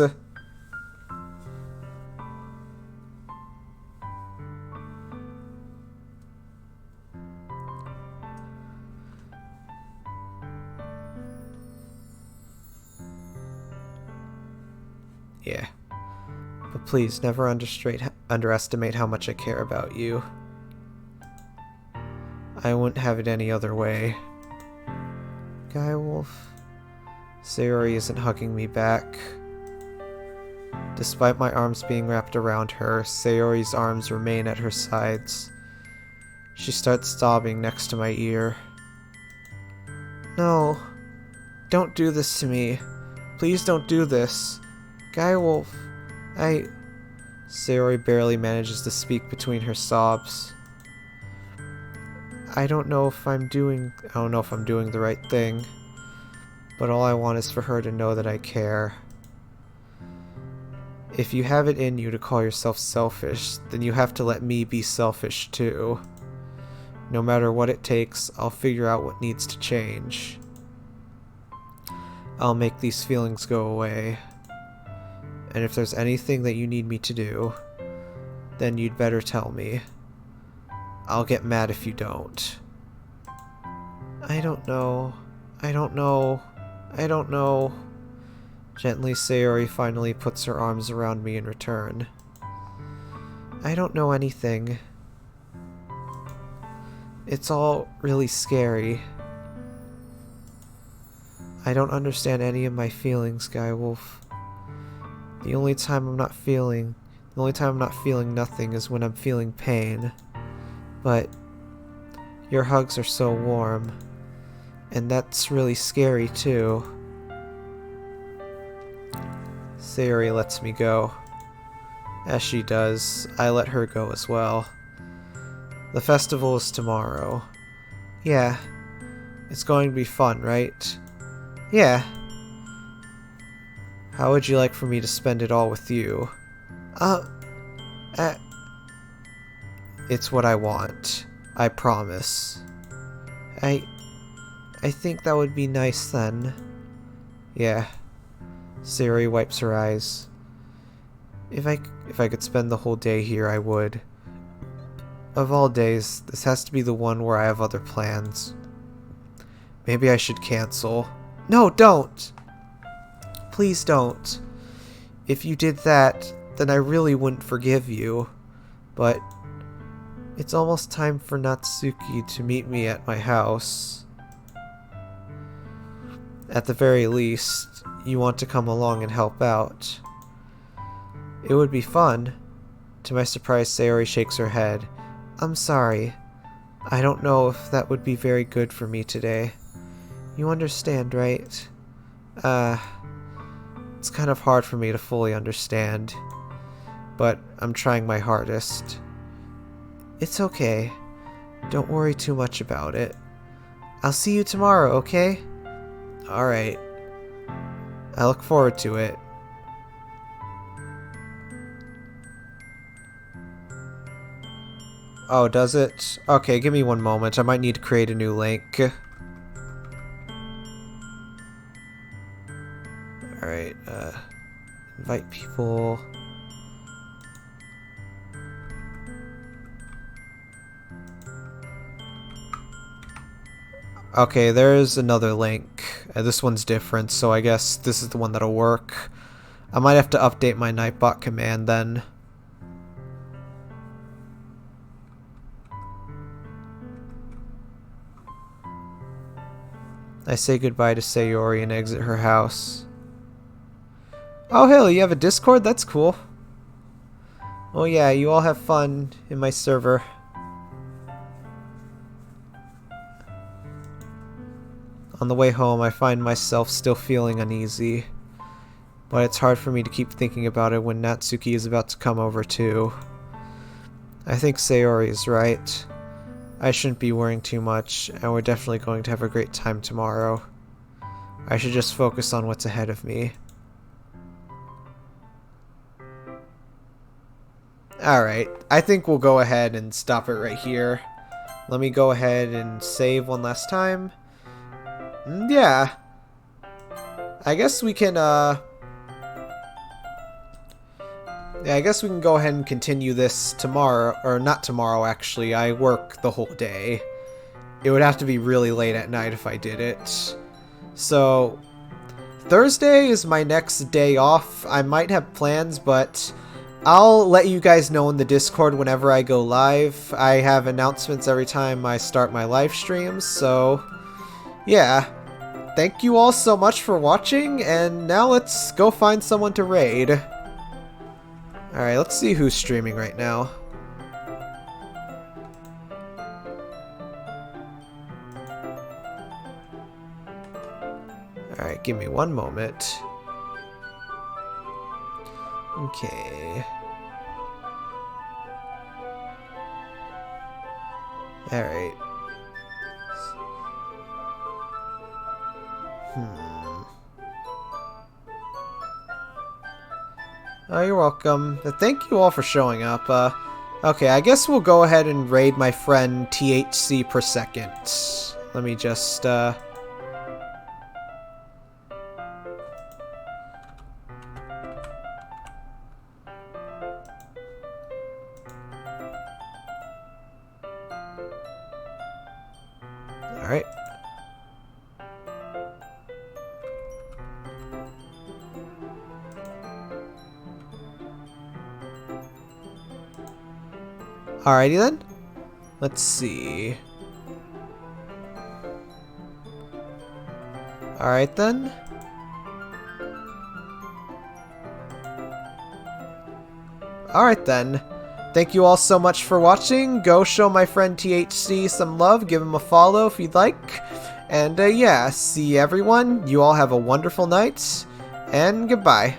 Yeah. But please, never underestimate how much I care about you. I wouldn't have it any other way. GuyWolf. Sayori isn't hugging me back. Despite my arms being wrapped around her, Sayori's arms remain at her sides. She starts sobbing next to my ear. No. Don't do this to me. Please don't do this. GuyWolf. Sayori barely manages to speak between her sobs. I don't know if I'm doing the right thing, but all I want is for her to know that I care. If you have it in you to call yourself selfish, then you have to let me be selfish too. No matter what it takes, I'll figure out what needs to change. I'll make these feelings go away. And if there's anything that you need me to do, then you'd better tell me. I'll get mad if you don't. I don't know. Gently, Sayori finally puts her arms around me in return. I don't know anything. It's all really scary. I don't understand any of my feelings, GuyWolf. The only time I'm not feeling nothing is when I'm feeling pain. But your hugs are so warm, and that's really scary too. Sayori lets me go. As she does, I let her go as well. The festival is tomorrow. Yeah, it's going to be fun, right? Yeah. How would you like for me to spend it all with you? It's what I want. I promise. I think that would be nice then. Yeah. Sayori wipes her eyes. If I could spend the whole day here, I would. Of all days, this has to be the one where I have other plans. Maybe I should cancel. No, don't! Please don't. If you did that, then I really wouldn't forgive you. But it's almost time for Natsuki to meet me at my house. At the very least, you want to come along and help out. It would be fun. To my surprise, Sayori shakes her head. I'm sorry. I don't know if that would be very good for me today. You understand, right? It's kind of hard for me to fully understand. But I'm trying my hardest. It's okay. Don't worry too much about it. I'll see you tomorrow, okay? Alright. I look forward to it. Oh, does it? Okay, give me one moment. I might need to create a new link. Alright, invite people. Okay, there's another link. This one's different, so I guess this is the one that'll work. I might have to update my Nightbot command then. I say goodbye to Sayori and exit her house. Oh, hell, you have a Discord? That's cool. Oh yeah, you all have fun in my server. On the way home, I find myself still feeling uneasy. But it's hard for me to keep thinking about it when Natsuki is about to come over too. I think Sayori is right. I shouldn't be worrying too much, and we're definitely going to have a great time tomorrow. I should just focus on what's ahead of me. Alright, I think we'll go ahead and stop it right here. Let me go ahead and save one last time. Yeah. I guess we can, yeah, I guess we can go ahead and continue this tomorrow, or not tomorrow actually. I work the whole day. It would have to be really late at night if I did it. So, Thursday is my next day off. I might have plans, but I'll let you guys know in the Discord whenever I go live. I have announcements every time I start my live streams, so yeah. Thank you all so much for watching, and now let's go find someone to raid. Alright, let's see who's streaming right now. Alright, give me one moment. Okay. Alright. Oh, you're welcome. Thank you all for showing up. Okay, I guess we'll go ahead and raid my friend THC per second. Let me just, Alright. Alrighty then. Let's see. Alright then. Alright then. Thank you all so much for watching. Go show my friend THC some love. Give him a follow if you'd like. And yeah, see everyone. You all have a wonderful night. And goodbye.